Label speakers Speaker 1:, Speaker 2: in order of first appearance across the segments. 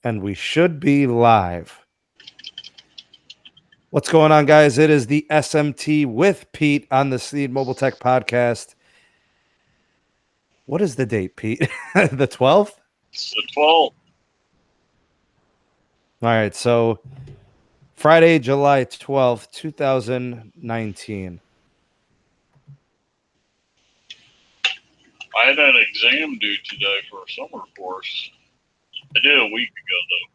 Speaker 1: And we should be live. What's going on, guys? It is the SMT with Pete on the Sneed Mobile Tech Podcast. What is the date, Pete? The 12th?
Speaker 2: It's the 12th.
Speaker 1: All right, so Friday, July 12th, 2019.
Speaker 2: I had an exam due today for a summer course. I did a week ago, though.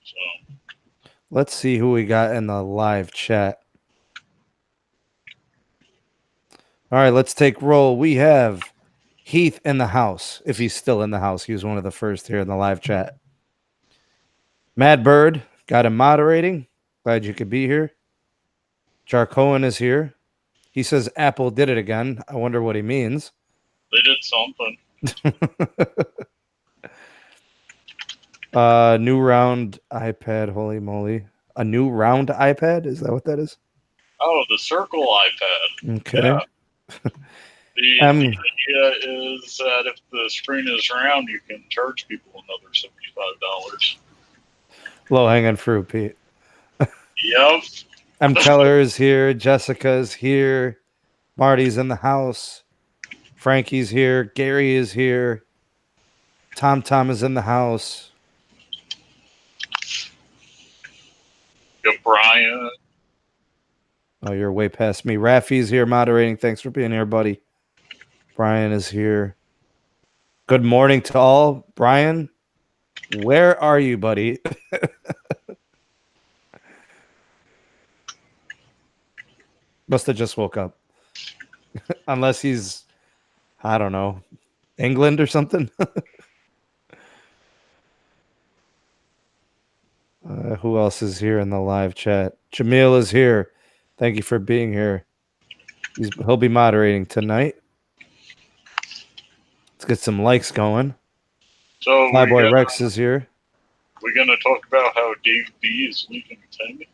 Speaker 2: So,
Speaker 1: Let's see who we got in the live chat. All right, let's take roll. We have Heath in the house. If he's still in the house, he was one of the first here in the live chat. Mad Bird, got him moderating. Glad you could be here. Jarcohen is here. He says Apple did it again. I wonder what he means.
Speaker 2: they did something.
Speaker 1: New round iPad. Holy moly. A new round iPad? Is that what that is?
Speaker 2: Oh, the Circle iPad.
Speaker 1: Okay.
Speaker 2: Yeah. The idea is that if the screen is round, you can charge people another $75.
Speaker 1: Low hanging fruit, Pete.
Speaker 2: Yep.
Speaker 1: M. Keller is here. Jessica's here. Marty's in the house. Frankie's here. Gary is here. Tom is in the house.
Speaker 2: Got Brian.
Speaker 1: Oh, you're way past me. Rafi's here moderating. Thanks for being here, buddy. Brian is here. Good morning to all. Brian, where are you, buddy? Must have just woke up. Unless he's, I don't know, England or something. Who else is here in the live chat? Jamil is here. Thank you for being here. He'll be moderating tonight. Let's get some likes going.
Speaker 2: So
Speaker 1: My boy Rex is here.
Speaker 2: We're going to talk about how Dave B is leaving Ting.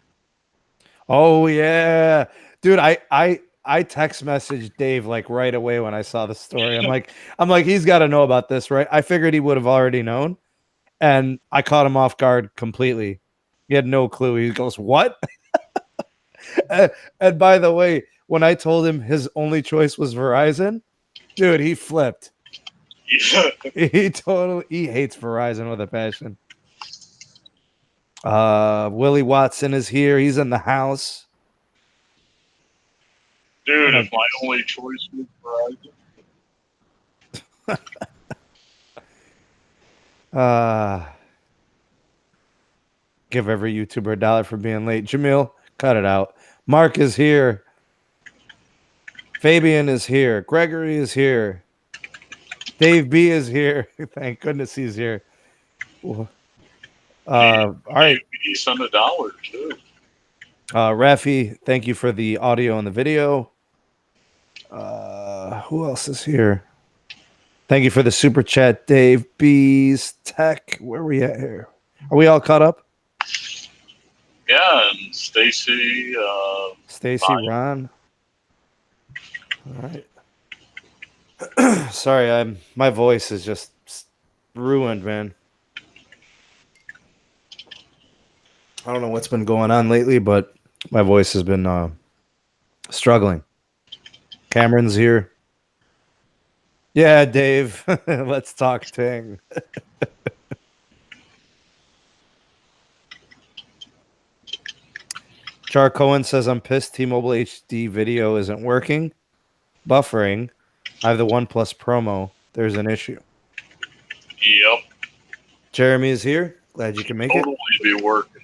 Speaker 1: Oh, yeah. Dude, I text messaged Dave like right away when I saw the story. I'm like, he's got to know about this, right? I figured he would have already known. And I caught him off guard completely. He had no clue. He goes, "What?" And by the way, when I told him his only choice was Verizon, dude, he flipped.
Speaker 2: Yeah.
Speaker 1: He hates Verizon with a passion. Willie Watson is here. He's in the house.
Speaker 2: Dude, if my only choice was
Speaker 1: Verizon. Give every YouTuber $1 for being late. Jamil, cut it out. Mark is here. Fabian is here. Gregory is here. Dave B is here. Thank goodness he's here. All right.
Speaker 2: He sent $1 too.
Speaker 1: Rafi, thank you for the audio and the video. Who else is here? Thank you for the super chat, Dave B's Tech. Where are we at here? Are we all caught up?
Speaker 2: Yeah, and Stacy.
Speaker 1: Stacy, Ron. All right. Sorry, my voice is just ruined, man. I don't know what's been going on lately, but my voice has been struggling. Cameron's here. Yeah, Dave. Let's talk Ting. Char Cohen says, I'm pissed T-Mobile HD video isn't working. Buffering. I have the OnePlus promo. There's an issue.
Speaker 2: Yep.
Speaker 1: Jeremy is here. Glad you can make it.
Speaker 2: Totally be working.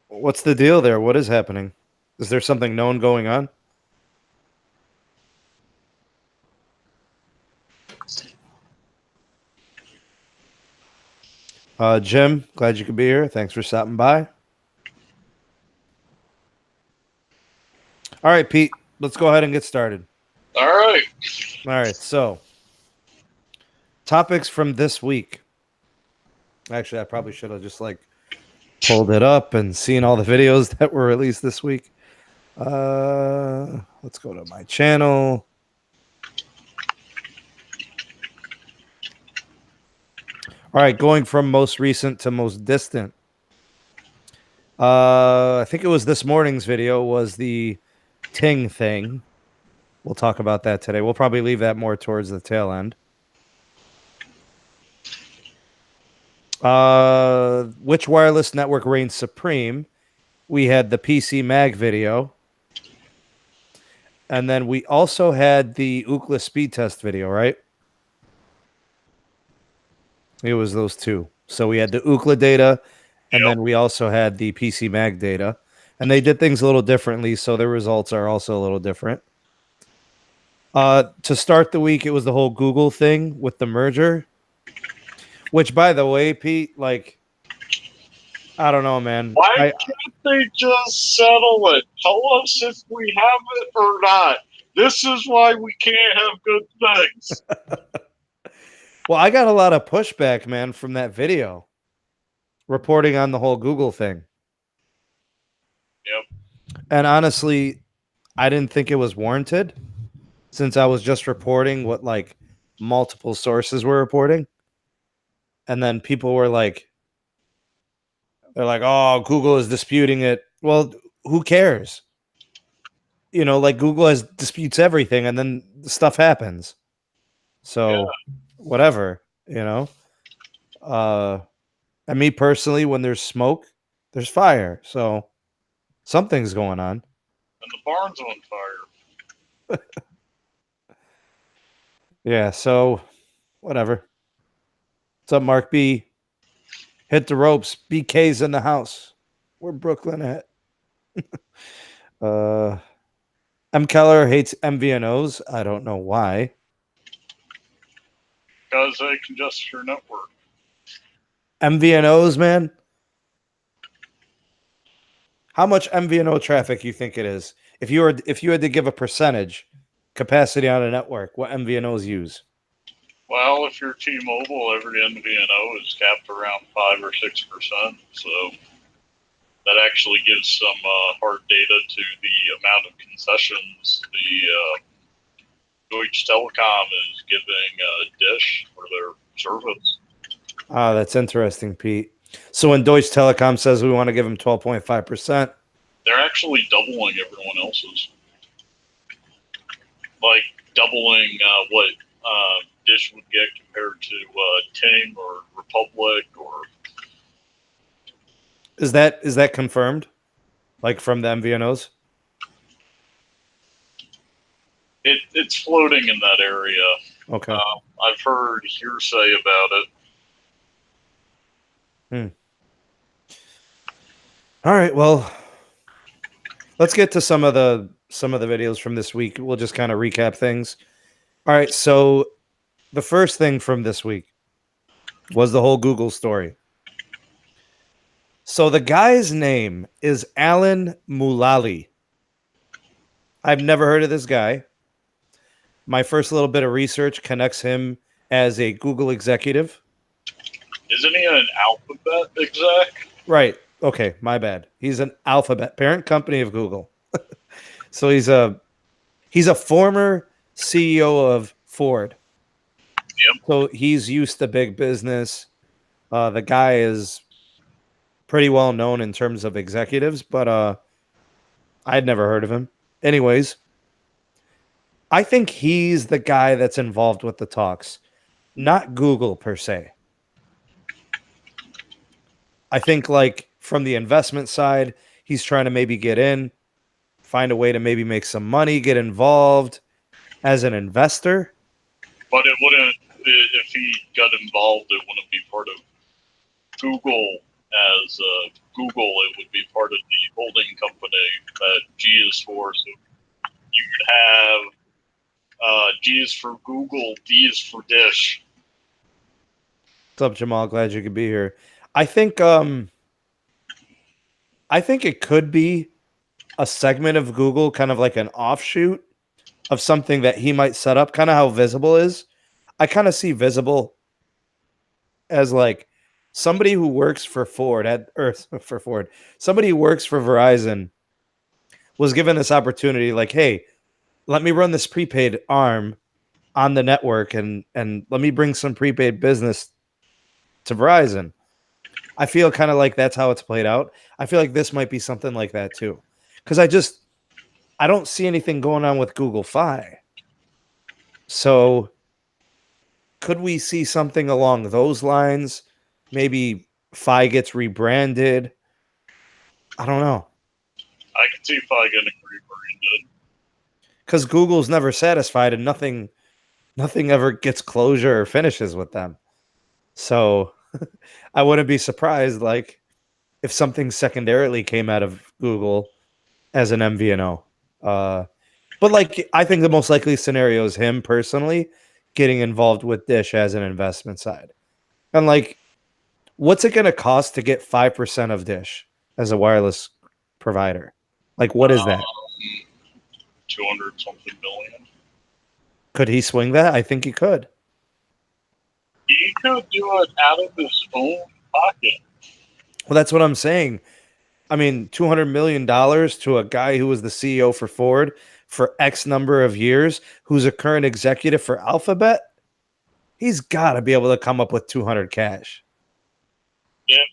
Speaker 1: What's the deal there? What is happening? Is there something known going on? Jim, glad you could be here. Thanks for stopping by. All right, Pete, let's go ahead and get started.
Speaker 2: All right.
Speaker 1: So, topics from this week. Actually, I probably should have just pulled it up and seen all the videos that were released this week. Let's go to my channel. All right, going from most recent to most distant. I think it was this morning's video was the Ting thing. We'll talk about that today. We'll probably leave that more towards the tail end. Which wireless network reigns supreme? We had the PC Mag video. And then we also had the Ookla speed test video, right? It was those two. So we had the Ookla data, and then we also had the PC Mag data. And they did things a little differently, so their results are also a little different. To start the week, it was the whole Google thing with the merger. Which, by the way, Pete, like, I don't know, man.
Speaker 2: Why can't they just settle it? Tell us if we have it or not. This is why we can't have good things.
Speaker 1: Well, I got a lot of pushback, man, from that video reporting on the whole Google thing.
Speaker 2: Yep.
Speaker 1: And honestly, I didn't think it was warranted since I was just reporting what like multiple sources were reporting. And then people were like, they're like, oh, Google is disputing it. Well, who cares? You know, like Google disputes everything and then stuff happens. So whatever, you know. And me personally, when there's smoke, there's fire. So something's going on.
Speaker 2: And the barn's on fire.
Speaker 1: Yeah, so whatever. What's up, Mark B? Hit the ropes. BK's in the house. Where Brooklyn at? M. Keller hates MVNOs. I don't know why.
Speaker 2: Because they congest your network.
Speaker 1: MVNOs, man? How much MVNO traffic you think it is? If you had to give a percentage capacity on a network, what MVNOs use?
Speaker 2: Well, if you're T-Mobile, every MVNO is capped around 5 or 6%. So that actually gives some hard data to the amount of concessions the Deutsche Telekom is giving Dish for their service.
Speaker 1: Ah, that's interesting, Pete. So when Deutsche Telekom says we want to give them 12.5%,
Speaker 2: they're actually doubling everyone else's. Like doubling what Dish would get compared to Ting or Republic or.
Speaker 1: Is that confirmed? Like from the MVNOs?
Speaker 2: It's floating in that area.
Speaker 1: Okay.
Speaker 2: I've heard hearsay about it.
Speaker 1: All right. Well, let's get to some of the videos from this week. We'll just kind of recap things. All right. So the first thing from this week was the whole Google story. So the guy's name is Alan Mulally. I've never heard of this guy. My first little bit of research connects him as a Google executive.
Speaker 2: Isn't he an Alphabet exec?
Speaker 1: Right. Okay, my bad. He's an Alphabet, parent company of Google. So he's a former CEO of Ford.
Speaker 2: Yep.
Speaker 1: So he's used to big business. The guy is pretty well known in terms of executives, but I'd never heard of him. Anyways, I think he's the guy that's involved with the talks, not Google per se. I think like from the investment side, he's trying to maybe get in, find a way to maybe make some money, get involved as an investor.
Speaker 2: But it wouldn't, if he got involved, it wouldn't be part of Google as Google. It would be part of the holding company that G is for. So you could have G is for Google, D is for Dish.
Speaker 1: What's up, Jamal? Glad you could be here. I think it could be a segment of Google, kind of like an offshoot of something that he might set up, kind of how Visible is. I kind of see Visible as like somebody who works for Ford somebody who works for Verizon was given this opportunity, like, hey, let me run this prepaid arm on the network and let me bring some prepaid business to Verizon. I feel kind of like that's how it's played out. I feel like this might be something like that too. Because I don't see anything going on with Google Fi. So could we see something along those lines? Maybe Fi gets rebranded. I don't know.
Speaker 2: I can see Fi getting rebranded.
Speaker 1: Because Google's never satisfied and nothing ever gets closure or finishes with them. So I wouldn't be surprised like if something secondarily came out of Google as an MVNO. But like I think the most likely scenario is him personally getting involved with Dish as an investment side. And like what's it going to cost to get 5% of Dish as a wireless provider? Like what is that?
Speaker 2: 200 something million.
Speaker 1: Could he swing that? I think he could.
Speaker 2: He could do it out of his own pocket.
Speaker 1: Well, that's what I'm saying. I mean, $200 million to a guy who was the CEO for Ford for X number of years, who's a current executive for Alphabet. He's got to be able to come up with 200 cash.
Speaker 2: If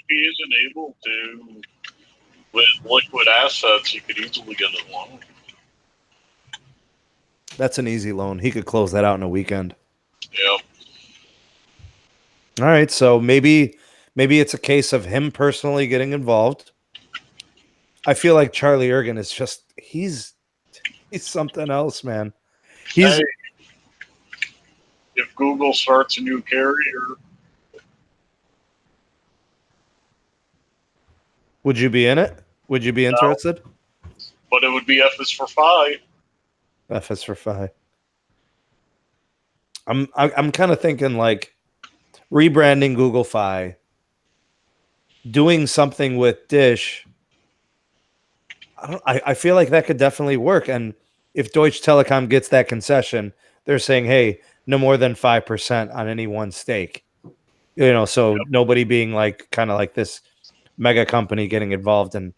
Speaker 2: he isn't able to with liquid assets, he could easily get a loan.
Speaker 1: That's an easy loan. He could close that out in a weekend.
Speaker 2: Yeah.
Speaker 1: All right, so maybe it's a case of him personally getting involved. I feel like Charlie Ergen is just he's something else, man. He's
Speaker 2: Hey, if Google starts a new carrier,
Speaker 1: would you be in it? Would you be interested?
Speaker 2: but it would be F is for Phi.
Speaker 1: F is for Phi. I'm kind of thinking like rebranding Google Fi, doing something with Dish. I feel like that could definitely work. And if Deutsche Telekom gets that concession, they're saying, hey, no more than 5% on any one stake. So nobody being like kind of like this mega company getting involved in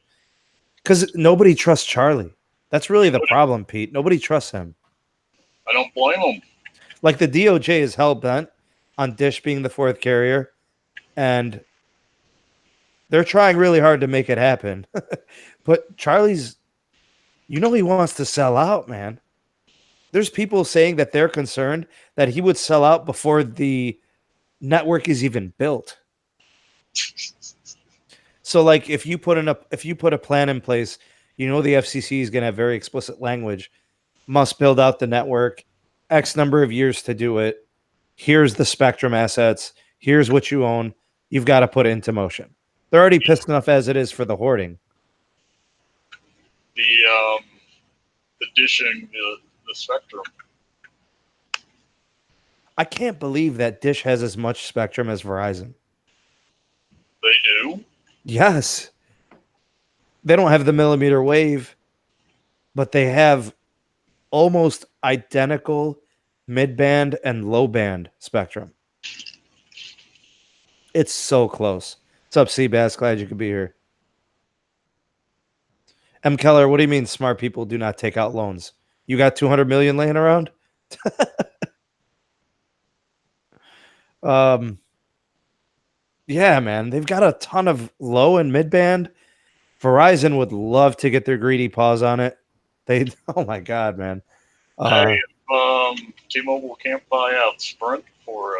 Speaker 1: because nobody trusts Charlie. That's really the problem, Pete. Nobody trusts him.
Speaker 2: I don't blame him.
Speaker 1: Like the DOJ is hell bent on Dish being the fourth carrier, and they're trying really hard to make it happen. But Charlie's, he wants to sell out, man. There's people saying that they're concerned that he would sell out before the network is even built. So, like, if you put a plan in place, the FCC is going to have very explicit language. Must build out the network, X number of years to do it. Here's the spectrum assets. Here's what you own. You've got to put it into motion. They're already pissed enough as it is for the hoarding.
Speaker 2: The dishing the spectrum.
Speaker 1: I can't believe that Dish has as much spectrum as Verizon.
Speaker 2: They do?
Speaker 1: Yes. They don't have the millimeter wave, but they have almost identical mid-band and low-band spectrum. It's so close. What's up, Seabass? Glad you could be here. M. Keller, what do you mean smart people do not take out loans? You got 200 million laying around? Yeah, man. They've got a ton of low and mid-band. Verizon would love to get their greedy paws on it. Oh my God, man.
Speaker 2: Hey, T-Mobile can't buy out Sprint for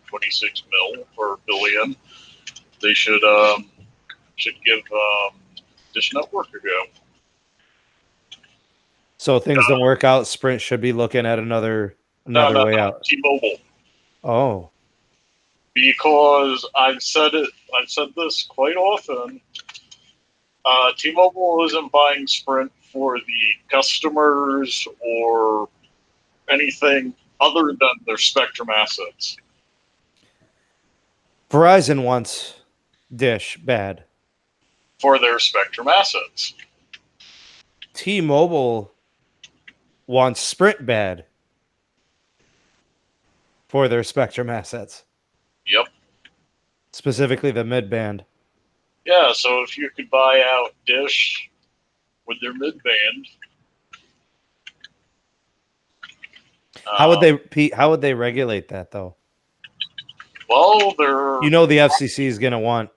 Speaker 2: 26 mil or billion. They should give Dish Network a go.
Speaker 1: So things don't work out. Sprint should be looking at another way out.
Speaker 2: T-Mobile.
Speaker 1: Oh,
Speaker 2: because I've said this quite often. T-Mobile isn't buying Sprint for the customers or anything other than their spectrum assets.
Speaker 1: Verizon wants Dish bad
Speaker 2: for their spectrum assets.
Speaker 1: T-Mobile wants Sprint bad for their spectrum assets.
Speaker 2: Yep.
Speaker 1: Specifically the mid-band.
Speaker 2: Yeah, so if you could buy out Dish with their mid-band.
Speaker 1: How would
Speaker 2: Uh,
Speaker 1: they, Pete? How would they regulate that though?
Speaker 2: well, they're
Speaker 1: You know, the FCC is going to want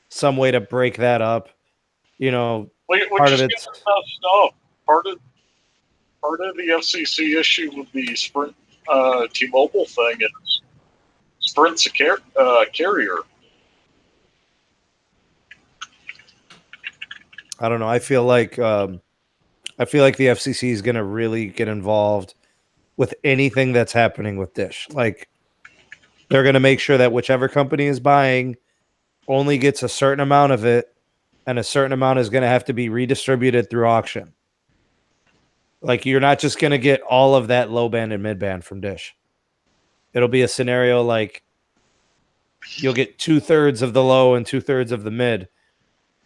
Speaker 1: some way to break that up. You know,
Speaker 2: which
Speaker 1: part of
Speaker 2: is
Speaker 1: it's
Speaker 2: getting messed up. Part of the FCC issue with the Sprint T-Mobile thing is Sprint's a carrier.
Speaker 1: I don't know. I feel like the FCC is going to really get involved with anything that's happening with Dish. Like they're going to make sure that whichever company is buying only gets a certain amount of it, and a certain amount is going to have to be redistributed through auction. Like you're not just going to get all of that low band and mid band from Dish. It'll be a scenario like you'll get 2/3 of the low and 2/3 of the mid.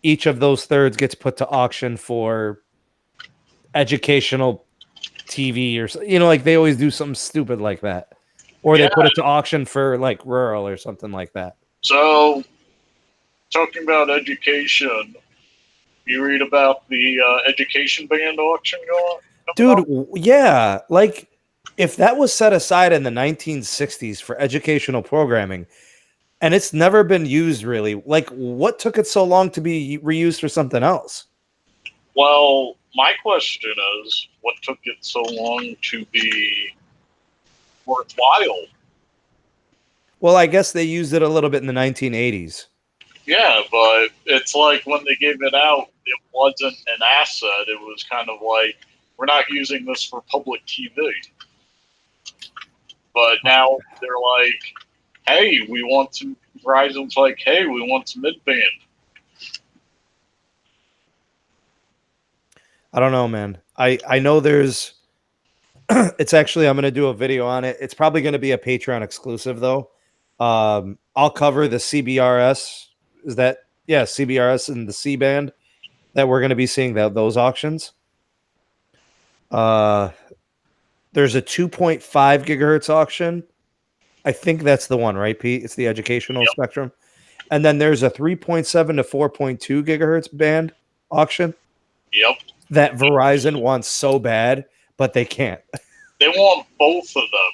Speaker 1: Each of those thirds gets put to auction for educational TV or like they always do something stupid like that, or they
Speaker 2: Yeah.
Speaker 1: put it to auction for like rural or something like that.
Speaker 2: So, talking about education, you read about the education band auction going?
Speaker 1: Dude, yeah, like if that was set aside in the 1960s for educational programming and it's never been used really, like what took it so long to be reused for something else?
Speaker 2: Well, my question is, what took it so long to be worthwhile?
Speaker 1: Well, I guess they used it a little bit in the 1980s.
Speaker 2: Yeah, but it's like when they gave it out, it wasn't an asset. It was kind of like, we're not using this for public TV. But now they're like, hey, we want to. Verizon's like, hey, we want some mid band.
Speaker 1: I don't know, man. I know there's it's actually I'm going to do a video on it. It's probably going to be a Patreon exclusive though. I'll cover the CBRS. Is that CBRS and the C band that we're going to be seeing those auctions. There's a 2.5 gigahertz auction. I think that's the one, right, Pete? It's the educational spectrum. And then there's a 3.7 to 4.2 gigahertz band auction.
Speaker 2: Yep.
Speaker 1: That Verizon wants so bad, but they can't.
Speaker 2: They want both of them.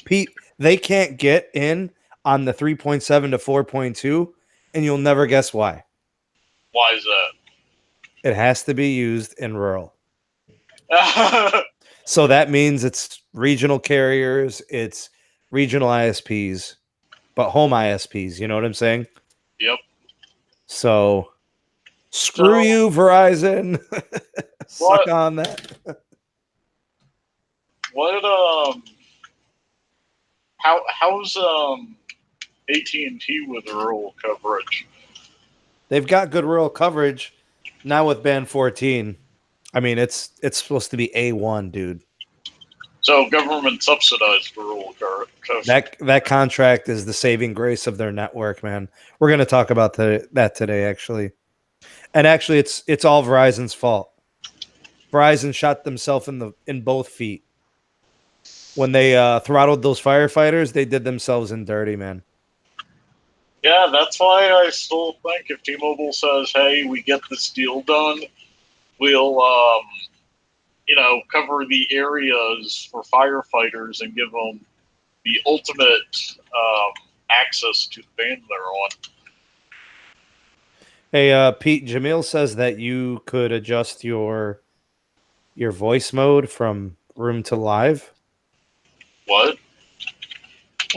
Speaker 1: Pete, they can't get in on the 3.7 to 4.2, and you'll never guess why.
Speaker 2: Why is that?
Speaker 1: It has to be used in rural. So that means it's regional carriers, it's regional ISPs, but home ISPs. You know what I'm saying?
Speaker 2: Yep.
Speaker 1: So screw you, Verizon. Suck on that.
Speaker 2: How's AT&T with rural coverage?
Speaker 1: They've got good rural coverage now with band 14. I mean, it's supposed to be A1, dude.
Speaker 2: So government subsidized rural coverage.
Speaker 1: That contract is the saving grace of their network, man. We're going to talk about that today, actually. And actually, it's all Verizon's fault. Verizon shot themselves in both feet. When they throttled those firefighters, they did themselves in dirty, man.
Speaker 2: Yeah, that's why I still think if T-Mobile says, "Hey, we get this deal done, we'll cover the areas for firefighters and give them the ultimate access to the band they're on."
Speaker 1: Hey, Pete, Jamil says that you could adjust your voice mode from room to live.
Speaker 2: What?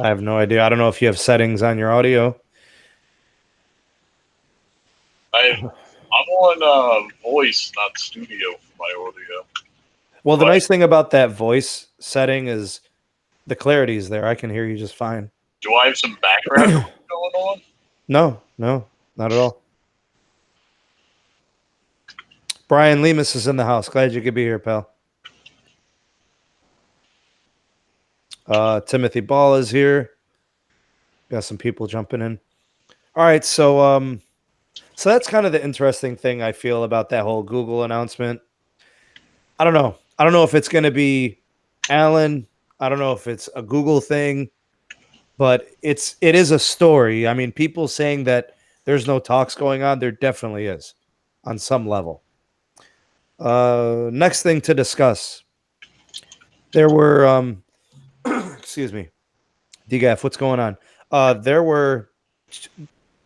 Speaker 1: I have no idea. I don't know if you have settings on your audio.
Speaker 2: I'm on voice, not studio for my audio.
Speaker 1: Well, the nice thing about that voice setting is the clarity is there. I can hear you just fine.
Speaker 2: Do I have some background going on?
Speaker 1: No, not at all. Brian Lemus is in the house. Glad you could be here, pal. Timothy Ball is here. Got some people jumping in. All right, so that's kind of the interesting thing I feel about that whole Google announcement. I don't know. I don't know if it's going to be Alan. I don't know if it's a Google thing, but it is a story. I mean, people saying that there's no talks going on, there definitely is on some level. Next thing to discuss. There were excuse me, DGAF, what's going on? There were,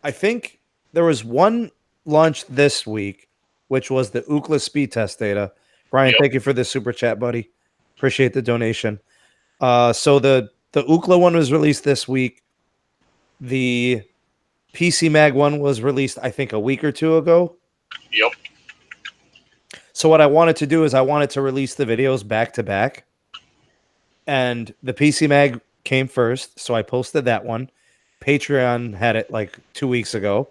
Speaker 1: I think there was one launched this week, which was the Ookla speed test data. Brian,
Speaker 2: Yep.
Speaker 1: thank you for the super chat, buddy. Appreciate the donation. So the Ookla one was released this week. The PC Mag one was released, I think, a week or two ago.
Speaker 2: Yep.
Speaker 1: So what I wanted to do is I wanted to release the videos back to back. And the PC Mag came first, so I posted that one. Patreon had it like 2 weeks ago.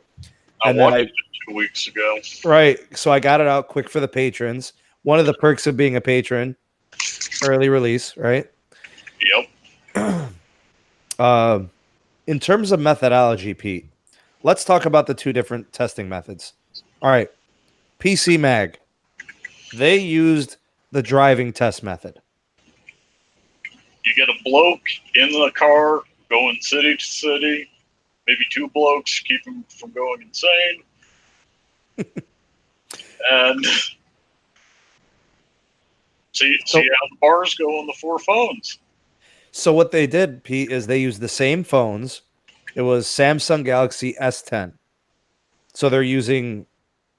Speaker 2: I
Speaker 1: And then
Speaker 2: watched it 2 weeks ago.
Speaker 1: right, so I got it out quick for the patrons. One of the perks of being a patron, early release, right?
Speaker 2: Yep.
Speaker 1: In terms of methodology, Pete, let's talk about the two different testing methods. All right, PC Mag, they used the driving test method.
Speaker 2: You get a bloke in the car going city to city, maybe two blokes keep him from going insane. And see how the bars go on the 4 phones.
Speaker 1: So what they did, Pete, is they used the same phones. It was Samsung Galaxy S10. So they're using,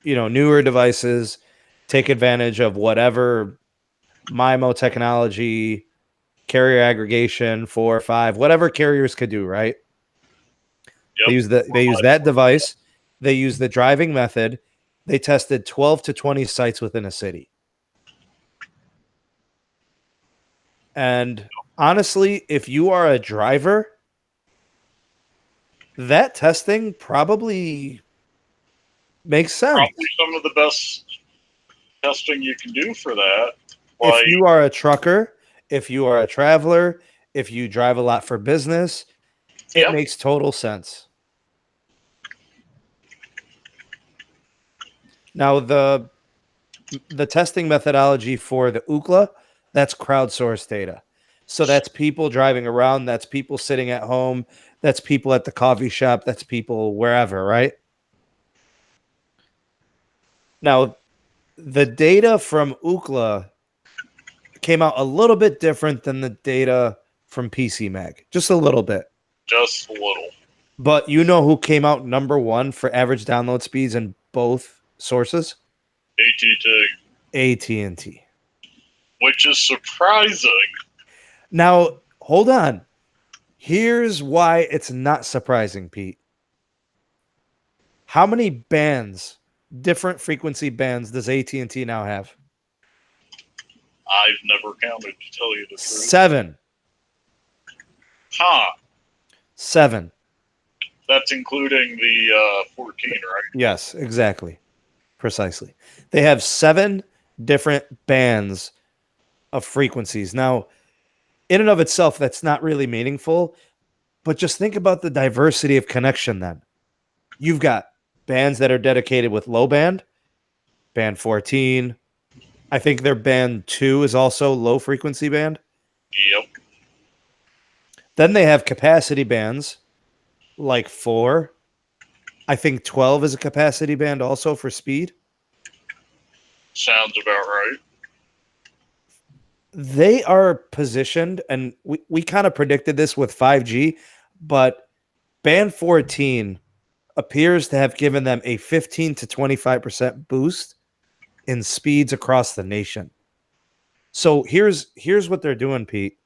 Speaker 1: newer devices, take advantage of whatever MIMO technology, carrier aggregation, 4 or 5, whatever carriers could do, right?
Speaker 2: Yep.
Speaker 1: They use that device. They use the driving method. They tested 12 to 20 sites within a city. And honestly, if you are a driver, that testing probably makes sense.
Speaker 2: Probably some of the best testing you can do for that.
Speaker 1: If you are a trucker, if you are a traveler, if you drive a lot for business, it makes total sense. Now, the testing methodology for the Ookla, that's crowdsourced data. So that's people driving around, that's people sitting at home, that's people at the coffee shop, that's people wherever, right? Now, the data from Ookla came out a little bit different than the data from PC Mag, just a little bit.
Speaker 2: Just a little.
Speaker 1: But you know who came out number one for average download speeds in both sources?
Speaker 2: AT&T.
Speaker 1: AT&T.
Speaker 2: Which is surprising.
Speaker 1: Now, hold on. Here's why it's not surprising, Pete. How many bands, different frequency bands, does AT&T now have?
Speaker 2: I've never counted, to tell you the truth.
Speaker 1: 7.
Speaker 2: Huh.
Speaker 1: 7.
Speaker 2: That's including the 14, right?
Speaker 1: Yes, exactly. Precisely. They have 7 different bands of frequencies. Now, in and of itself, that's not really meaningful, but just think about the diversity of connection then. You've got bands that are dedicated with low band, band 14. I think their band 2 is also low frequency band.
Speaker 2: Yep.
Speaker 1: Then they have capacity bands like 4. I think 12 is a capacity band also for speed.
Speaker 2: Sounds about right.
Speaker 1: They are positioned, and we kind of predicted this with 5G, but band 14 appears to have given them a 15 to 25% boost in speeds across the nation. So here's what they're doing, Pete.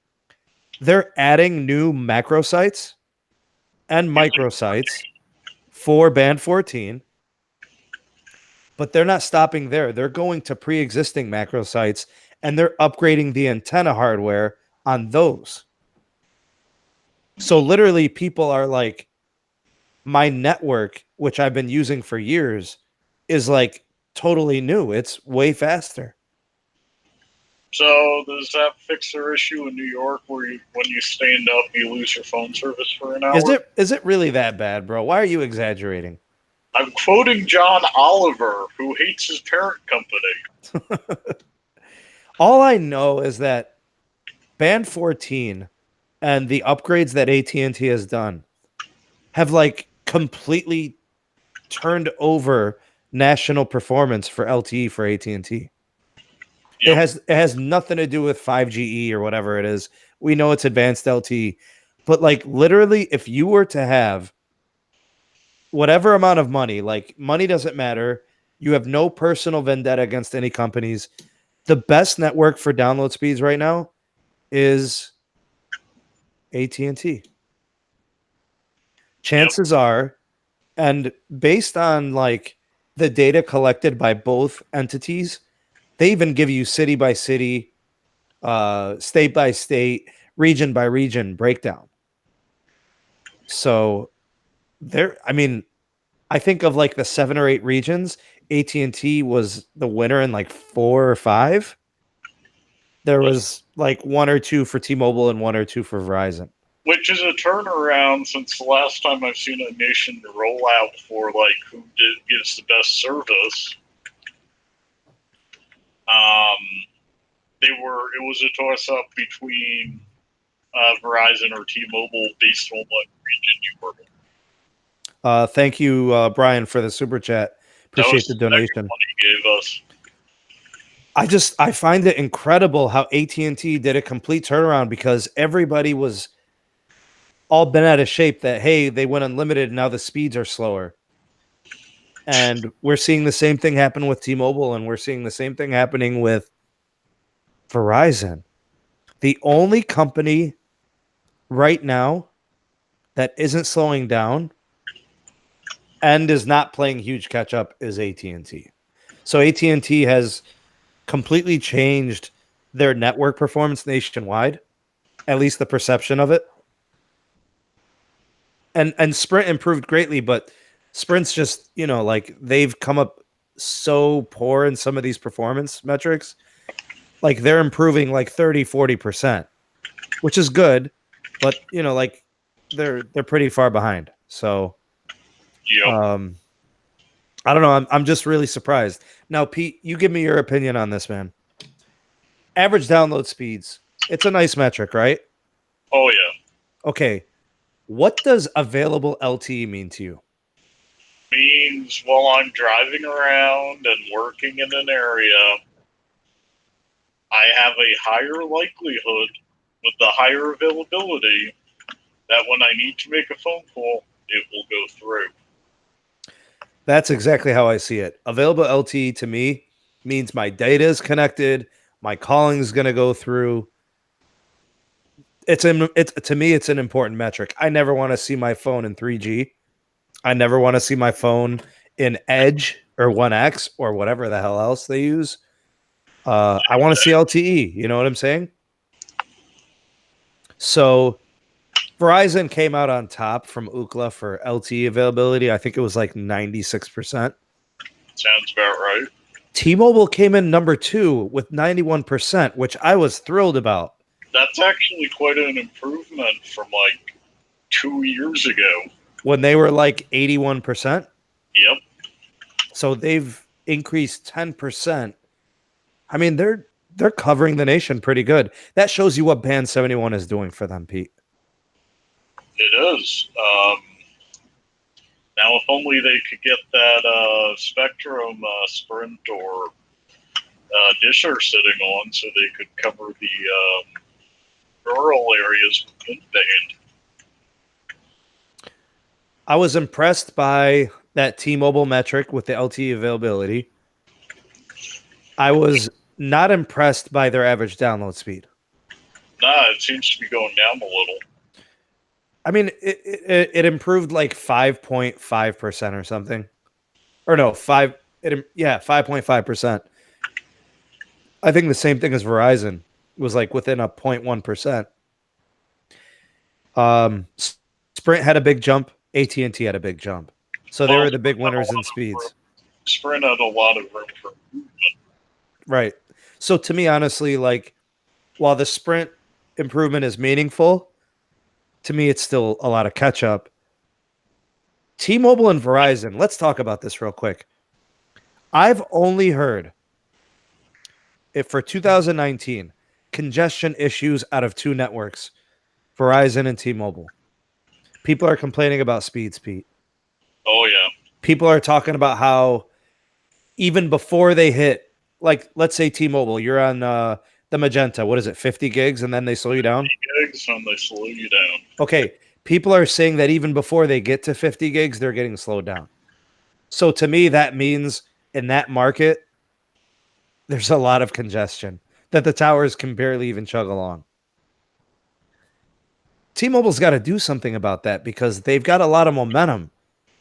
Speaker 1: They're adding new macro sites and micro sites for band 14, but they're not stopping there. They're going to pre-existing macro sites and they're upgrading the antenna hardware on those. So literally people are like, my network, which I've been using for years, is like totally new. It's way faster.
Speaker 2: So does that fix their issue in New York where when you stand up, you lose your phone service for an hour?
Speaker 1: Is it really that bad, bro? Why are you exaggerating?
Speaker 2: I'm quoting John Oliver, who hates his parent company.
Speaker 1: All I know is that band 14 and the upgrades that AT&T has done have like completely turned over national performance for LTE for AT&T. Yep. It has nothing to do with 5GE or whatever it is, We know it's advanced LTE. But like literally, if you were to have whatever amount of money, like money doesn't matter, you have no personal vendetta against any companies. The best network for download speeds right now is AT&T. Chances are, and based on like the data collected by both entities, they even give you city by city, state by state, region by region breakdown. So there, I mean, I think of like the 7 or 8 regions, AT&T was the winner in like 4 or 5. There was like 1 or 2 for T-Mobile and 1 or 2 for Verizon.
Speaker 2: Which is a turnaround since the last time I've seen a nation roll out for like who gives the best service. It was a toss up between Verizon or T-Mobile based on what region you were in.
Speaker 1: Thank you, Brian, for the super chat. Appreciate the donation.
Speaker 2: He gave us.
Speaker 1: I find it incredible how AT&T did a complete turnaround because everybody was all bent out of shape that, hey, they went unlimited and now the speeds are slower. And we're seeing the same thing happen with T-Mobile, and we're seeing the same thing happening with Verizon. The only company right now that isn't slowing down and is not playing huge catch up is AT&T. So AT&T has completely changed their network performance nationwide, at least the perception of it. And Sprint improved greatly, but Sprint's just, like they've come up so poor in some of these performance metrics. Like they're improving like 30-40%, which is good, but like they're pretty far behind. So
Speaker 2: Yeah.
Speaker 1: I don't know. I'm just really surprised. Now, Pete, you give me your opinion on this, man. Average download speeds. It's a nice metric, right?
Speaker 2: Oh yeah.
Speaker 1: Okay. What does available LTE mean to you?
Speaker 2: Means while I'm driving around and working in an area, I have a higher likelihood with the higher availability that when I need to make a phone call, it will go through.
Speaker 1: That's exactly how I see it. Available LTE to me means my data is connected, my calling is going to go through. It's to me, it's an important metric. I never want to see my phone in 3G. I never want to see my phone in Edge or 1X or whatever the hell else they use. I want to see LTE. You know what I'm saying? So Verizon came out on top from Ookla for LTE availability. I think it was like 96%.
Speaker 2: Sounds about right.
Speaker 1: T-Mobile came in number 2 with 91%, which I was thrilled about.
Speaker 2: That's actually quite an improvement from like 2 years ago.
Speaker 1: When they were like 81%.
Speaker 2: Yep.
Speaker 1: So they've increased 10%. I mean, they're covering the nation pretty good. That shows you what Band 71 is doing for them, Pete.
Speaker 2: It is. Now, if only they could get that Spectrum Sprint or Disher sitting on so they could cover the rural areas within band.
Speaker 1: I was impressed by that T-Mobile metric with the LTE availability. I was not impressed by their average download speed.
Speaker 2: Nah, it seems to be going down a little.
Speaker 1: I mean, it improved like 5.5% or something. Or no, 5.5%. I think the same thing as Verizon was like within a 0.1%. Sprint had a big jump. AT&T had a big jump. So they were the big winners in speeds.
Speaker 2: Sprint had a lot of room for improvement.
Speaker 1: Right. So to me, honestly, like while the Sprint improvement is meaningful, to me, it's still a lot of catch up. T-Mobile and Verizon, let's talk about this real quick. I've only heard if for 2019 congestion issues out of 2 networks, Verizon and T-Mobile. People are complaining about speeds, Pete.
Speaker 2: Oh yeah.
Speaker 1: People are talking about how even before they hit, like let's say T-Mobile, you're on The magenta, what is it, 50 gigs, and then they slow you down?
Speaker 2: 50 gigs, and they slow you down.
Speaker 1: Okay, people are saying that even before they get to 50 gigs, they're getting slowed down. So to me, that means in that market, there's a lot of congestion that the towers can barely even chug along. T-Mobile's got to do something about that because they've got a lot of momentum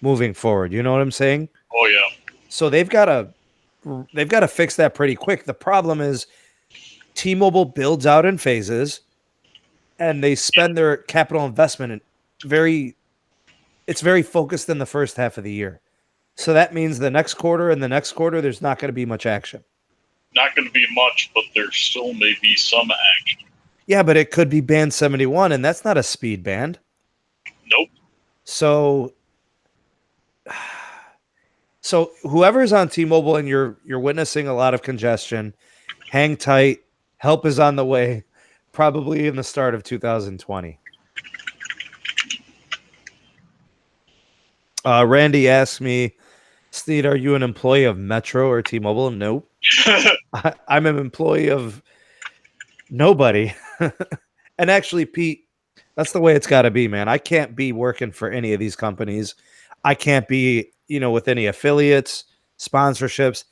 Speaker 1: moving forward. You know what I'm saying?
Speaker 2: Oh yeah.
Speaker 1: So they've got to fix that pretty quick. The problem is T-Mobile builds out in phases and they spend their capital investment it's very focused in the first half of the year. So that means the next quarter and the next quarter there's not going to be much action.
Speaker 2: Not going to be much, but there still may be some action.
Speaker 1: Yeah, but it could be band 71 and that's not a speed band.
Speaker 2: Nope.
Speaker 1: So whoever's on T-Mobile and you're witnessing a lot of congestion, hang tight. Help is on the way, probably in the start of 2020. Randy asked me, Sneed, are you an employee of Metro or T-Mobile? Nope. I'm an employee of nobody. And actually, Pete, that's the way it's got to be, man. I can't be working for any of these companies. I can't be, with any affiliates, sponsorships.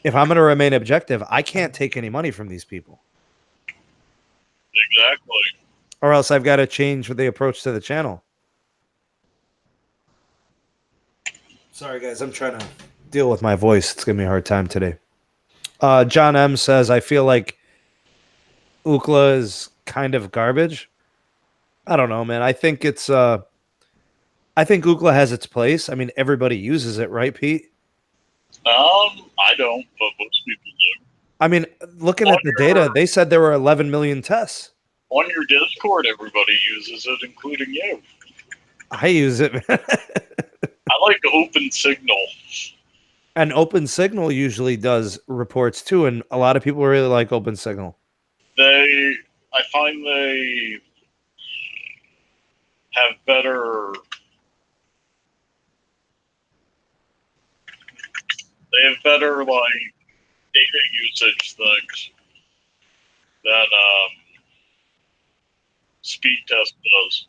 Speaker 1: If I'm going to remain objective, I can't take any money from these people.
Speaker 2: Exactly.
Speaker 1: Or else I've got to change the approach to the channel. Sorry, guys. I'm trying to deal with my voice. It's giving me a hard time today. John M. says, I feel like Ookla is kind of garbage. I don't know, man. I think Ookla has its place. I mean, everybody uses it, right, Pete?
Speaker 2: I don't, but most people do.
Speaker 1: I mean, looking at the data, they said there were 11 million tests.
Speaker 2: On your Discord, everybody uses it, including you.
Speaker 1: I use it.
Speaker 2: I like Open Signal.
Speaker 1: And Open Signal usually does reports too, and a lot of people really like Open Signal.
Speaker 2: I find they have better like data usage things than Speed Test does.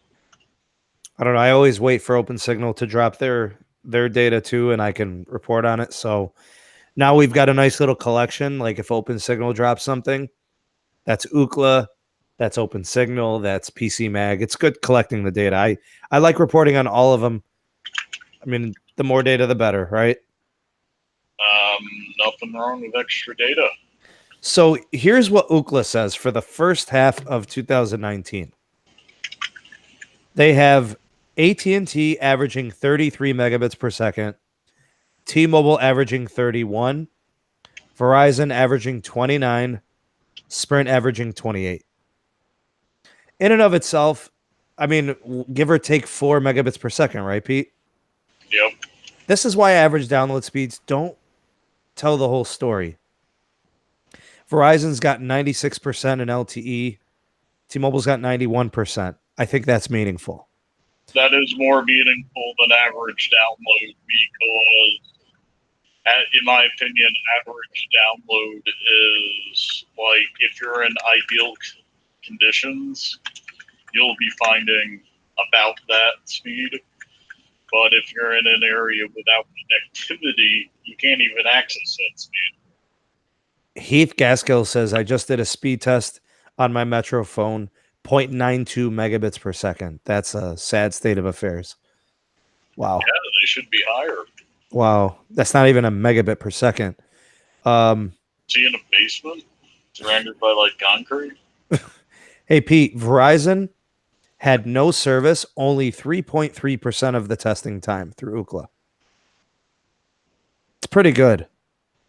Speaker 1: I don't know. I always wait for Open Signal to drop their data too, and I can report on it. So now we've got a nice little collection. Like if Open Signal drops something, that's Ookla, that's Open Signal, that's PC Mag. It's good collecting the data. I like reporting on all of them. I mean, the more data, the better, right?
Speaker 2: Nothing wrong with extra data.
Speaker 1: So here's what Ookla says for the first half of 2019. They have AT&T averaging 33 megabits per second, T-Mobile averaging 31, Verizon averaging 29, Sprint averaging 28. In and of itself, I mean, give or take 4 megabits per second, right, Pete?
Speaker 2: Yep.
Speaker 1: This is why average download speeds don't tell the whole story. Verizon's got 96% in LTE. T-Mobile's got 91%. I think that's meaningful.
Speaker 2: That is more meaningful than average download because, in my opinion, average download is like if you're in ideal conditions, you'll be finding about that speed. But if you're in an area without connectivity, you can't even access that speed.
Speaker 1: Heath Gaskill says, I just did a speed test on my Metro phone, 0.92 megabits per second. That's a sad state of affairs. Wow.
Speaker 2: Yeah, they should be higher.
Speaker 1: Wow. That's not even a megabit per second.
Speaker 2: Is he in a basement surrounded by like concrete?
Speaker 1: Hey, Pete, Verizon had no service, only 3.3% of the testing time through Ookla. It's pretty good.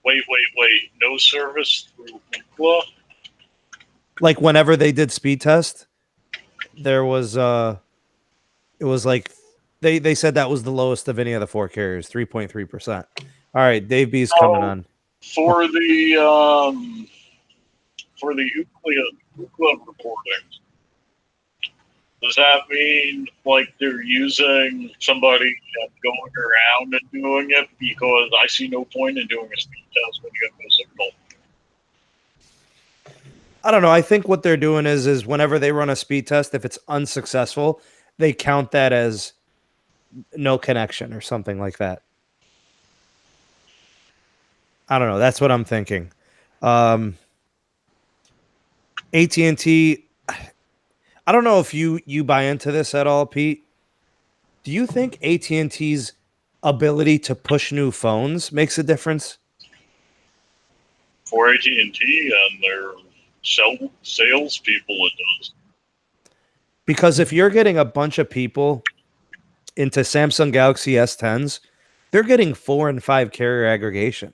Speaker 2: Wait. No service through Ookla?
Speaker 1: Like whenever they did speed test, there was it was like they said that was the lowest of any of the four carriers, 3.3%. All right, Dave B's coming on.
Speaker 2: For the Ookla reporting, does that mean like they're using somebody going around and doing it? Because I see no point in doing a speed test when you have no signal.
Speaker 1: I don't know. I think what they're doing is whenever they run a speed test, if it's unsuccessful, they count that as no connection or something like that. I don't know. That's what I'm thinking. Um, AT&T. I don't know if you buy into this at all, Pete. Do you think AT&T's ability to push new phones makes a difference?
Speaker 2: For AT&T and their salespeople, it does.
Speaker 1: Because if you're getting a bunch of people into Samsung Galaxy S10s, they're getting 4 and 5 carrier aggregation.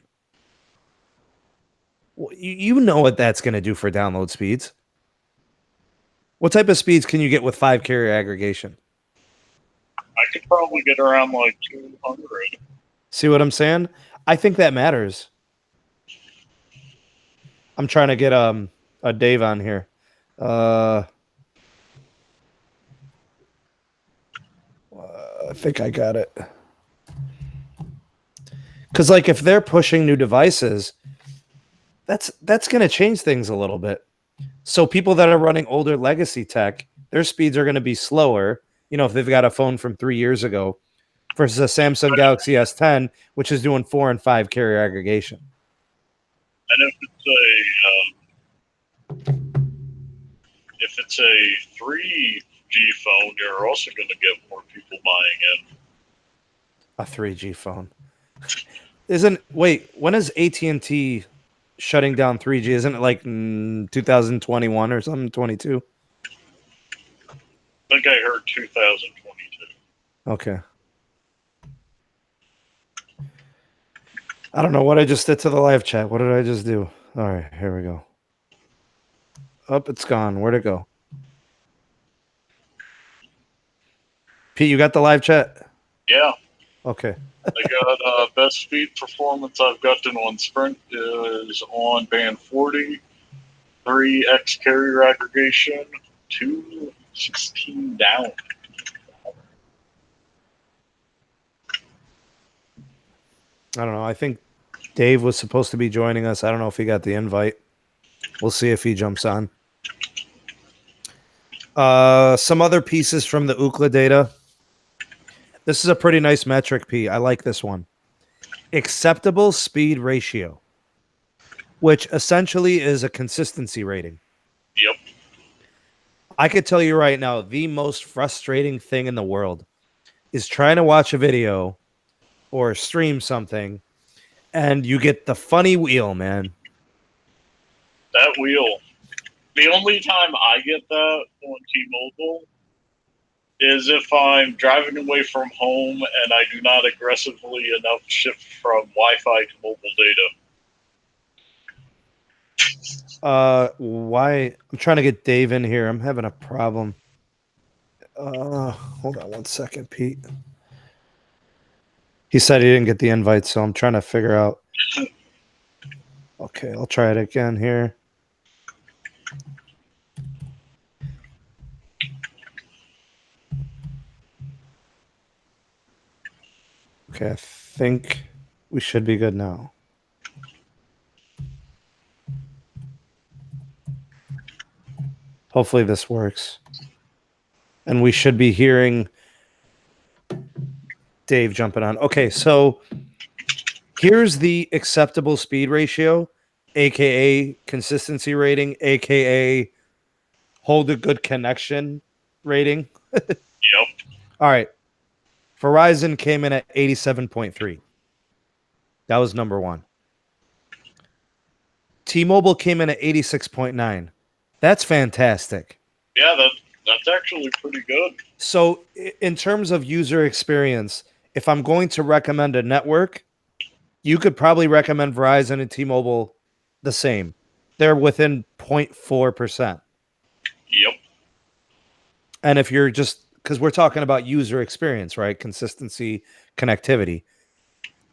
Speaker 1: Well, you know what that's going to do for download speeds. What type of speeds can you get with 5 carrier aggregation?
Speaker 2: I could probably get around like 200.
Speaker 1: See what I'm saying? I think that matters. I'm trying to get a Dave on here. I think I got it. Because like if they're pushing new devices, that's going to change things a little bit. So people that are running older legacy tech, their speeds are going to be slower. You know, if they've got a phone from 3 years ago versus a Samsung Galaxy S10, which is doing 4 and 5 carrier aggregation.
Speaker 2: And if it's a 3G phone, you're also going to get more people buying in.
Speaker 1: A 3G phone. When is AT&T shutting down 3G? Isn't it like 2021 or something, 22?
Speaker 2: I think I heard 2022.
Speaker 1: Okay. I don't know what I just did to the live chat. What did I just do? All right, here we go. Up, it's gone. Where'd it go? Pete, you got the live chat?
Speaker 2: Yeah.
Speaker 1: Okay.
Speaker 2: I got best speed performance I've gotten on Sprint is on band 40, 3x carrier aggregation, 216 down.
Speaker 1: I don't know. I think Dave was supposed to be joining us. I don't know if he got the invite. We'll see if he jumps on. Some other pieces from the Ookla data. This is a pretty nice metric, P. I like this one. Acceptable speed ratio, which essentially is a consistency rating.
Speaker 2: Yep.
Speaker 1: I could tell you right now, the most frustrating thing in the world is trying to watch a video or stream something and you get the funny wheel, man.
Speaker 2: That wheel. The only time I get that on T-Mobile is if I'm driving away from home and I do not aggressively enough shift from Wi-Fi to mobile data.
Speaker 1: Why? I'm trying to get Dave in here. I'm having a problem. Hold on one second, Pete. He said he didn't get the invite, so I'm trying to figure out. Okay, I'll try it again here. Okay, I think we should be good now. Hopefully this works. And we should be hearing Dave jumping on. Okay, so here's the acceptable speed ratio, aka consistency rating, aka hold a good connection rating.
Speaker 2: Yep.
Speaker 1: All right. Verizon came in at 87.3. That was number one. T-Mobile came in at 86.9. That's fantastic.
Speaker 2: Yeah, that's actually pretty good.
Speaker 1: So in terms of user experience, if I'm going to recommend a network, you could probably recommend Verizon and T-Mobile the same. They're within 0.4%.
Speaker 2: Yep.
Speaker 1: And if you're just, because we're talking about user experience, right? Consistency, connectivity.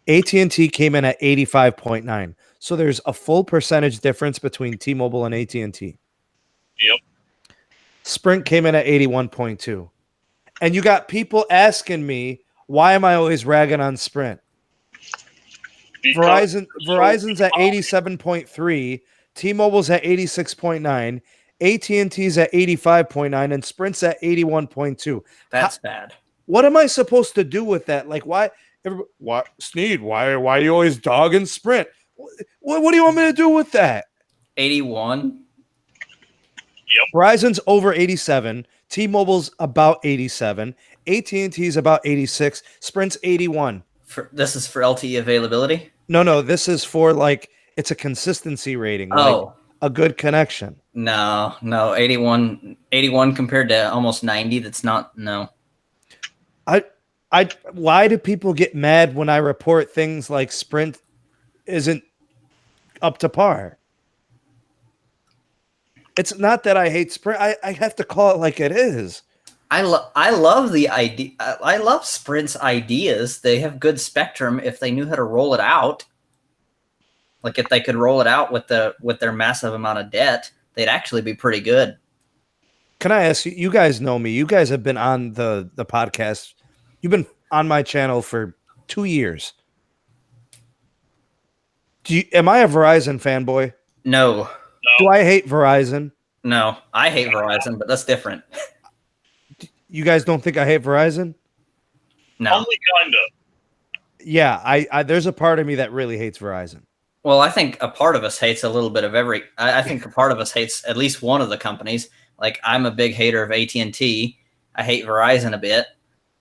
Speaker 1: AT&T came in at 85.9. So there's a full percentage difference between T-Mobile and AT&T.
Speaker 2: Yep.
Speaker 1: Sprint came in at 81.2. And you got people asking me, why am I always ragging on Sprint? Verizon's at 87.3. T-Mobile's at 86.9, AT&T's at 85.9, and Sprint's at 81.2.
Speaker 3: That's bad.
Speaker 1: What am I supposed to do with that? Like, why, Sneed, why are you always dogging Sprint? What do you want me to do with that?
Speaker 3: 81.
Speaker 1: Verizon's over 87, T-Mobile's about 87, AT&T's about 86, Sprint's 81.
Speaker 3: This is for LTE availability?
Speaker 1: No, this is for like it's a consistency rating, like a good connection.
Speaker 3: No, 81 compared to almost 90, that's not, no.
Speaker 1: Why do people get mad when I report things like Sprint isn't up to par? It's not that I hate Sprint. I have to call it like it is.
Speaker 3: I love the idea. I love Sprint's ideas. They have good spectrum if they knew how to roll it out. Like if they could roll it out with their massive amount of debt, they'd actually be pretty good.
Speaker 1: Can I ask you? You guys know me. You guys have been on the podcast. You've been on my channel for 2 years. Am I a Verizon fanboy?
Speaker 3: No.
Speaker 1: Do I hate Verizon?
Speaker 3: No, I hate Verizon, but that's different.
Speaker 1: You guys don't think I hate Verizon?
Speaker 3: No.
Speaker 2: Only kind of.
Speaker 1: Yeah, I there's a part of me that really hates Verizon.
Speaker 3: Well, I think a part of us hates a little bit of every. I think a part of us hates at least one of the companies. Like I'm a big hater of AT&T. I hate Verizon a bit.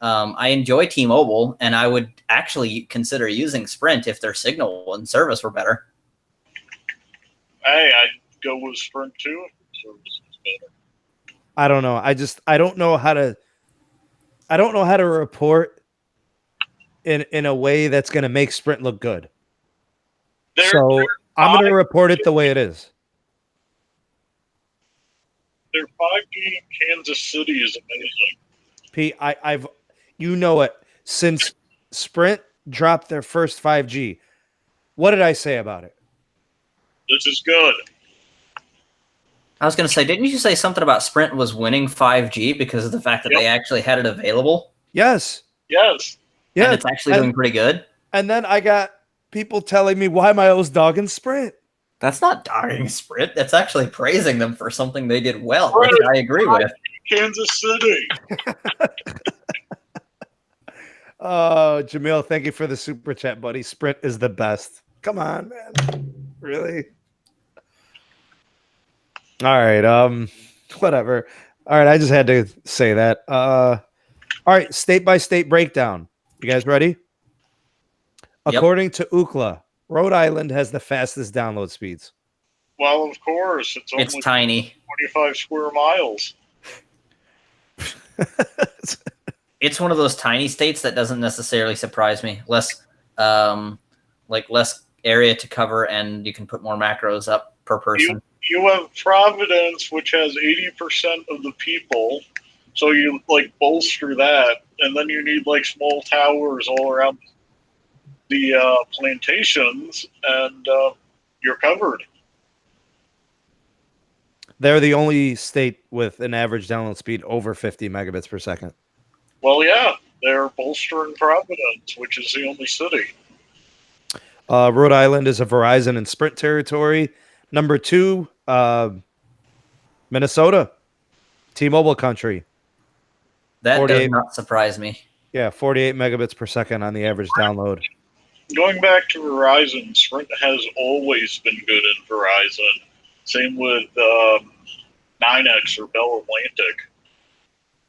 Speaker 3: I enjoy T-Mobile, and I would actually consider using Sprint if their signal and service were better.
Speaker 2: Hey, I'd go with Sprint too. Service is better.
Speaker 1: I don't know. I don't know how to report in a way that's going to make Sprint look good. I'm going to report it the way it is.
Speaker 2: Their 5G in Kansas City is amazing.
Speaker 1: Pete, I've you know it. Since Sprint dropped their first 5G, what did I say about it?
Speaker 2: This is good.
Speaker 3: I was going to say, didn't you say something about Sprint was winning 5G because of the fact that they actually had it available?
Speaker 1: Yes.
Speaker 2: Yes.
Speaker 1: Yeah.
Speaker 3: And it's actually doing pretty good?
Speaker 1: And then I got people telling me, why am I always dogging Sprint?
Speaker 3: That's not dogging Sprint. That's actually praising them for something they did well, which I agree with.
Speaker 2: Kansas City.
Speaker 1: Oh, Jamil, thank you for the super chat, buddy. Sprint is the best. Come on, man. Really? All right. Whatever. All right. I just had to say that. All right. State by state breakdown. You guys ready? Yep. According to Ookla, Rhode Island has the fastest download speeds.
Speaker 2: Well, of course. It's
Speaker 3: tiny.
Speaker 2: 25 square miles.
Speaker 3: It's one of those tiny states that doesn't necessarily surprise me. Less area to cover, and you can put more macros up per person.
Speaker 2: You have Providence, which has 80% of the people, so you bolster that, and then you need small towers all around the plantations, and you're covered.
Speaker 1: They're the only state with an average download speed over 50 megabits per second.
Speaker 2: Well, yeah, they're bolstering Providence, which is the only city.
Speaker 1: Rhode Island is a Verizon and Sprint territory. Number 2, Minnesota, T-Mobile country.
Speaker 3: That does not surprise me.
Speaker 1: Yeah, 48 megabits per second on the average download.
Speaker 2: Going back to Verizon, Sprint has always been good in Verizon. Same with 9X or Bell Atlantic.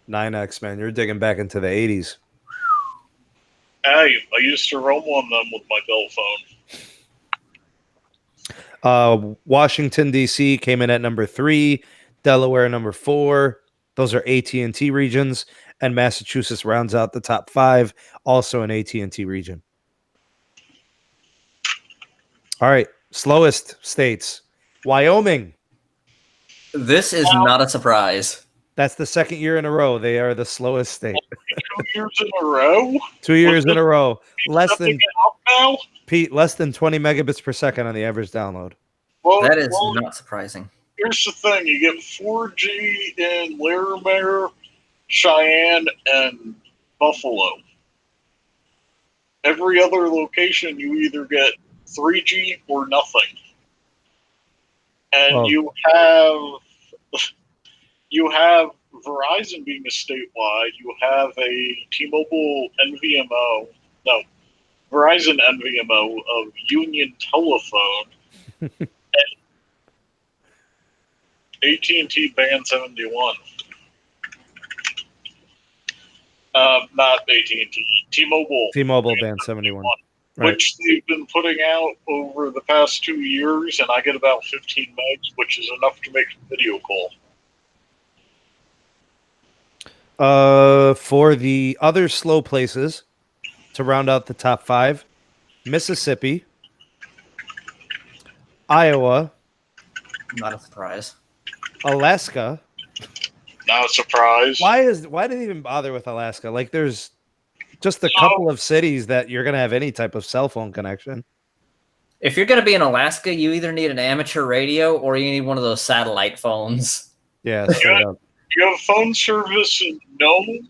Speaker 1: 9X, man. You're digging back into the 80s.
Speaker 2: Hey, I used to roam on them with my Bell phone.
Speaker 1: Washington, D.C. came in at number 3. Delaware, number 4. Those are AT&T regions. And Massachusetts rounds out the top 5, also an AT&T region. All right, slowest states. Wyoming.
Speaker 3: This is not a surprise.
Speaker 1: That's the second year in a row. They are the slowest state.
Speaker 2: 2 years in a row?
Speaker 1: 2 years in a row. Less than 20 megabits per second on the average download.
Speaker 3: Well, that is not surprising.
Speaker 2: Here's the thing. You get 4G in Larimer, Cheyenne, and Buffalo. Every other location, you either get 3G or nothing. And
Speaker 1: Well-
Speaker 2: you have Verizon being a statewide. You have a T-Mobile NVMO. No, Verizon NVMO of Union Telephone. AT&T Band 71. Not AT&T. T-Mobile.
Speaker 1: T-Mobile Band 71. Right.
Speaker 2: Which they've been putting out over the past 2 years, and I get about 15 megs, which is enough to make a video call.
Speaker 1: For the other slow places, to round out the top 5, Mississippi, Iowa,
Speaker 3: Not a surprise.
Speaker 1: Alaska.
Speaker 2: Not a surprise.
Speaker 1: Why did they even bother with Alaska? Like, there's just a couple of cities that you're gonna have any type of cell phone connection.
Speaker 3: If you're going to be in Alaska, you either need an amateur radio or you need one of those satellite phones.
Speaker 1: Yeah, straight up.
Speaker 2: You have phone service in Nome.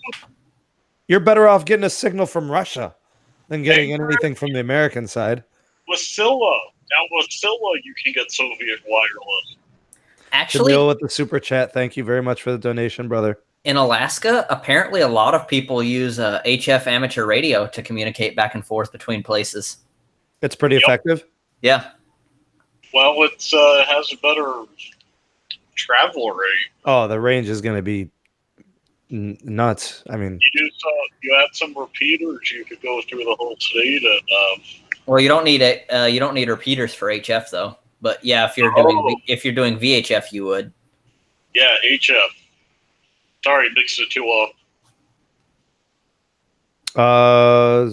Speaker 1: You're better off getting a signal from Russia than getting anything from the American side.
Speaker 2: Wasilla. Now, Wasilla, you can get Soviet wireless.
Speaker 3: Actually,
Speaker 1: Jamil with the super chat. Thank you very much for the donation, brother.
Speaker 3: in Alaska, apparently a lot of people use HF amateur radio to communicate back and forth between places.
Speaker 1: It's pretty effective.
Speaker 3: Yeah.
Speaker 2: Well, it has a better travel rate.
Speaker 1: Oh, the range is going to be nuts. I mean,
Speaker 2: You add some repeaters, you could go through the whole state, and
Speaker 3: Well, you don't need it. You don't need repeaters for HF though. But yeah, if you're doing VHF, you would.
Speaker 2: yeah, HF. Sorry, mixed the two up.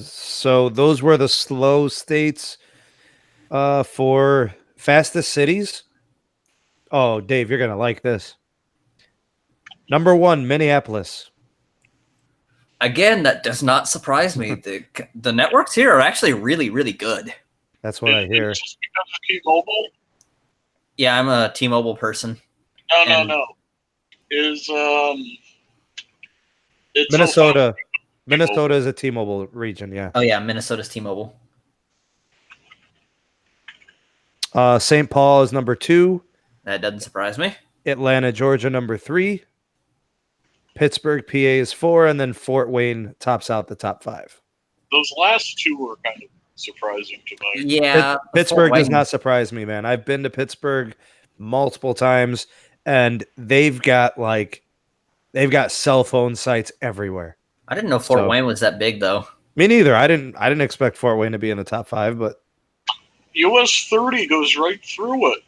Speaker 1: so those were the slow states. For fastest cities. Oh, Dave, you're gonna like this. Number 1, Minneapolis.
Speaker 3: Again, that does not surprise me. The networks here are actually really, really good.
Speaker 1: That's what I hear.
Speaker 2: It's just because of T-Mobile?
Speaker 3: Yeah, I'm a T-Mobile person.
Speaker 2: No. It's
Speaker 1: Minnesota. Minnesota is a T-Mobile region. Yeah.
Speaker 3: Oh yeah, Minnesota's T-Mobile.
Speaker 1: St. Paul is number 2.
Speaker 3: That doesn't surprise me.
Speaker 1: Atlanta, Georgia, number 3. Pittsburgh, PA is 4, and then Fort Wayne tops out the top 5.
Speaker 2: Those last two were kind of surprising to me.
Speaker 3: Yeah,
Speaker 1: Pittsburgh does not surprise me, man. I've been to Pittsburgh multiple times, and they've got cell phone sites everywhere.
Speaker 3: I didn't know Fort Wayne was that big though.
Speaker 1: Me neither. I didn't expect Fort Wayne to be in the top 5, but
Speaker 2: US 30 goes right through it.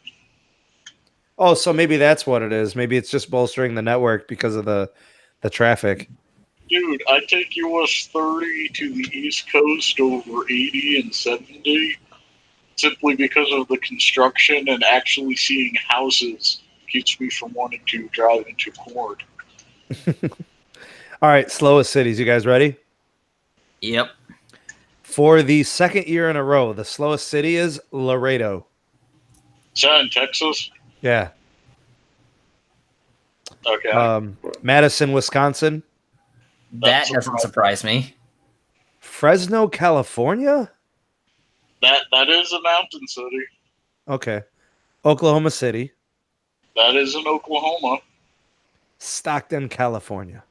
Speaker 1: oh, so maybe that's what it is. Maybe it's just bolstering the network because of the traffic.
Speaker 2: Dude, I take US 30 to the East Coast over 80 and 70 simply because of the construction, and actually seeing houses keeps me from wanting to drive into Cord.
Speaker 1: All right, slowest cities. You guys ready?
Speaker 3: Yep.
Speaker 1: For the second year in a row, the slowest city is Laredo.
Speaker 2: Is that in Texas?
Speaker 1: Yeah.
Speaker 2: Okay.
Speaker 1: Madison, Wisconsin.
Speaker 3: That doesn't surprise me.
Speaker 1: Fresno, California?
Speaker 2: That is a mountain city.
Speaker 1: Okay. Oklahoma City.
Speaker 2: That is in Oklahoma.
Speaker 1: Stockton, California.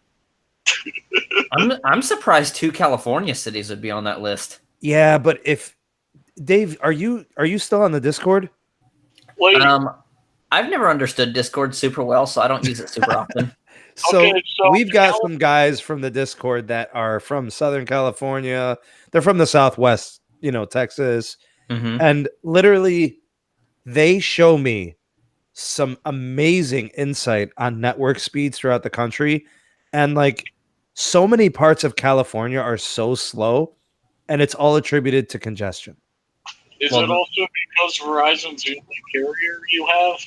Speaker 3: I'm surprised 2 California cities would be on that list.
Speaker 1: Yeah, but if Dave, are you still on the Discord?
Speaker 2: Wait,
Speaker 3: I've never understood Discord super well, so I don't use it super often.
Speaker 1: So,
Speaker 2: so
Speaker 1: we've got some guys from the Discord that are from Southern California. They're from the Southwest, Texas.
Speaker 3: Mm-hmm.
Speaker 1: And literally, they show me some amazing insight on network speeds throughout the country. And so many parts of California are so slow, and it's all attributed to congestion.
Speaker 2: Is it also because Verizon's the only carrier you have?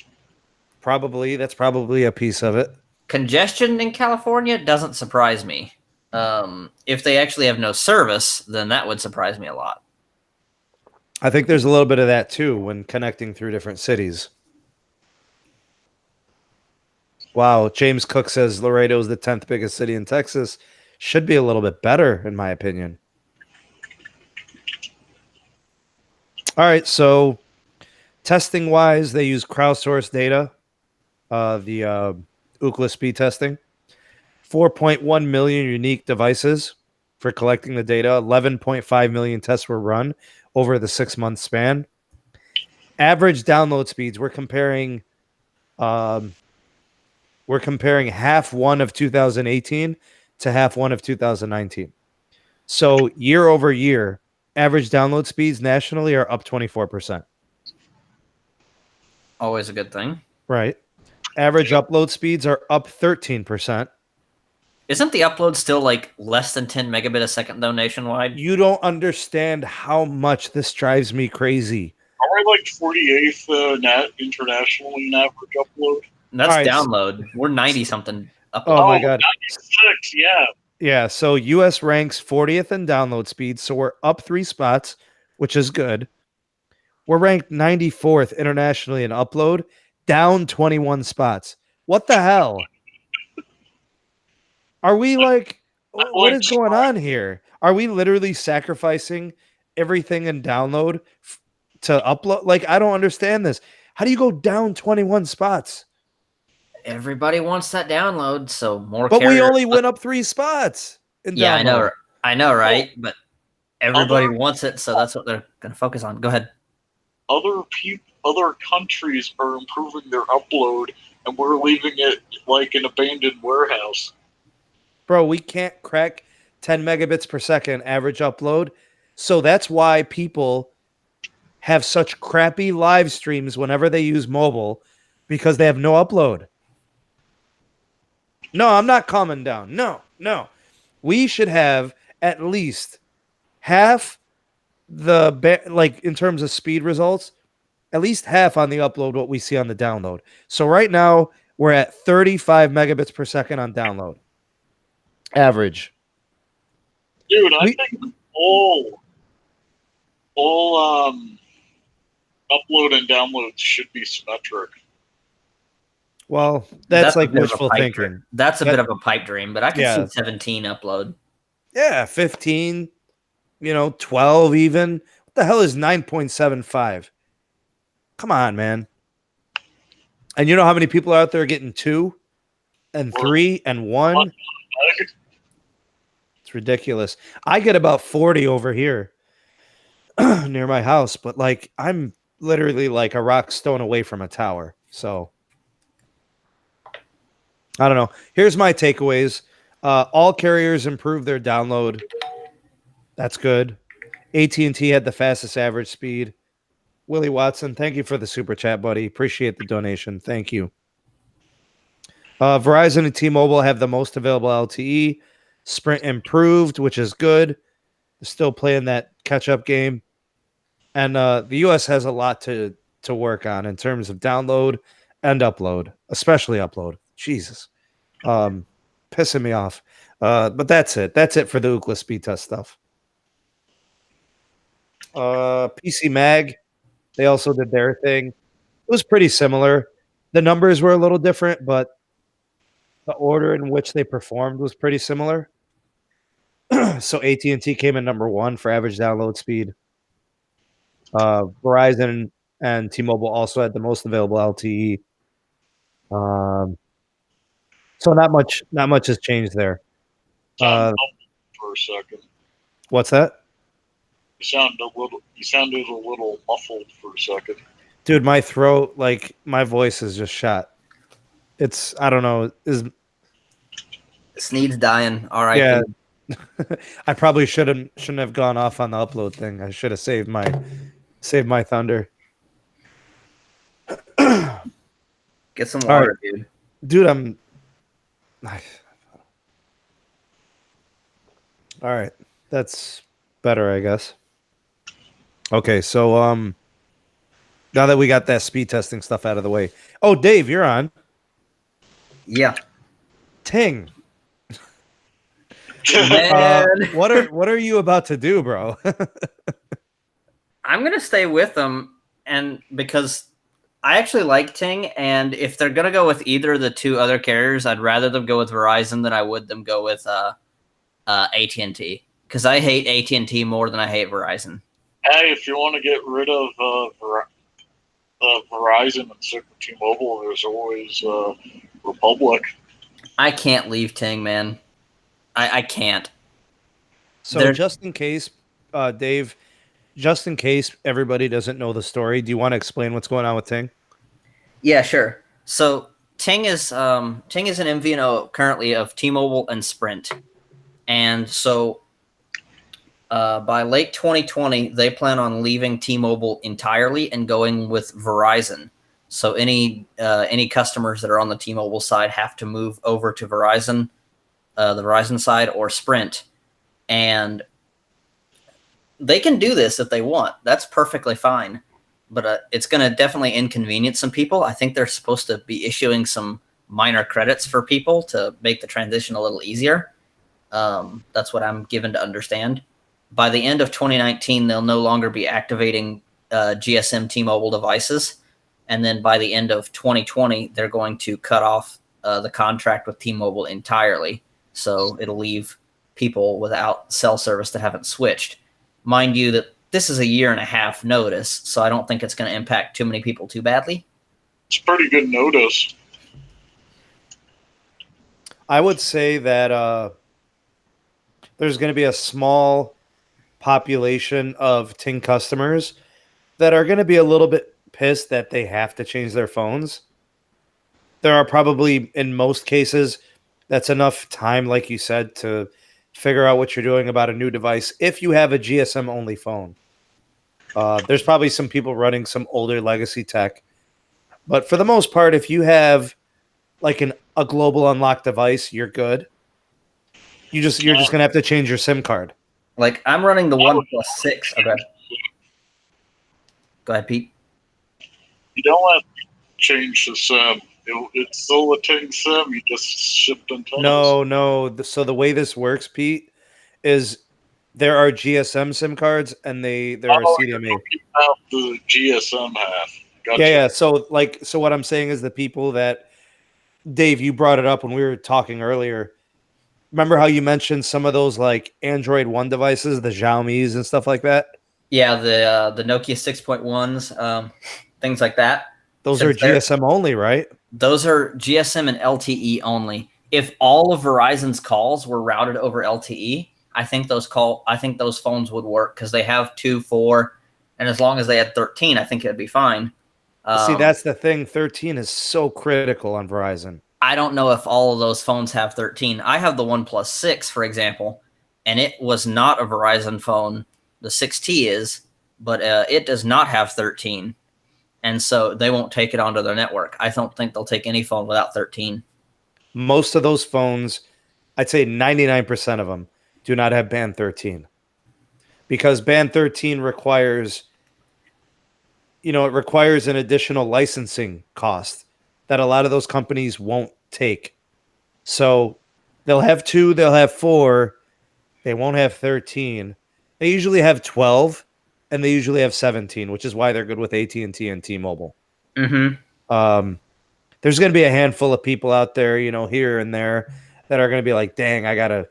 Speaker 1: Probably. That's probably a piece of it.
Speaker 3: Congestion in California doesn't surprise me. If they actually have no service, then that would surprise me a lot.
Speaker 1: I think there's a little bit of that too when connecting through different cities. Wow, James Cook says Laredo is the 10th biggest city in Texas. Should be a little bit better, in my opinion. All right, so Testing wise, they use crowdsourced data, the Ookla speed testing. 4.1 million unique devices for collecting the data. 11.5 million tests were run over the 6-month span. Average download speeds. We're comparing half one of 2018 to half one of 2019. So year over year, average download speeds nationally are up 24%.
Speaker 3: Always a good thing.
Speaker 1: Right. Average upload speeds are up 13%.
Speaker 3: Isn't the upload still like less than 10 megabit a second though nationwide?
Speaker 1: You don't understand how much this drives me crazy.
Speaker 2: Are we like 48th internationally in average upload?
Speaker 3: That's
Speaker 1: All right,
Speaker 3: download. We're 90 something upload.
Speaker 1: Oh my God.
Speaker 2: 96, yeah.
Speaker 1: Yeah, so US ranks 40th in download speed, so we're up 3 spots, which is good. We're ranked 94th internationally in upload, down 21 spots. What the hell? Are we like, what is going on here? Are we literally sacrificing everything in download to upload? Like, I don't understand this. How do you go down 21 spots?
Speaker 3: Everybody wants that download, so more.
Speaker 1: But we only went up 3 spots in download.
Speaker 3: Yeah, I know, right? But everybody wants it, so that's what they're going to focus on. Go ahead.
Speaker 2: Other countries are improving their upload, and we're leaving it like an abandoned warehouse.
Speaker 1: Bro, we can't crack 10 megabits per second average upload. So that's why people have such crappy live streams whenever they use mobile, because they have no upload. No, I'm not calming down. No. We should have at least half like in terms of speed results, at least half on the upload what we see on the download. So right now we're at 35 megabits per second on download. Average.
Speaker 2: Dude, I think all upload and download should be symmetric.
Speaker 1: Well, that's like wishful thinking.
Speaker 3: That's a bit of a pipe dream, but I can see 17 upload.
Speaker 1: Yeah, 15, 12 even. What the hell is 9.75? Come on, man. And you know how many people are out there getting 2 and 3 and 1? It's ridiculous. I get about 40 over here near my house, but like I'm literally like a rock stone away from a tower. So I don't know. Here's my takeaways. All carriers improved their download. That's good. AT&T had the fastest average speed. Willie Watson, thank you for the super chat, buddy. Appreciate the donation. Thank you. Verizon and T-Mobile have the most available LTE. Sprint improved, which is good. They're still playing that catch-up game. And the U.S. has a lot to work on in terms of download and upload, especially upload. Jesus. Pissing me off. But that's it. That's it for the Ookla speed test stuff. PC Mag, they also did their thing. It was pretty similar. The numbers were a little different, but the order in which they performed was pretty similar. So AT&T came in number 1 for average download speed. Verizon and T-Mobile also had the most available LTE. So not much has changed there.
Speaker 2: For a second.
Speaker 1: What's that?
Speaker 2: You sounded a little muffled for a second.
Speaker 1: Dude, my throat, like my voice is just shot. It's, I don't know,
Speaker 3: Sneed's dying. All right.
Speaker 1: Yeah. I probably shouldn't have gone off on the upload thing. I should have saved my thunder.
Speaker 3: Get some water,
Speaker 1: right. Dude, I'm all right. That's better, I guess. Okay, so now that we got that speed testing stuff out of the way. Oh, Dave, you're on.
Speaker 3: Yeah.
Speaker 1: Ting.
Speaker 3: Man.
Speaker 1: What are you about to do, bro?
Speaker 3: I'm gonna stay with them, and because I actually like Ting, and if they're gonna go with either of the 2 other carriers, I'd rather them go with Verizon than I would them go with AT&T, because I hate AT&T more than I hate Verizon.
Speaker 2: Hey, if you want to get rid of Verizon and stick with T-Mobile. There's always Republic.
Speaker 3: I can't leave Ting, man. I can't.
Speaker 1: So just in case, Dave, just in case everybody doesn't know the story, do you want to explain what's going on with Ting?
Speaker 3: Yeah, sure. So Ting is an MVNO currently of T-Mobile and Sprint, and so by late 2020 they plan on leaving T-Mobile entirely and going with Verizon. So any customers that are on the T-Mobile side have to move over to Verizon, the Verizon side, or Sprint, and they can do this if they want. That's perfectly fine. But it's going to definitely inconvenience some people. I think they're supposed to be issuing some minor credits for people to make the transition a little easier. That's what I'm given to understand. By the end of 2019, they'll no longer be activating GSM T-Mobile devices. And then by the end of 2020, they're going to cut off the contract with T-Mobile entirely. So it'll leave people without cell service that haven't switched. Mind you that this is a 1.5 year notice, so I don't think it's going to impact too many people too badly.
Speaker 2: It's pretty good notice.
Speaker 1: I would say that there's going to be a small population of Ting customers that are going to be a little bit pissed that they have to change their phones. There are probably, in most cases, that's enough time, like you said, to figure out what you're doing about a new device if you have a GSM only phone. There's probably some people running some older legacy tech, but for the most part, if you have like a global unlocked device, you're good. You're just gonna have to change your SIM card.
Speaker 3: Like I'm running the OnePlus 6. Okay. Go ahead, Pete.
Speaker 2: You don't have to change the SIM. It's still a Ting SIM. You just shipped antennas.
Speaker 1: No. So the way this works, Pete, is there are GSM SIM cards and there are CDMA.
Speaker 2: You have the GSM half. Gotcha.
Speaker 1: Yeah. So what I'm saying is the people that Dave, you brought it up when we were talking earlier. Remember how you mentioned some of those like Android One devices, the Xiaomi's and stuff like that?
Speaker 3: Yeah, the Nokia 6.1s, things like that.
Speaker 1: Those are GSM only, right?
Speaker 3: Those are GSM and LTE only. If all of Verizon's calls were routed over LTE, I think those phones would work because they have 2, 4, and as long as they had 13, I think it'd be fine.
Speaker 1: See, that's the thing. 13 is so critical on Verizon.
Speaker 3: I don't know if all of those phones have 13. I have the OnePlus 6, for example, and it was not a Verizon phone. The 6T is, but it does not have 13. And so they won't take it onto their network. I don't think they'll take any phone without 13.
Speaker 1: Most of those phones, I'd say 99% of them, do not have band 13. Because band 13 requires, it requires an additional licensing cost that a lot of those companies won't take. So they'll have 2, they'll have 4, they won't have 13. They usually have 12, and they usually have 17, which is why they're good with AT&T and T-Mobile.
Speaker 3: Mm-hmm.
Speaker 1: There's going to be a handful of people out there, here and there that are going to be like, dang, I got to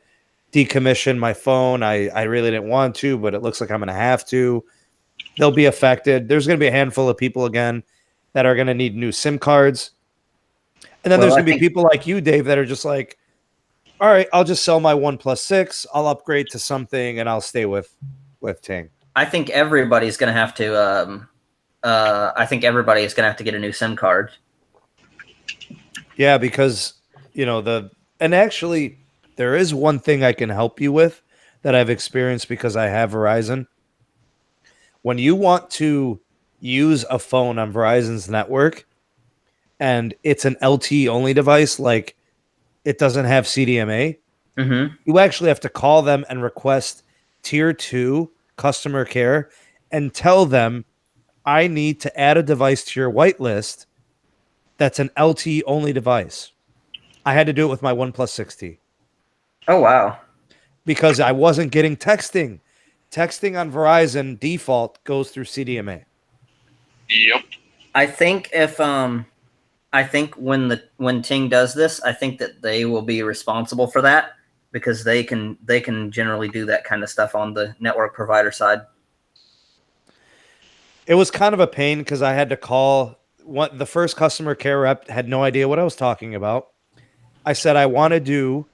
Speaker 1: decommission my phone. I really didn't want to, but it looks like I'm going to have to. They'll be affected. There's going to be a handful of people, again, that are going to need new SIM cards. And then there's going to be people like you, Dave, that are just like, all right, I'll just sell my OnePlus 6. I'll upgrade to something, and I'll stay with Ting.
Speaker 3: I think everybody's going to have to. Get a new SIM card.
Speaker 1: Yeah, because and actually there is one thing I can help you with that I've experienced because I have Verizon. When you want to use a phone on Verizon's network and it's an LTE only device, like it doesn't have CDMA, you actually have to call them and request tier 2 customer care and tell them, I need to add a device to your whitelist that's an LTE only device. I had to do it with my OnePlus 6T.
Speaker 3: Oh, wow.
Speaker 1: Because I wasn't getting texting. Texting on Verizon default goes through CDMA.
Speaker 2: Yep.
Speaker 3: I think when Ting does this, I think that they will be responsible for that because they can generally do that kind of stuff on the network provider side.
Speaker 1: It was kind of a pain because I had to call. The first customer care rep had no idea what I was talking about. I said I want to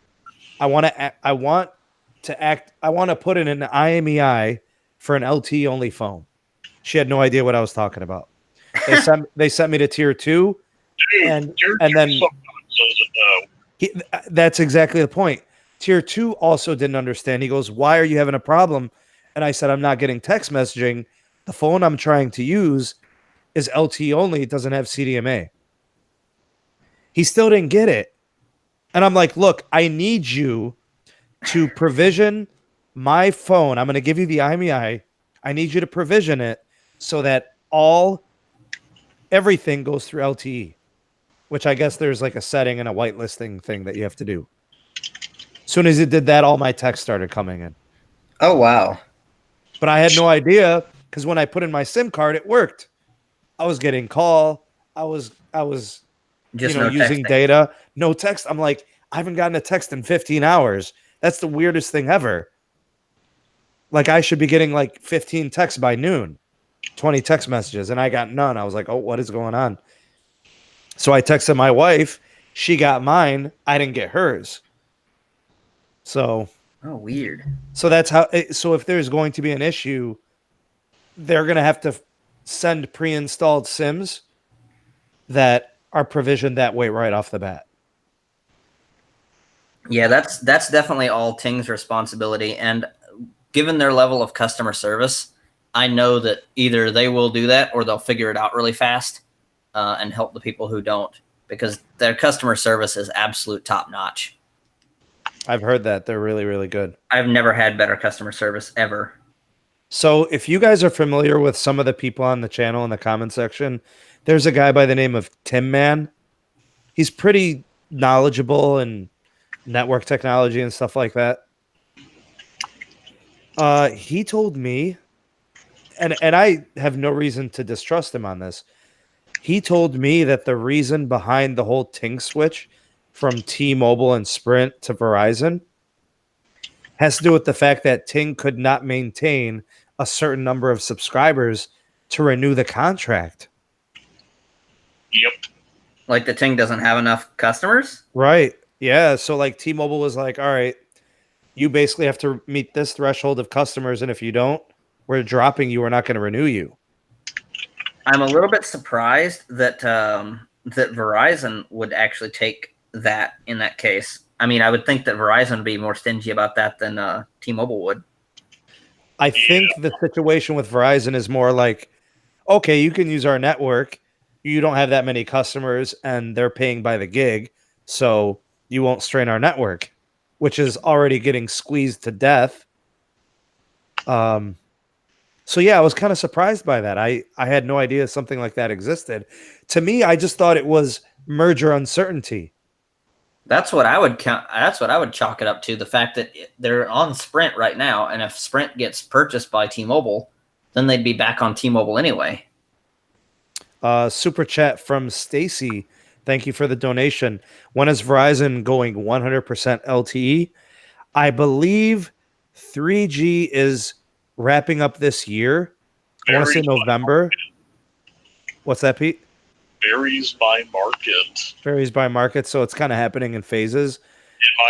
Speaker 1: put in an IMEI for an LTE only phone. She had no idea what I was talking about. They sent me to tier 2,
Speaker 2: Dude,
Speaker 1: and
Speaker 2: tier
Speaker 1: and
Speaker 2: two
Speaker 1: then
Speaker 2: sometimes doesn't know.
Speaker 1: that's exactly the point. Tier 2 also didn't understand. He goes, "Why are you having a problem?" And I said, "I'm not getting text messaging. The phone I'm trying to use is LTE only. It doesn't have CDMA." He still didn't get it. And I'm like, "Look, I need you to provision my phone. I'm going to give you the IMEI. I need you to provision it so that everything goes through LTE," which I guess there's like a setting and a whitelisting thing that you have to do. As soon as it did that, all my texts started coming in.
Speaker 3: Oh, wow.
Speaker 1: But I had no idea because when I put in my SIM card, it worked. I was getting call. I was
Speaker 3: Just no
Speaker 1: using
Speaker 3: texting.
Speaker 1: data, no text. I'm like, I haven't gotten a text in 15 hours. That's the weirdest thing ever. Like I should be getting like 15 texts by noon, 20 text messages, and I got none. I was like, oh, what is going on? So I texted my wife. She got mine. I didn't get hers. So
Speaker 3: weird.
Speaker 1: So that's how. So if there's going to be an issue, they're going to have to send pre-installed SIMs that are provisioned that way right off the bat.
Speaker 3: Yeah, that's definitely all Ting's responsibility. And given their level of customer service, I know that either they will do that or they'll figure it out really fast and help the people who don't, because their customer service is absolute top notch.
Speaker 1: I've heard that they're really, really good.
Speaker 3: I've never had better customer service ever.
Speaker 1: So if you guys are familiar with some of the people on the channel in the comment section, there's a guy by the name of Tim Man. He's pretty knowledgeable in network technology and stuff like that. He told me, and I have no reason to distrust him on this. He told me that the reason behind the whole Ting switch from T-Mobile and Sprint to Verizon has to do with the fact that Ting could not maintain a certain number of subscribers to renew the contract.
Speaker 2: Yep.
Speaker 3: Like the Ting doesn't have enough customers?
Speaker 1: Right. Yeah. So like T-Mobile was like, all right, you basically have to meet this threshold of customers. And if you don't, we're dropping you. We're not going to renew you.
Speaker 3: I'm a little bit surprised that that Verizon would actually take that in that case. I mean, I would think that Verizon would be more stingy about that than T-Mobile would.
Speaker 1: I think the situation with Verizon is more like, okay, you can use our network. You don't have that many customers and they're paying by the gig. So you won't strain our network, which is already getting squeezed to death. So yeah, I was kind of surprised by that. I had no idea something like that existed. To me, I just thought it was merger uncertainty.
Speaker 3: That's what I would count. That's what I would chalk it up to. The fact that they're on Sprint right now, and if Sprint gets purchased by T-Mobile, then they'd be back on T-Mobile anyway.
Speaker 1: Super chat from Stacy. Thank you for the donation. When is Verizon going 100% LTE? I believe 3G is wrapping up this year. I want to say November. What's that, Pete?
Speaker 2: Varies by market.
Speaker 1: Varies by market, so it's kind of happening in phases.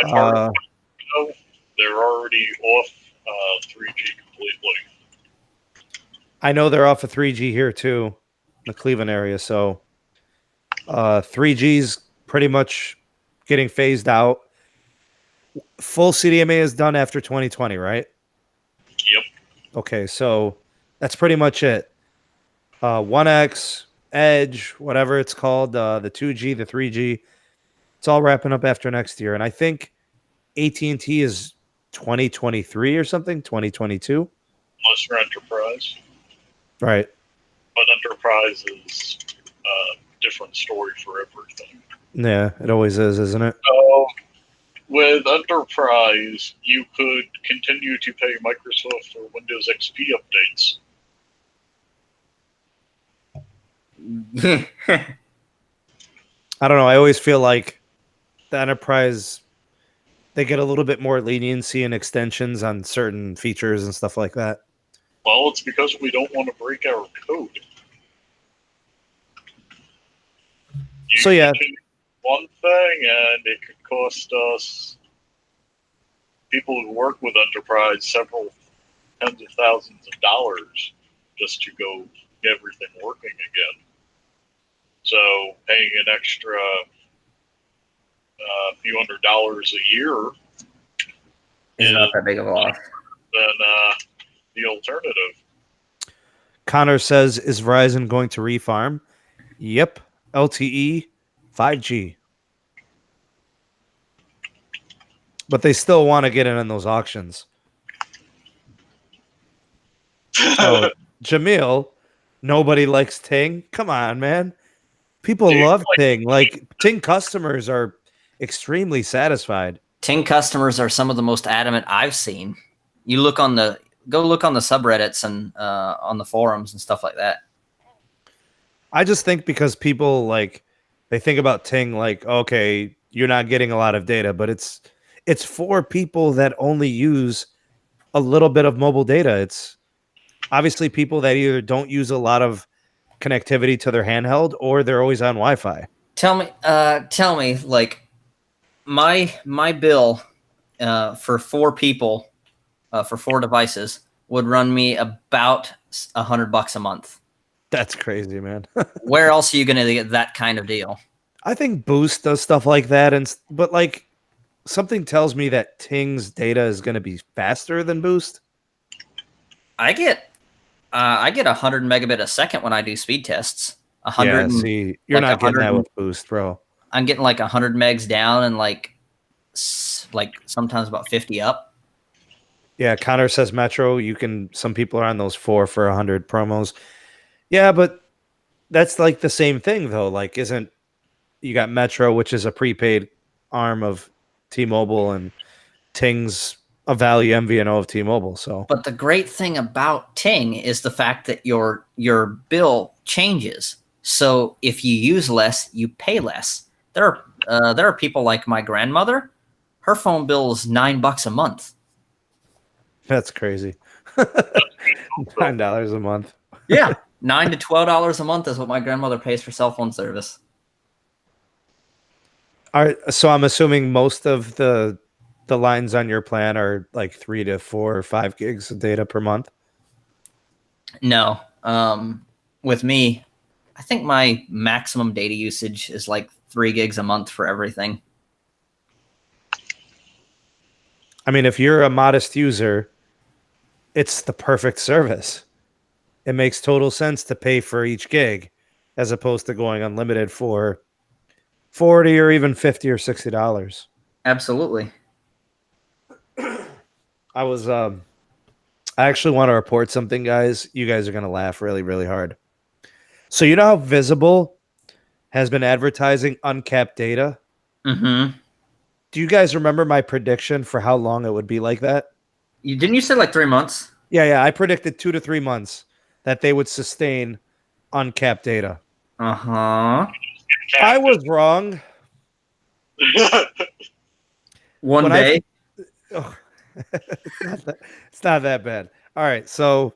Speaker 2: In my part of Mexico, they're already off 3G completely.
Speaker 1: I know they're off of 3G here too, the Cleveland area. So 3G's pretty much getting phased out. Full CDMA is done after 2020, right?
Speaker 2: Yep.
Speaker 1: Okay, so that's pretty much it. 1X, Edge, whatever it's called, the 2G, the 3G, it's all wrapping up after next year. And I think AT&T is 2023 or something, 2022.
Speaker 2: Unless you're enterprise.
Speaker 1: Right.
Speaker 2: But enterprise is a different story for everything.
Speaker 1: Yeah, it always is, isn't it?
Speaker 2: So with enterprise, you could continue to pay Microsoft for Windows XP updates.
Speaker 1: I don't know. I always feel like the enterprise, they get a little bit more leniency and extensions on certain features and stuff like that.
Speaker 2: Well, it's because we don't want to break our code.
Speaker 1: So, yeah.
Speaker 2: change one thing, and it could cost us, people who work with Enterprise, several tens of thousands of dollars just to go get everything working again. So paying an extra few $100s a year
Speaker 3: It's not that big of a loss.
Speaker 2: than the alternative.
Speaker 1: Connor says, is Verizon going to refarm? Yep. LTE, 5G. But they still want to get in on those auctions. Oh, Jamil, nobody likes Ting. Come on, man. People
Speaker 2: Dude,
Speaker 1: love Ting. Like, Ting customers are extremely satisfied.
Speaker 3: Ting customers are some of the most adamant I've seen. You look on the subreddits and on the forums and stuff like that.
Speaker 1: I just think because people they think about Ting like, okay, you're not getting a lot of data, but it's for people that only use a little bit of mobile data. It's obviously people that either don't use a lot of connectivity to their handheld or they're always on Wi-Fi.
Speaker 3: Tell me, like my bill for 4 people for 4 devices would run me about $100 a month.
Speaker 1: That's crazy, man.
Speaker 3: Where else are you going to get that kind of deal?
Speaker 1: I think Boost does stuff like that, but like something tells me that Ting's data is going to be faster than Boost.
Speaker 3: I get 100 megabit a second when I do speed tests. 100.
Speaker 1: Yeah, see, you're
Speaker 3: like
Speaker 1: not getting that
Speaker 3: 100
Speaker 1: with Boost, bro.
Speaker 3: I'm getting like 100 megs down and like sometimes about 50 up.
Speaker 1: Yeah, Connor says Metro. Some people are on those 4 for 100 promos. Yeah, but that's like the same thing though. Like, you got Metro, which is a prepaid arm of T-Mobile, and Ting's a value MVNO of T-Mobile. So,
Speaker 3: But the great thing about Ting is the fact that your bill changes. So if you use less, you pay less. There are people like my grandmother. Her phone bill is $9 a month.
Speaker 1: that's crazy. $9 a month.
Speaker 3: Yeah, $9 to $12 a month is what my grandmother pays for cell phone service.
Speaker 1: All right, so I'm assuming most of the lines on your plan are like 3 to 4 or 5 gigs of data per month.
Speaker 3: No, with me, I think my maximum data usage is like 3 gigs a month for everything.
Speaker 1: I mean, if you're a modest user, it's the perfect service. It makes total sense to pay for each gig as opposed to going unlimited for $40 or even $50 or $60.
Speaker 3: Absolutely.
Speaker 1: I actually want to report something, guys. You guys are going to laugh really, really hard. So you know how Visible has been advertising uncapped data?
Speaker 3: Mm-hmm.
Speaker 1: Do you guys remember my prediction for how long it would be like that?
Speaker 3: Didn't you say like 3 months?
Speaker 1: Yeah. I predicted 2 to 3 months that they would sustain uncapped data.
Speaker 3: Uh-huh.
Speaker 1: I was wrong.
Speaker 3: One day.
Speaker 1: It's not that bad. All right, so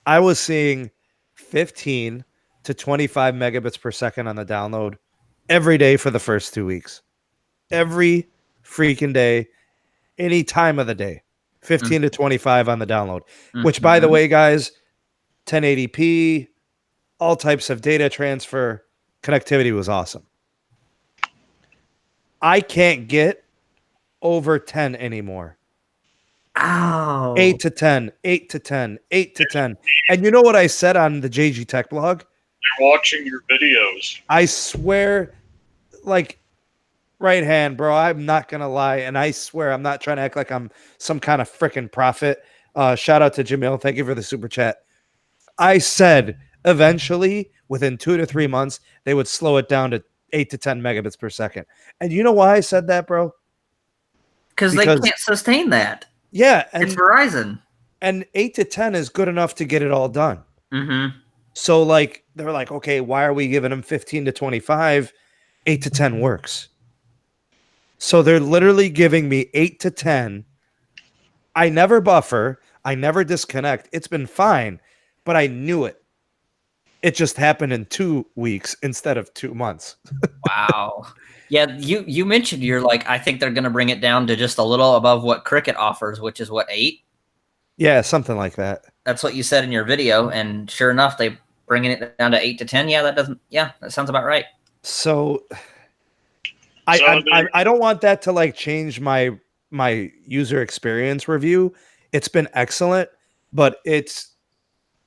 Speaker 1: I was seeing 15 to 25 megabits per second on the download every day for the first 2 weeks. Every freaking day, any time of the day. 15 to 25 on the download, which, by the way, guys, 1080p, all types of data transfer, connectivity was awesome. I can't get over 10 anymore.
Speaker 3: Ow.
Speaker 1: 8 to 10, 8 to 10, 8 to 10. And you know what I said on the JG Tech blog?
Speaker 2: You're watching your videos.
Speaker 1: I swear, like, right hand, bro, I'm not going to lie. And I swear, I'm not trying to act like I'm some kind of freaking prophet. Shout out to Jamil. Thank you for the super chat. I said eventually, within 2 to 3 months, they would slow it down to 8 to 10 megabits per second. And you know why I said that, bro?
Speaker 3: Because they can't sustain that.
Speaker 1: Yeah.
Speaker 3: It's Verizon.
Speaker 1: And 8 to 10 is good enough to get it all done.
Speaker 3: Mm-hmm.
Speaker 1: So, like, they're like, okay, why are we giving them 15 to 25? 8 to 10 works. So they're literally giving me 8 to 10. I never buffer. I never disconnect. It's been fine, but I knew it. It just happened in 2 weeks instead of 2 months.
Speaker 3: Wow. Yeah, you mentioned you're like, I think they're going to bring it down to just a little above what Cricket offers, which is what, 8?
Speaker 1: Yeah, something like that.
Speaker 3: That's what you said in your video, and sure enough, they bringing it down to 8 to 10. Yeah, that sounds about right.
Speaker 1: So I don't want that to like change my user experience review. It's been excellent, but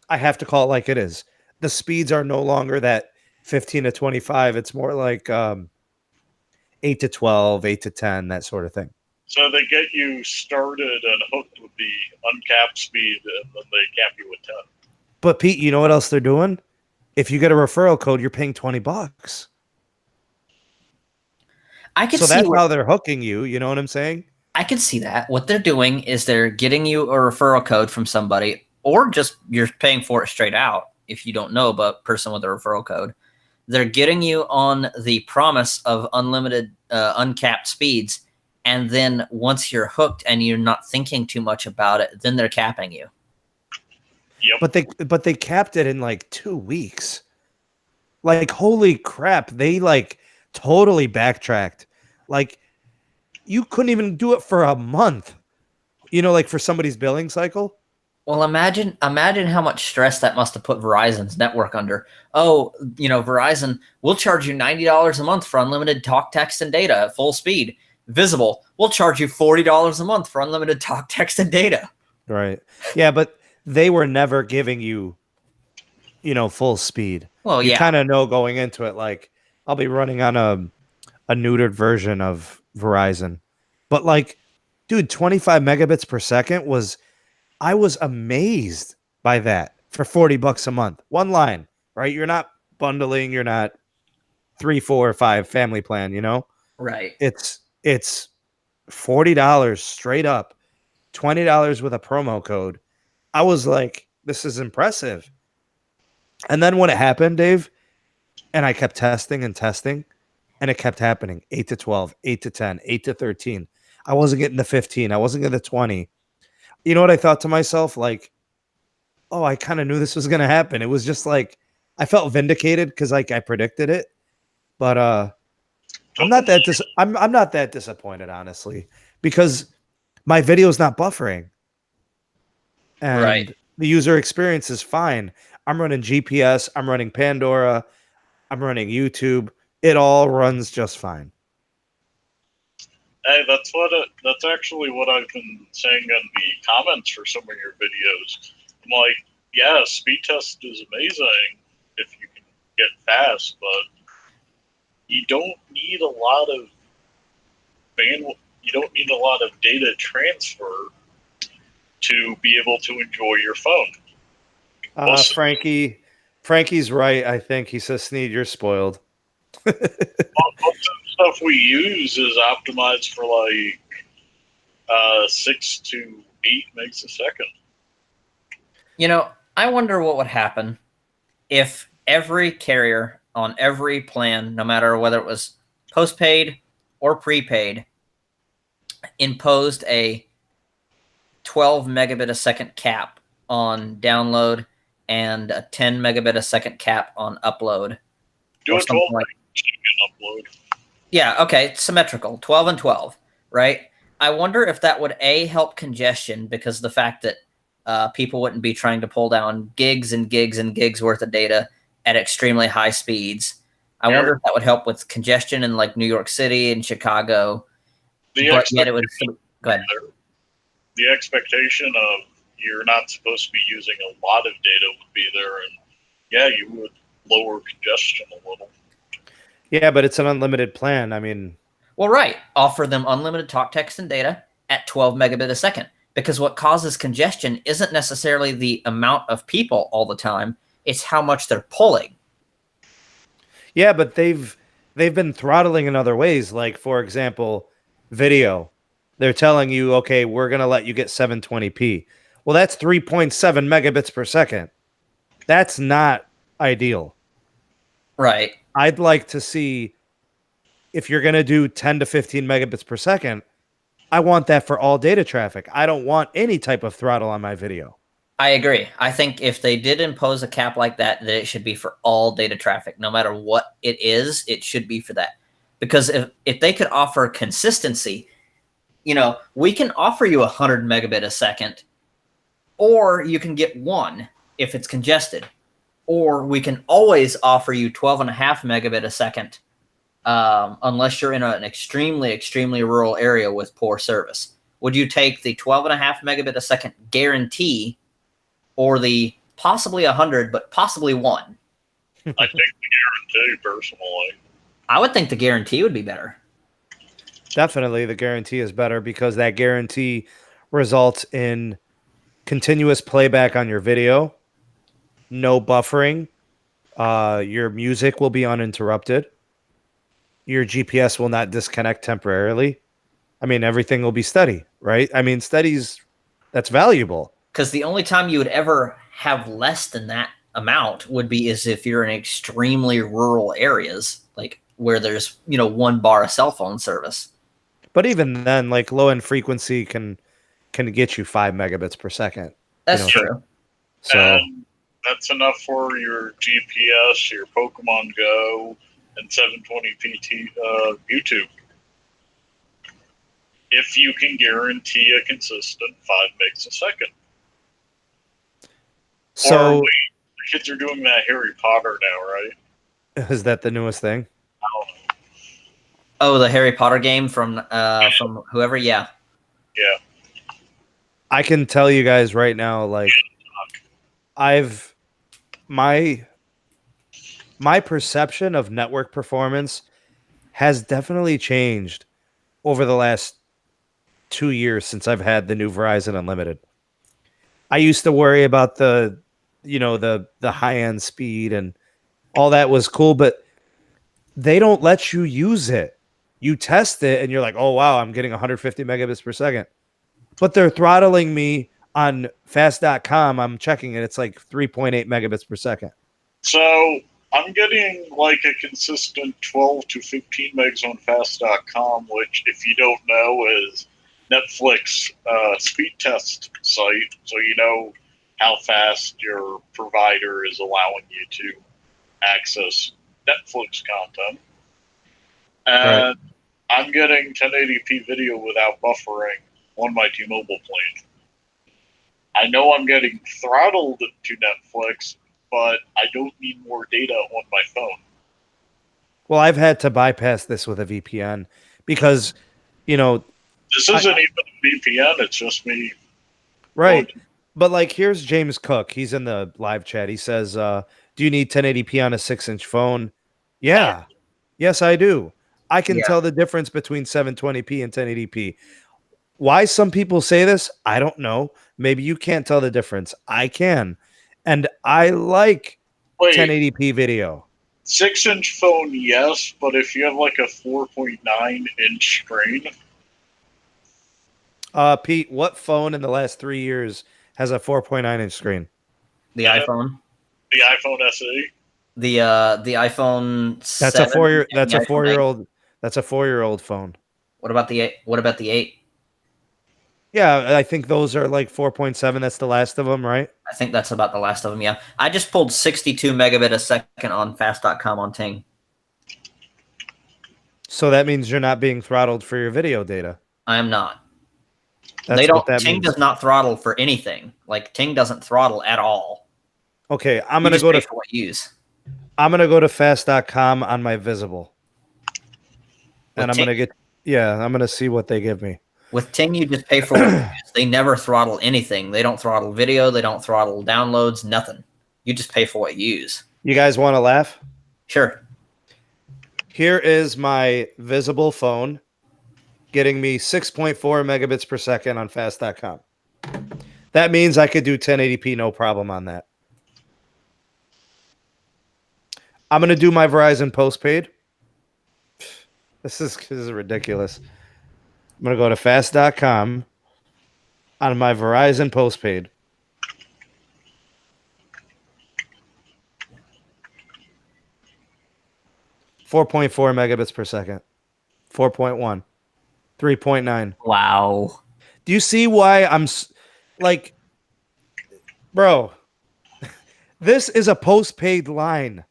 Speaker 1: I have to call it like it is. The speeds are no longer that 15 to 25. It's more like 8 to 12, 8 to 10, that sort of thing.
Speaker 2: So they get you started and hooked with the uncapped speed, and then they cap you with 10.
Speaker 1: But Pete, you know what else they're doing? If you get a referral code, you're paying $20.
Speaker 3: I could
Speaker 1: So
Speaker 3: see
Speaker 1: that's how they're hooking you. You know what I'm saying?
Speaker 3: I could see that. What they're doing is they're getting you a referral code from somebody, or just you're paying for it straight out if you don't know about a person with a referral code. They're getting you on the promise of unlimited, uncapped speeds, and then once you're hooked and you're not thinking too much about it, then they're capping you.
Speaker 2: Yep.
Speaker 1: But they capped it in like 2 weeks. Like, holy crap, they like totally backtracked. Like, you couldn't even do it for a month. You know, like for somebody's billing cycle.
Speaker 3: Well, imagine how much stress that must have put Verizon's network under. Oh, Verizon, we'll charge you $90 a month for unlimited talk, text, and data at full speed. Visible, we'll charge you $40 a month for unlimited talk, text, and data.
Speaker 1: Right. Yeah, but they were never giving you, full speed.
Speaker 3: Well,
Speaker 1: you
Speaker 3: yeah.
Speaker 1: kind of know going into it, like, I'll be running on a neutered version of Verizon. But like, dude, 25 megabits per second I was amazed by that for $40 a month. One line, right? You're not bundling, you're not 3, 4, or 5 family plan,
Speaker 3: Right.
Speaker 1: It's $40 straight up, $20 with a promo code. I was like, this is impressive. And then when it happened, Dave, and I kept testing and testing, and it kept happening. 8 to 12, 8 to 10, 8 to 13. I wasn't getting the 15. I wasn't getting the 20. You know what I thought to myself? Like, oh, I kind of knew this was going to happen. It was just like, I felt vindicated because like I predicted it. But I'm not that disappointed, honestly, because my video's not buffering. And
Speaker 3: Right.
Speaker 1: the user experience is fine. I'm running GPS, I'm running Pandora, I'm running YouTube. It all runs just fine.
Speaker 2: Hey, that's actually what I've been saying in the comments for some of your videos. I'm like, yeah, speed test is amazing if you can get fast, but you don't need a lot of bandwidth. You don't need a lot of data transfer to be able to enjoy your phone.
Speaker 1: Frankie's right. I think he says, Sneed, you're spoiled.
Speaker 2: Most of the stuff we use is optimized for like 6 to 8 megs a second.
Speaker 3: I wonder what would happen if every carrier on every plan, no matter whether it was postpaid or prepaid, imposed a 12 megabit a second cap on download and a 10 megabit a second cap on upload.
Speaker 2: Do a 12 like upload.
Speaker 3: Yeah, okay, symmetrical, 12 and 12, right? I wonder if that would help congestion, because the fact that people wouldn't be trying to pull down gigs and gigs and gigs worth of data at extremely high speeds. I wonder if that would help with congestion in like New York City and Chicago. But yet it would. Go ahead.
Speaker 2: The expectation of you're not supposed to be using a lot of data would be there, and yeah, you would lower congestion a little.
Speaker 1: Yeah, but it's an unlimited plan. I mean,
Speaker 3: well, right. Offer them unlimited talk, text, and data at 12 megabit a second, because what causes congestion isn't necessarily the amount of people all the time; it's how much they're pulling.
Speaker 1: Yeah, but they've been throttling in other ways. Like, for example, video. They're telling you, okay, we're going to let you get 720p. Well, that's 3.7 megabits per second. That's not ideal.
Speaker 3: Right.
Speaker 1: I'd like to see, if you're going to do 10 to 15 megabits per second, I want that for all data traffic. I don't want any type of throttle on my video.
Speaker 3: I agree. I think if they did impose a cap like that, that it should be for all data traffic, no matter what it is. It should be for that, because if they could offer consistency, we can offer you 100 megabit a second, or you can get one if it's congested, or we can always offer you 12.5 megabit a second, unless you're in an extremely, extremely rural area with poor service. Would you take the 12.5 megabit a second guarantee, or the possibly 100, but possibly one?
Speaker 2: I think the guarantee, personally.
Speaker 3: I would think the guarantee would be better.
Speaker 1: Definitely the guarantee is better, because that guarantee results in continuous playback on your video, no buffering, your music will be uninterrupted, your GPS will not disconnect temporarily. I mean, everything will be steady, right? I mean, that's valuable.
Speaker 3: Because the only time you would ever have less than that amount would be as if you're in extremely rural areas, like where there's 1 bar of cell phone service.
Speaker 1: But even then, like, low end frequency can get you 5 megabits per second.
Speaker 3: That's true.
Speaker 1: So
Speaker 2: and that's enough for your GPS, your Pokemon Go, and 720p YouTube. If you can guarantee a consistent 5 megs a second.
Speaker 1: So
Speaker 2: or wait, the kids are doing that Harry Potter now, right?
Speaker 1: is that the newest thing?
Speaker 2: I don't know.
Speaker 3: Oh, the Harry Potter game from whoever, yeah.
Speaker 2: Yeah.
Speaker 1: I can tell you guys right now, like, my perception of network performance has definitely changed over the last 2 years since I've had the new Verizon Unlimited. I used to worry about the high end speed, and all that was cool, but they don't let you use it. You test it and you're like, oh wow, I'm getting 150 megabits per second. But they're throttling me on fast.com. I'm checking it. It's like 3.8 megabits per second.
Speaker 2: So I'm getting like a consistent 12 to 15 megs on fast.com, which, if you don't know, is Netflix speed test site. So you know how fast your provider is allowing you to access Netflix content. And
Speaker 1: Right.
Speaker 2: I'm getting 1080p video without buffering on my T-Mobile plan. I know I'm getting throttled to Netflix, but I don't need more data on my phone.
Speaker 1: Well, I've had to bypass this with a VPN because,
Speaker 2: This isn't even a VPN, it's just me.
Speaker 1: right. But like, here's James Cook. He's in the live chat. He says, do you need 1080p on a 6-inch phone? Yeah. Yes, I do. I can
Speaker 3: Yeah.
Speaker 1: tell the difference between 720p and 1080p. Why some people say this, I don't know. Maybe you can't tell the difference. I can. And I like 1080p video.
Speaker 2: 6-inch phone, yes, but if you have like a 4.9-inch screen.
Speaker 1: Pete, what phone in the last 3 years has a 4.9-inch screen?
Speaker 3: The iPhone.
Speaker 2: The iPhone SE.
Speaker 3: The iPhone 7.
Speaker 1: That's a 4-year. That's a
Speaker 3: iPhone
Speaker 1: 4-year-old. That's a 4-year-old phone.
Speaker 3: What about the 8? What about the 8?
Speaker 1: Yeah, I think those are like 4.7. That's the last of them, right?
Speaker 3: I think that's about the last of them, yeah. I just pulled 62 megabit a second on fast.com on Ting.
Speaker 1: So that means you're not being throttled for your video data.
Speaker 3: I am not.
Speaker 1: That's what that
Speaker 3: Ting
Speaker 1: means.
Speaker 3: does not throttle for anything. Like, Ting doesn't throttle at all.
Speaker 1: Okay, I'm going to go to
Speaker 3: what you use.
Speaker 1: I'm going to go to fast.com on my Visible. And I'm going to I'm going to see what they give me.
Speaker 3: With Ting, you just pay for what you use. They never throttle anything. They don't throttle video. They don't throttle downloads, nothing. You just pay for what you use.
Speaker 1: You guys want to laugh?
Speaker 3: Sure.
Speaker 1: Here is my Visible phone getting me 6.4 megabits per second on fast.com. That means I could do 1080p no problem on that. I'm going to do my Verizon postpaid. This is ridiculous. I'm going to go to fast.com on my Verizon postpaid. $4.4 megabits per second. 4.1. 3.9.
Speaker 3: Wow.
Speaker 1: Do you see why I'm like, bro, this is a postpaid line.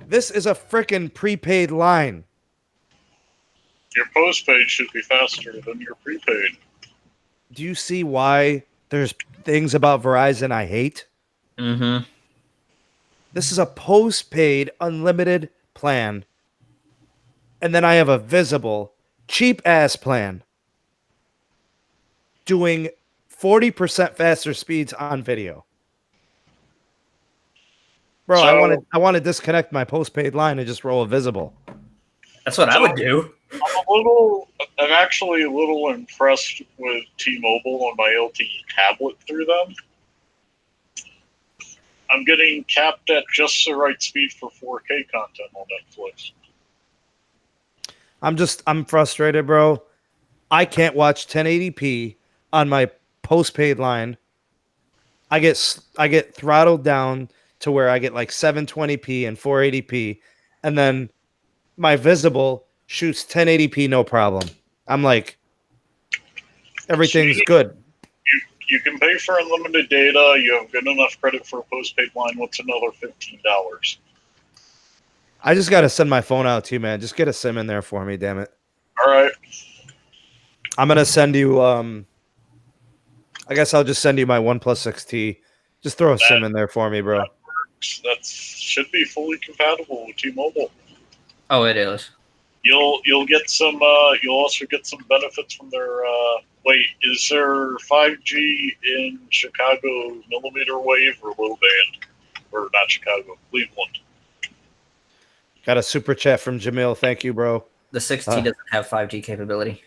Speaker 1: This is a freaking prepaid line.
Speaker 2: Your postpaid should be faster than your prepaid.
Speaker 1: Do you see why there's things about Verizon I hate?
Speaker 3: Mm-hmm.
Speaker 1: This is a postpaid unlimited plan. And then I have a visible, cheap ass plan doing 40% faster speeds on video. Bro,
Speaker 2: So,
Speaker 1: I want to disconnect my postpaid line and just roll a visible.
Speaker 3: That's what I would do.
Speaker 2: I'm actually a little impressed with T-Mobile on my LTE tablet through them. I'm getting capped at just the right speed for 4K content on Netflix.
Speaker 1: I'm frustrated, bro. I can't watch 1080p on my postpaid line. I get throttled down to where I get like 720p and 480p, and then my visible shoots 1080p no problem. I'm like, everything's good.
Speaker 2: You can pay for unlimited data. You have good enough credit for a postpaid line. What's another $15?
Speaker 1: I just got to send my phone out to you, man. Just get a SIM in there for me, damn it.
Speaker 2: All right.
Speaker 1: I'm going to send you, I guess I'll just send you my OnePlus 6T. Just throw a SIM in there for me, bro.
Speaker 2: That should be fully compatible with T-Mobile.
Speaker 3: Oh, it is.
Speaker 2: You'll get some. You'll also get some benefits from their. Wait, is there 5G in Chicago millimeter wave or low band? Or not Chicago, Cleveland?
Speaker 1: Got a super chat from Jamil. Thank you, bro.
Speaker 3: The 6T doesn't have 5G capability.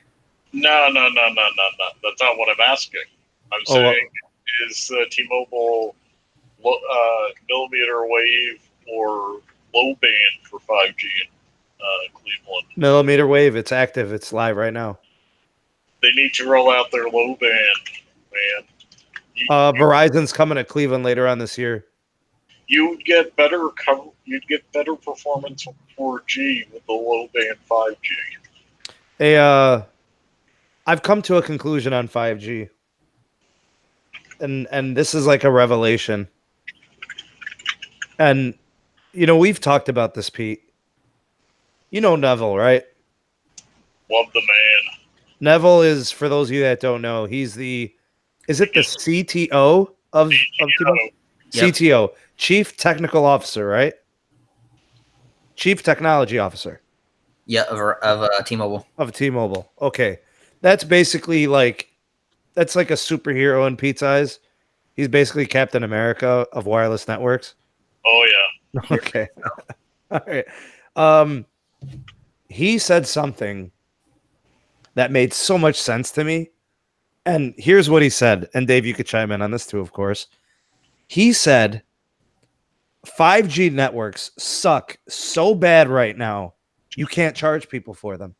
Speaker 2: No. That's not what I'm asking. I'm saying is T-Mobile millimeter wave or low band for 5G in Cleveland?
Speaker 1: Millimeter wave. It's active. It's live right now.
Speaker 2: They need to roll out their low band, man.
Speaker 1: Verizon's coming to Cleveland later on this year.
Speaker 2: You'd get better cover. You'd get better performance on 4G with the low band 5G.
Speaker 1: Hey, I've come to a conclusion on 5G, and this is like a revelation. And you know, we've talked about this, Pete. You know Neville, right?
Speaker 2: Love the man.
Speaker 1: Neville is, for those of you that don't know, he's is it the CTO of T-Mobile?
Speaker 3: Yep.
Speaker 1: CTO, Chief Technical Officer, right? Chief Technology Officer.
Speaker 3: Yeah, of T-Mobile.
Speaker 1: Of T-Mobile. Okay. That's basically that's like a superhero in Pete's eyes. He's basically Captain America of wireless networks.
Speaker 2: Oh yeah.
Speaker 1: Okay. All right. He said something that made so much sense to me. And here's what he said. And Dave, you could chime in on this too, of course. He said 5G networks suck so bad right now, you can't charge people for them.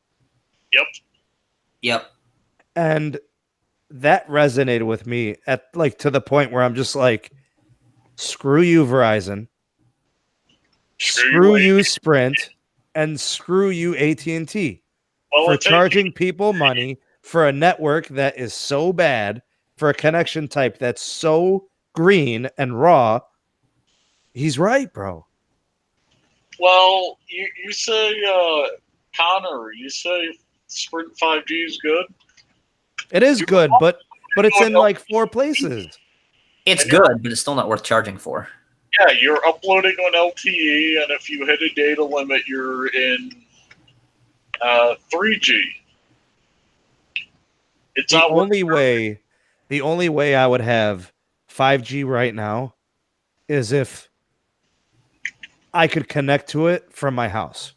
Speaker 3: Yep.
Speaker 1: And that resonated with me at to the point where I'm just like, screw you, Verizon. Screw you, Sprint. And screw you, AT&T. For charging people money for a network that is so bad, for a connection type that's so green and raw. He's right, bro.
Speaker 2: Well, you say, Connor, you say Sprint 5G is good?
Speaker 1: It is good, but it's in like 4 places.
Speaker 3: It's good, but it's still not worth charging for.
Speaker 2: Yeah, you're uploading on LTE, and if you hit a data limit, you're in 3G. It's
Speaker 1: the only way I would have 5G right now is if I could connect to it from my house.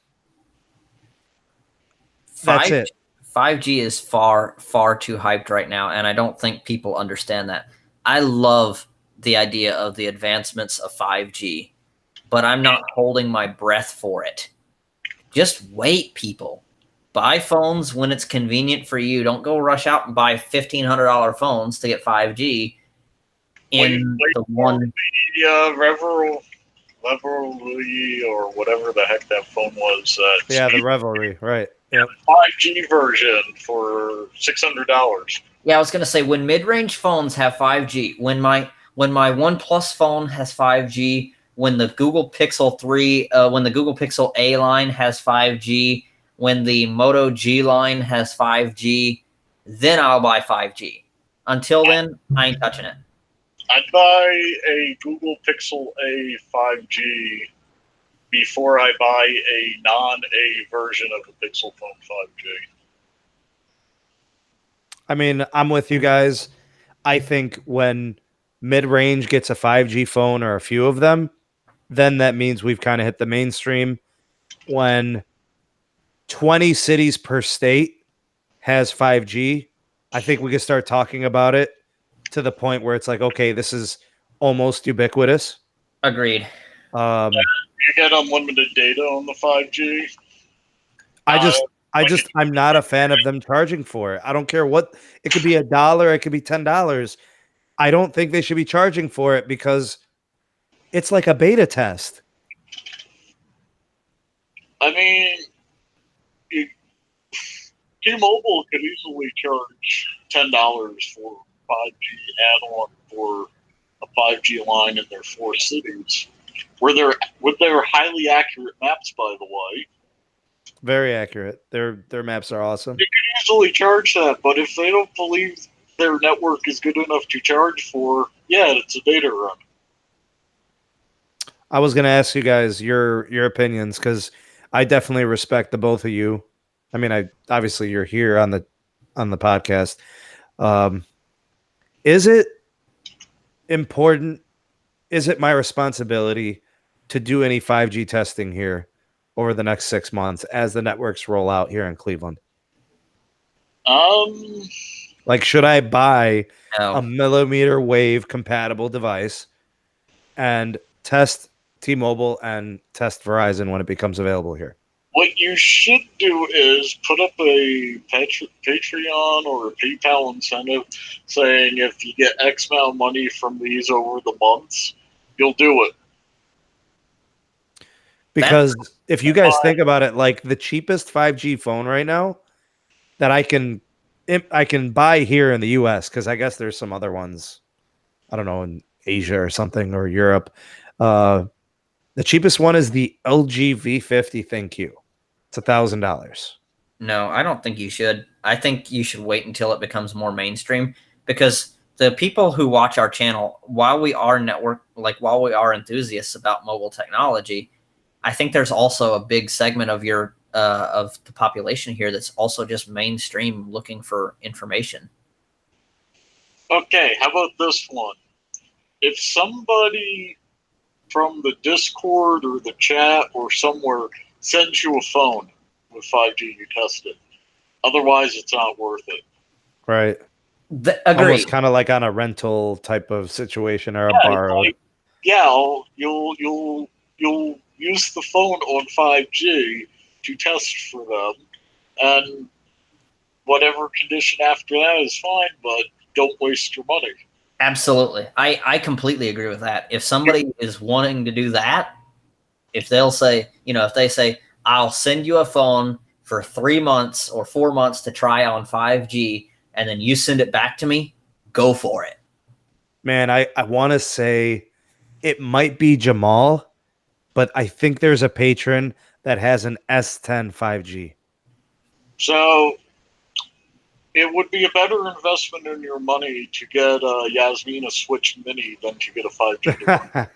Speaker 1: That's it.
Speaker 3: 5G is far, far too hyped right now, and I don't think people understand that. I love the idea of the advancements of 5G, but I'm not holding my breath for it. Just wait, people. Buy phones when it's convenient for you. Don't go rush out and buy $1,500 phones to get 5G.
Speaker 2: Revelry or whatever the heck that phone was.
Speaker 1: Yeah, the Revelry, right? Yep.
Speaker 2: 5G version for $600.
Speaker 3: Yeah, I was gonna say when mid-range phones have 5G, when my OnePlus phone has 5G, when the Google Pixel 3, when the Google Pixel A line has 5G, when the Moto G line has 5G, then I'll buy 5G. Until then, I ain't touching it.
Speaker 2: I'd buy a Google Pixel A 5G before I buy a non-A version of the Pixel phone 5G.
Speaker 1: I mean, I'm with you guys. I think when mid-range gets a 5G phone or a few of them, then that means we've kind of hit the mainstream. When 20 cities per state has 5G, I think we can start talking about it to the point where it's like, okay, this is almost ubiquitous.
Speaker 3: Agreed.
Speaker 2: You get unlimited data on the 5G.
Speaker 1: I'm not a fan of them charging for it. I don't care what it could be $1, it could be $10. I don't think they should be charging for it because it's like a beta test.
Speaker 2: I mean, T-Mobile could easily charge $10 for 5G add-on for a 5G line in their 4 cities, with their highly accurate maps, by the way.
Speaker 1: Very accurate. Their maps are awesome.
Speaker 2: They could easily charge that, but if they don't believe their network is good enough to charge for, yeah, it's a data run.
Speaker 1: I was going to ask you guys your opinions because I definitely respect the both of you. I mean, obviously you're here on the podcast. Is it important? Is it my responsibility to do any 5G testing here over the next 6 months as the networks roll out here in Cleveland? Like, should I buy a millimeter wave compatible device and test T-Mobile and test Verizon when it becomes available here?
Speaker 2: What you should do is put up a Patreon or a PayPal incentive saying if you get X amount of money from these over the months, you'll do it.
Speaker 1: Because if you guys think about it, like the cheapest 5G phone right now that I can buy here in the US, because I guess there's some other ones, I don't know, in Asia or something, or Europe. The cheapest one is the LG V50 ThinQ. It's $1,000.
Speaker 3: No, I don't think you should. I think you should wait until it becomes more mainstream, because the people who watch our channel, while we are enthusiasts about mobile technology, I think there's also a big segment of of the population here that's also just mainstream looking for information.
Speaker 2: Okay, how about this one? If somebody from the Discord or the chat or somewhere sends you a phone with 5G, you test it. Otherwise, it's not worth it.
Speaker 1: Right.
Speaker 3: Agreed.
Speaker 1: Almost kind of like on a rental type of situation or a borrowed.
Speaker 2: Like, you'll use the phone on 5G to test for them, and whatever condition after that is fine, but don't waste your money.
Speaker 3: Absolutely. I completely agree with that. If somebody is wanting to do that, if they'll say, if they say, I'll send you a phone for 3 months or 4 months to try on 5G, and then you send it back to me, go for it.
Speaker 1: Man, I want to say it might be Jamal, but I think there's a patron that has an S10 5G.
Speaker 2: So it would be a better investment in your money to get Yasmin a Switch Mini than to get a 5G device.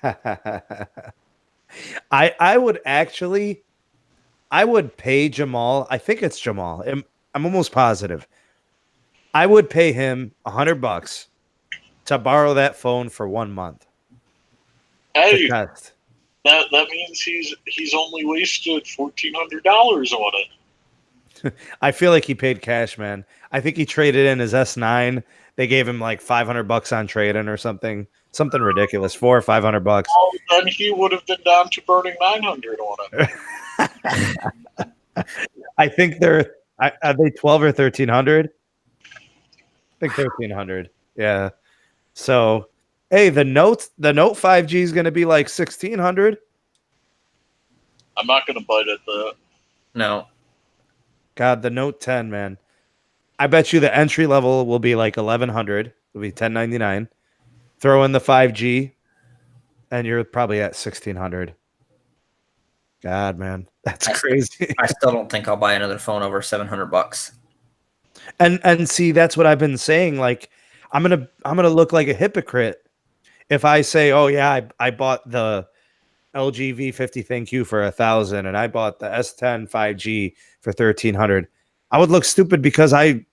Speaker 1: I would pay Jamal. I think it's Jamal. I'm almost positive. I would pay him $100 to borrow that phone for 1 month.
Speaker 2: Hey, that means he's only wasted $1,400 on it.
Speaker 1: I feel like he paid cash, man. I think he traded in his S9. They gave him like $500 on trade-in or something ridiculous, $400 or $500.
Speaker 2: Well, then he would have been down to burning $900 on it.
Speaker 1: I think are they 12 or 1,300? I think 1,300. Yeah. So, hey, the Note 5G is going to be like 1,600.
Speaker 2: I'm not going to bite at that.
Speaker 3: No.
Speaker 1: God, the Note 10, man. I bet you the entry level will be like 1100. It'll be 1099. Throw in the 5G, and you're probably at 1600. God, man, that's crazy.
Speaker 3: I still don't think I'll buy another phone over $700.
Speaker 1: And see, that's what I've been saying. Like, I'm gonna look like a hypocrite if I say, oh yeah, I bought the LG V50 thank you for 1,000, and I bought the S10 5G for 1,300. I would look stupid because I'm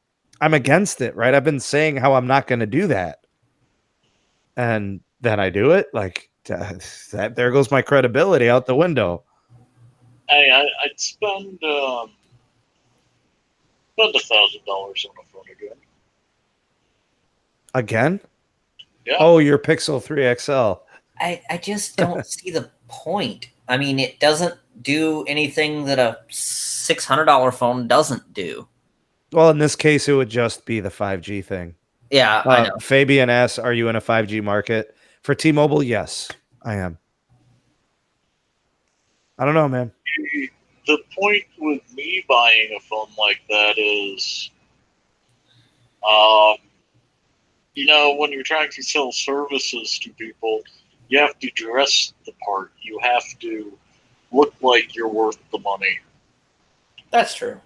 Speaker 1: against it, right? I've been saying how I'm not going to do that, and then I do it. Like that, there goes my credibility out the window.
Speaker 2: Hey, I'd spend $1,000 on a phone again.
Speaker 1: Again?
Speaker 2: Yeah.
Speaker 1: Oh, your Pixel 3 XL.
Speaker 3: I just don't see the point. I mean, it doesn't do anything that a $600 phone doesn't do.
Speaker 1: Well, in this case, it would just be the 5G thing.
Speaker 3: Yeah, I know.
Speaker 1: Fabian asks, are you in a 5G market? For T-Mobile, yes, I am. I don't know, man.
Speaker 2: The point with me buying a phone like that is, when you're trying to sell services to people, you have to dress the part. You have to look like you're worth the money.
Speaker 3: That's true.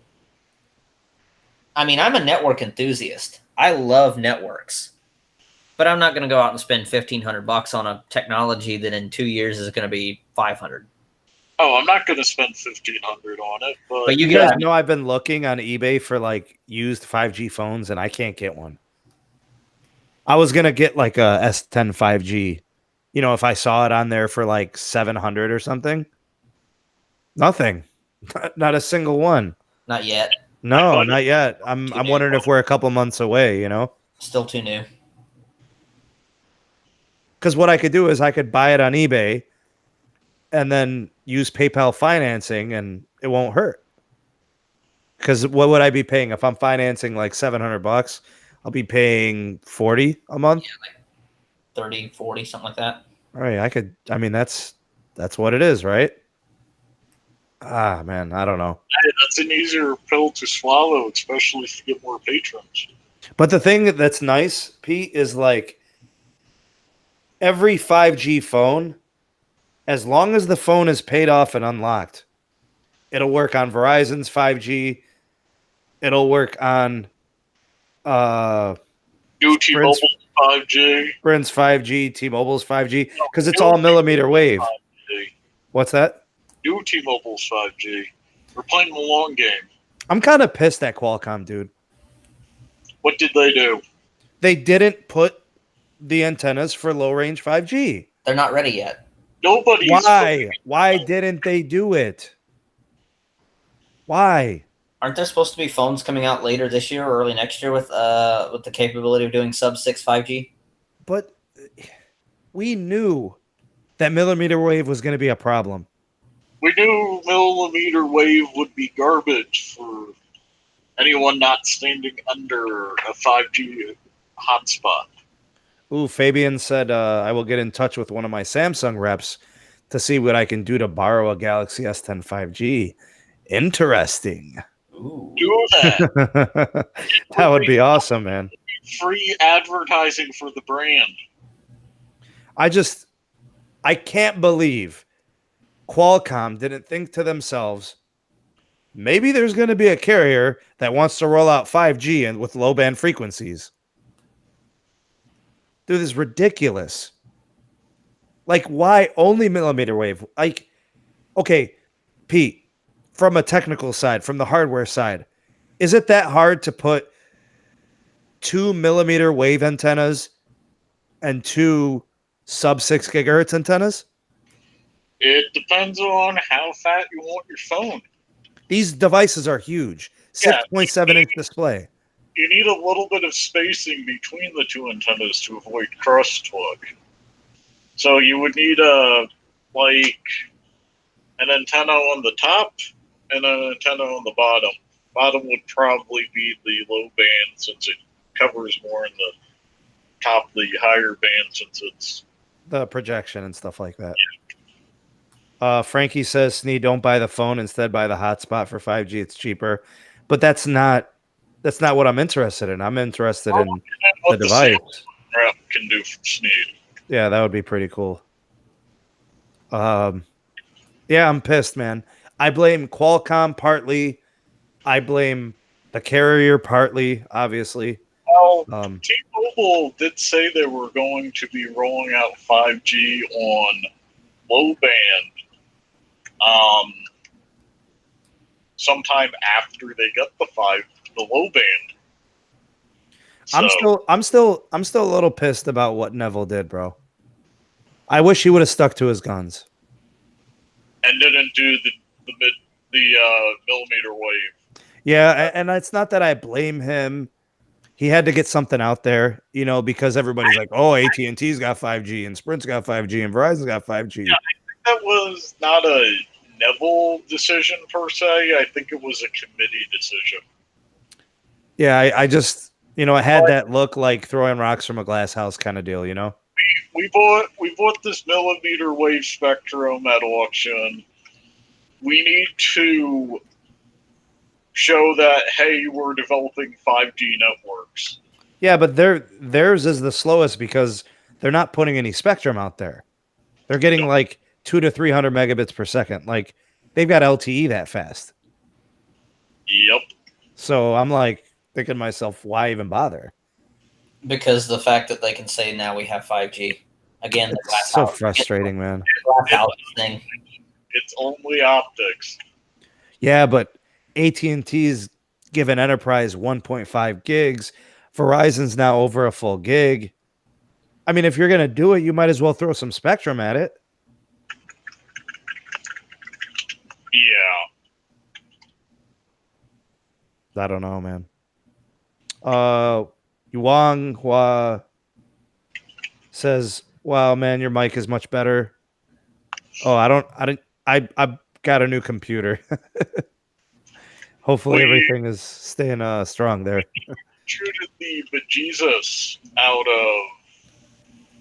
Speaker 3: I mean, I'm a network enthusiast. I love networks. But I'm not going to go out and spend $1,500 on a technology that in 2 years is going to be $500.
Speaker 2: Oh, I'm not going to spend $1,500 on it,
Speaker 3: But
Speaker 1: you guys know I've been looking on eBay for like used 5G phones, and I can't get one. I was gonna get like a S10 5G, if I saw it on there for like 700 or something. Nothing, not a single one.
Speaker 3: Not yet.
Speaker 1: No, not yet. I'm wondering if we're a couple months away.
Speaker 3: Still too new.
Speaker 1: Because what I could do is I could buy it on eBay, and then use PayPal financing, and it won't hurt. Because what would I be paying if I'm financing like $700? I'll be paying 40 a month.
Speaker 3: Yeah, like 30, 40, something like that.
Speaker 1: All right, that's what it is, right? Ah, man, I don't know.
Speaker 2: Hey, that's an easier pill to swallow, especially if you get more patrons.
Speaker 1: But the thing that's nice, Pete, is like every 5G phone, as long as the phone is paid off and unlocked, it'll work on Verizon's 5G. It'll work on
Speaker 2: T-Mobile's 5G.
Speaker 1: Sprint's 5G, T-Mobile's 5G, because it's all millimeter wave. 5G. What's that?
Speaker 2: New T-Mobile's 5G. We're playing the long game.
Speaker 1: I'm kind of pissed at Qualcomm, dude.
Speaker 2: What did they do?
Speaker 1: They didn't put the antennas for low-range 5G.
Speaker 3: They're not ready yet.
Speaker 2: Nobody's.
Speaker 1: Why didn't they do it? Why?
Speaker 3: Aren't there supposed to be phones coming out later this year or early next year with the capability of doing sub-6 5G?
Speaker 1: But we knew that millimeter wave was going to be a problem.
Speaker 2: We knew millimeter wave would be garbage for anyone not standing under a 5G hotspot.
Speaker 1: Ooh, Fabian said, I will get in touch with one of my Samsung reps to see what I can do to borrow a Galaxy S10 5G. Interesting.
Speaker 3: Ooh.
Speaker 2: Do that.
Speaker 1: That would be awesome, man.
Speaker 2: Free advertising for the brand.
Speaker 1: I can't believe Qualcomm didn't think to themselves, maybe there's going to be a carrier that wants to roll out 5G and with low band frequencies. Dude, this is ridiculous. Like, why only millimeter wave? Like, okay, Pete, from a technical side, from the hardware side, is it that hard to put 2 millimeter wave antennas and 2 sub-6 gigahertz antennas?
Speaker 2: It depends on how fat you want your phone.
Speaker 1: These devices are huge. 6.7-inch display.
Speaker 2: You need a little bit of spacing between the two antennas to avoid crosstalk. So you would need an antenna on the top and an antenna on the bottom. Bottom would probably be the low band since it covers more in the top, the higher band since it's
Speaker 1: the projection and stuff like that. Frankie says, Sneed, don't buy the phone, instead buy the hotspot for 5G. It's cheaper. But that's not what I'm interested in. I'm interested in the
Speaker 2: What the
Speaker 1: device.
Speaker 2: rep can do for Sneed.
Speaker 1: Yeah, that would be pretty cool. Yeah, I'm pissed, man. I blame Qualcomm partly. I blame the carrier partly, obviously.
Speaker 2: Well,
Speaker 1: Um,
Speaker 2: T-Mobile did say they were going to be rolling out 5G on low band sometime after they got the low band. So,
Speaker 1: I'm still a little pissed about what Neville did, bro. I wish he would have stuck to his guns.
Speaker 2: and didn't do the millimeter wave.
Speaker 1: Yeah, and it's not that I blame him. He had to get something out there, you know, because everybody's like, "Oh, AT&T's got 5G and Sprint's got 5G and Verizon's got 5G."
Speaker 2: Yeah, I think that was not a Neville decision per se. I think it was a committee decision.
Speaker 1: Yeah, I just, you know, it had that look like throwing rocks from a glass house kind of deal, you know?
Speaker 2: We bought this millimeter wave spectrum at auction. We need to show that, hey, we're developing 5G networks.
Speaker 1: Yeah, but theirs is the slowest because they're not putting any spectrum out there. They're getting like 200 to 300 megabits per second. Like, they've got LTE that fast.
Speaker 2: Yep.
Speaker 1: So I'm like thinking to myself, why even bother?
Speaker 3: Because the fact that they can say now we have 5G. Again, the glass
Speaker 1: It's so
Speaker 3: house,
Speaker 1: frustrating, man.
Speaker 3: glass house thing.
Speaker 2: It's only optics.
Speaker 1: Yeah, but AT&T's given enterprise 1.5 gigs. Verizon's now over a full gig. I mean, if you're going to do it, you might as well throw some spectrum at it.
Speaker 2: Yeah.
Speaker 1: I don't know, man. Yuang Hua says, "Wow, man, your mic is much better." Oh, I got a new computer. Hopefully everything is staying strong there.
Speaker 2: Shooted the bejesus out of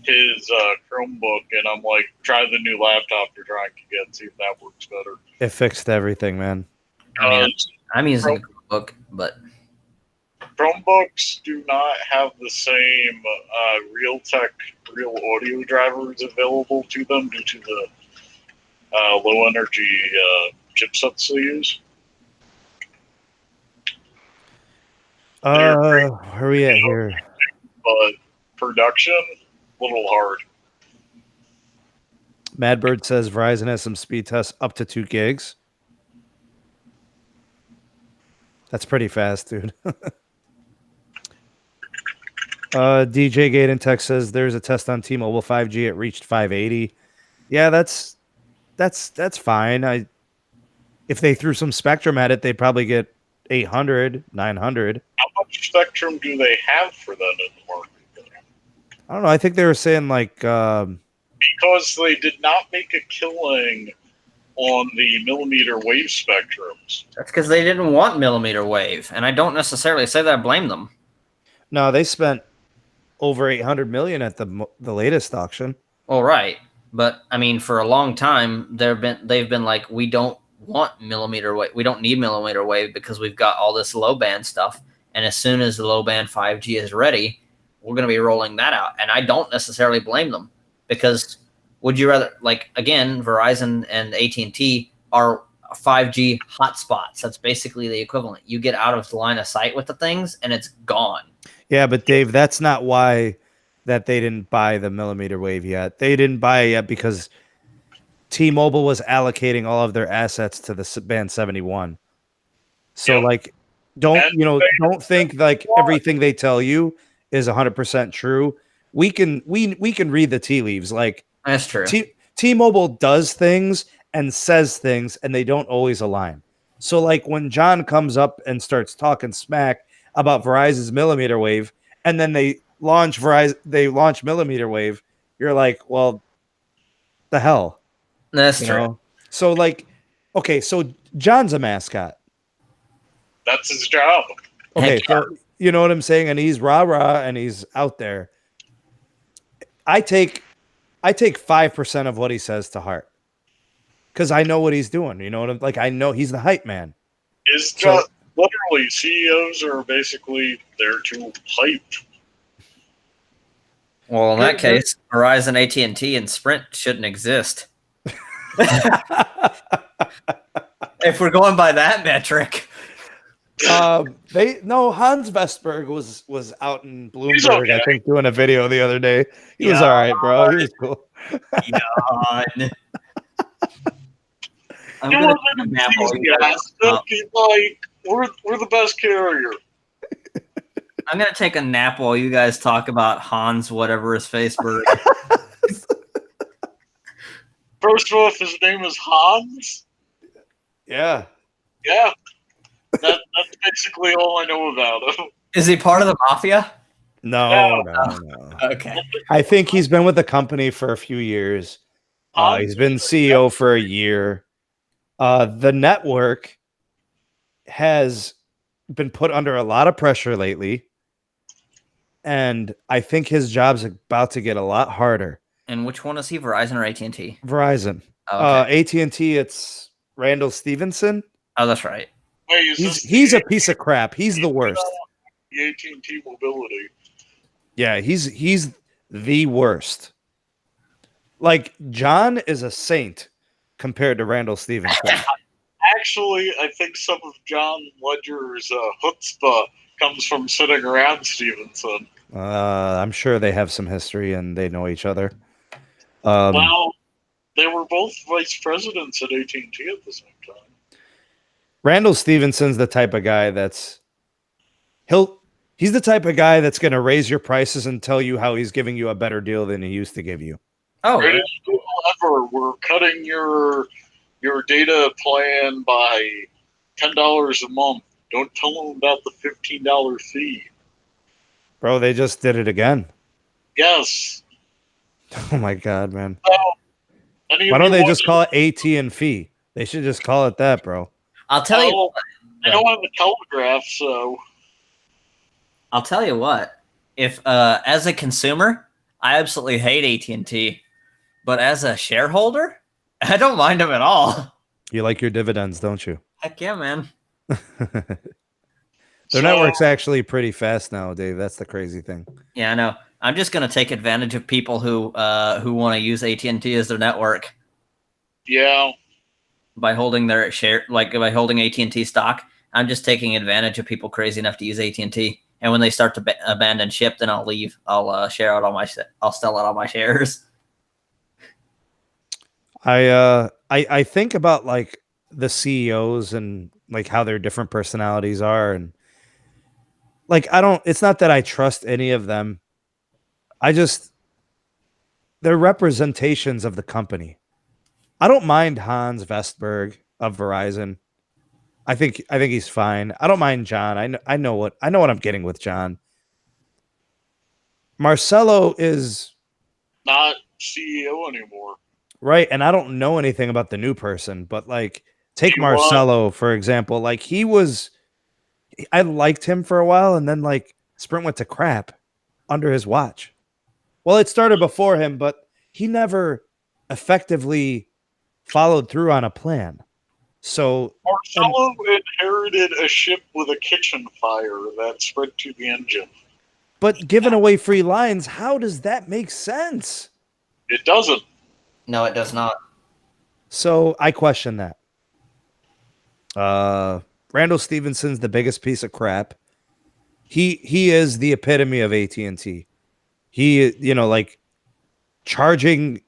Speaker 2: his Chromebook, and I'm like, try the new laptop you're trying to get, see if that works better.
Speaker 1: It fixed everything, man.
Speaker 3: I mean, I'm using a Chromebook, but
Speaker 2: Chromebooks do not have the same real audio drivers available to them due to the low energy chipsets they use.
Speaker 1: Where are we at here?
Speaker 2: But production, a little hard.
Speaker 1: Madbird says Verizon has some speed tests up to 2 gigs. That's pretty fast, dude. DJ Gate in Tech says there's a test on T-Mobile 5G. It reached 580. Yeah, that's fine. If they threw some spectrum at it, they'd probably get 800, 900.
Speaker 2: How much spectrum do they have for that in the market?
Speaker 1: I don't know. I think they were saying like
Speaker 2: because they did not make a killing on the millimeter wave spectrums.
Speaker 3: that's because they didn't want millimeter wave, and I don't necessarily say that I blame them.
Speaker 1: No, they spent over 800 million at the latest auction.
Speaker 3: Well, right, but I mean, for a long time, they've been like, we don't want millimeter wave, we don't need millimeter wave because we've got all this low band stuff, and as soon as the low band 5G is ready, we're going to be rolling that out. And I don't necessarily blame them, because would you rather, like, again, Verizon and AT&T are 5G hotspots. That's basically the equivalent. You get out of the line of sight with the things and it's gone.
Speaker 1: Yeah, but Dave, that's not why that they didn't buy the millimeter wave yet. They didn't buy it yet because T-Mobile was allocating all of their assets to the band 71. So like, don't think like everything they tell you is 100% true. We can read the tea leaves. Like,
Speaker 3: that's true.
Speaker 1: T-Mobile does things and says things, and they don't always align. So like when John comes up and starts talking smack about Verizon's millimeter wave, and then they launch millimeter wave, you're like, well, the hell.
Speaker 3: That's true.
Speaker 1: So like, okay, so John's a mascot.
Speaker 2: That's his job.
Speaker 1: Okay, so you know what I'm saying? And he's rah-rah and he's out there. I take 5% of what he says to heart. because I know what he's doing. You know what I'm like? I know he's the hype man.
Speaker 2: It's
Speaker 1: So-
Speaker 2: just literally CEOs are basically there to hype.
Speaker 3: Well, in that case, Verizon, AT&T, and Sprint shouldn't exist. If we're going by that metric.
Speaker 1: Hans Vestberg was out in
Speaker 2: He's
Speaker 1: Bloomberg,
Speaker 2: okay.
Speaker 1: I think, doing a video the other day. He was
Speaker 3: Yeah.
Speaker 1: all right, bro. He was cool.
Speaker 3: Yawn. I'm
Speaker 2: He
Speaker 3: gonna
Speaker 2: wasn't
Speaker 3: take a nap while you guys
Speaker 2: enthusiastic. He's like, we're the best carrier.
Speaker 3: I'm gonna take a nap while you guys talk about Hans, whatever his face bird.
Speaker 2: First of all, if his name is Hans,
Speaker 1: Yeah.
Speaker 2: yeah, that's basically all I know about him.
Speaker 3: Is he part of the mafia?
Speaker 1: No.
Speaker 3: Okay.
Speaker 1: I think he's been with the company for a few years. He's been CEO for a year. The network has been put under a lot of pressure lately. And I think his job's about to get a lot harder.
Speaker 3: And which one is he, Verizon or AT&T?
Speaker 1: Verizon.
Speaker 3: Oh, okay.
Speaker 1: AT&T, it's Randall Stevenson.
Speaker 3: Oh, that's right.
Speaker 2: Wait,
Speaker 1: He's a piece of crap. He's the worst.
Speaker 2: The AT&T mobility.
Speaker 1: Yeah, he's the worst. Like, John is a saint compared to Randall Stevenson.
Speaker 2: Actually, I think some of John Ledger's chutzpah comes from sitting around Stevenson.
Speaker 1: I'm sure they have some history and they know each other.
Speaker 2: Well, they were both vice presidents at AT&T at the same time.
Speaker 1: Randall Stevenson's the type of guy he's the type of guy that's going to raise your prices and tell you how he's giving you a better deal than he used to give you.
Speaker 3: Oh,
Speaker 2: Greatest deal ever. We're cutting your data plan by $10 a month. Don't tell them about the $15 fee.
Speaker 1: Bro, they just did it again.
Speaker 2: Yes.
Speaker 1: Oh my god, man.
Speaker 2: So,
Speaker 1: Why don't they just call it AT and fee? They should just call it that, bro.
Speaker 3: I'll tell you.
Speaker 2: I don't have a telegraph, so
Speaker 3: I'll tell you what. If as a consumer, I absolutely hate AT&T, but as a shareholder, I don't mind them at all.
Speaker 1: You like your dividends, don't you?
Speaker 3: Heck yeah, man.
Speaker 1: Their network's actually pretty fast now, Dave. That's the crazy thing.
Speaker 3: Yeah, I know. I'm just gonna take advantage of people who want to use AT&T as their network.
Speaker 2: Yeah.
Speaker 3: By holding their share, like by holding AT&T stock, I'm just taking advantage of people crazy enough to use AT&T. And when they start to abandon ship, then I'll leave. I'll share out I'll sell out all my shares.
Speaker 1: I think about like the CEOs and like how their different personalities are, and like it's not that I trust any of them. They're representations of the company. I don't mind Hans Vestberg of Verizon. I think he's fine. I don't mind John. I know what I'm getting with John. Marcelo is
Speaker 2: Not CEO anymore.
Speaker 1: right, and I don't know anything about the new person, but like take Marcelo for example. Like I liked him for a while, and then like Sprint went to crap under his watch. Well, it started before him, but he never effectively followed through on a plan. So
Speaker 2: Marcelo inherited a ship with a kitchen fire that spread to the engine.
Speaker 1: But giving away free lines, how does that make sense?
Speaker 2: It doesn't.
Speaker 3: No, it does not.
Speaker 1: So I question that. Randall Stevenson's the biggest piece of crap. He is the epitome of AT&T. He, like charging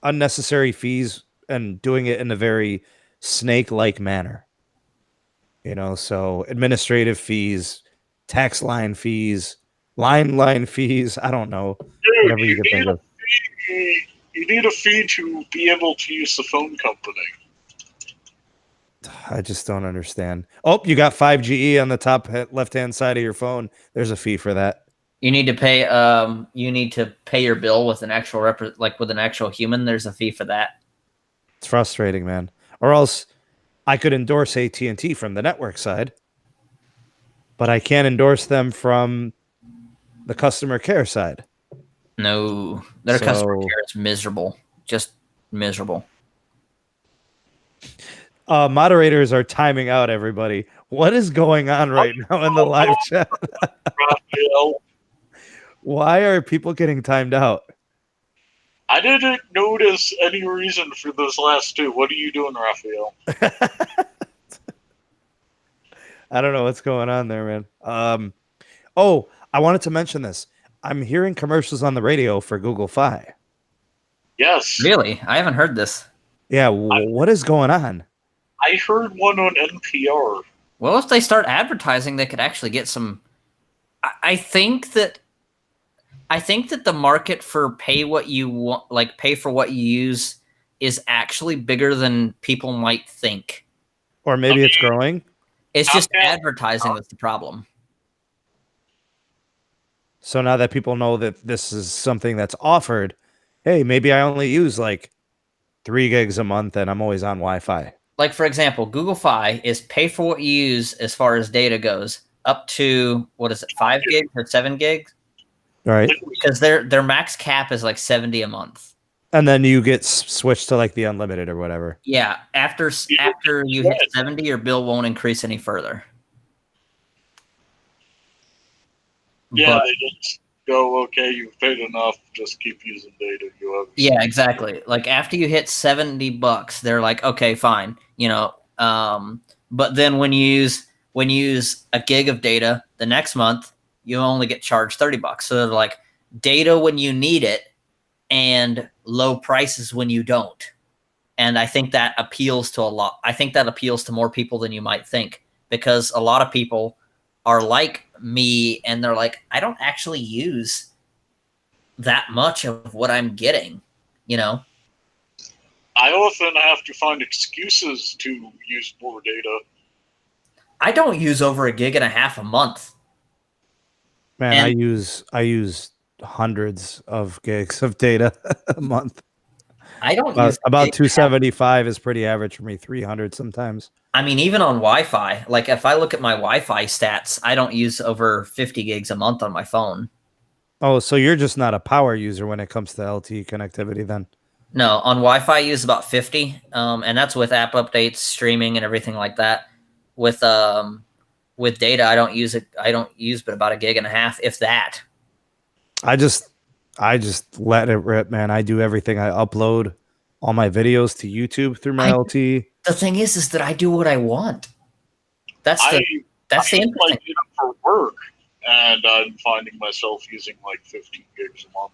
Speaker 1: unnecessary fees and doing it in a very snake-like manner. So administrative fees, tax line fees, line fees. I don't know.
Speaker 2: Dude,
Speaker 1: Whatever you can think of.
Speaker 2: You need a fee to be able to use the phone company.
Speaker 1: I just don't understand. Oh, you got 5GE on the top left-hand side of your phone. There's a fee for that.
Speaker 3: You need to pay. You need to pay your bill with an actual with an actual human. There's a fee for that.
Speaker 1: It's frustrating, man. Or else I could endorse AT&T from the network side, but I can't endorse them from the customer care side.
Speaker 3: No, their customer care is miserable. Just miserable.
Speaker 1: Moderators are timing out, everybody. What is going on right now in the live chat?
Speaker 2: Raphael,
Speaker 1: Why are people getting timed out?
Speaker 2: I didn't notice any reason for those last two. What are you doing, Raphael?
Speaker 1: I don't know what's going on there, man. Oh, I wanted to mention this. I'm hearing commercials on the radio for Google Fi.
Speaker 2: Yes.
Speaker 3: Really? I haven't heard this.
Speaker 1: Yeah, what is going on?
Speaker 2: I heard one on NPR.
Speaker 3: Well, if they start advertising, they could actually get some. I think that the market for pay what you want, like pay for what you use, is actually bigger than people might think.
Speaker 1: Or maybe it's growing.
Speaker 3: It's just advertising that's the problem.
Speaker 1: So now that people know that this is something that's offered, hey, maybe I only use like 3 gigs a month and I'm always on Wi-Fi.
Speaker 3: Like, for example, Google Fi is pay for what you use as far as data goes, up to, what is it, 5 gigs or 7 gigs?
Speaker 1: All right.
Speaker 3: Because their max cap is like 70 a month.
Speaker 1: And then you get switched to like the unlimited or whatever.
Speaker 3: Yeah, after you hit 70, your bill won't increase any further.
Speaker 2: Yeah, they just go, okay, you've paid enough, just keep using data.
Speaker 3: Yeah, exactly. Like after you hit $70, they're like, okay, fine, but then when you use a gig of data the next month, you only get charged $30. So they're like, data when you need it and low prices when you don't. And I think that appeals to more people than you might think, because a lot of people are like me and they're like, I don't actually use that much of what I'm getting, I
Speaker 2: often have to find excuses to use more data.
Speaker 3: I don't use over 1.5 gigs a month.
Speaker 1: Man, and I use hundreds of gigs of data a month.
Speaker 3: I don't
Speaker 1: use about 275 is pretty average for me. 300 sometimes.
Speaker 3: I mean, even on Wi-Fi, like if I look at my Wi-Fi stats, I don't use over 50 gigs a month on my phone.
Speaker 1: Oh, so you're just not a power user when it comes to LTE connectivity then?
Speaker 3: No, on Wi-Fi I use about 50, and that's with app updates, streaming, and everything like that. With data, I don't use but about 1.5 gigs, if that.
Speaker 1: I just let it rip, man. I do everything. I upload all my videos to YouTube through my LTE.
Speaker 3: The thing is that I do what I want. That's the interesting
Speaker 2: thing. For work, and I'm finding myself using like 15 gigs a month.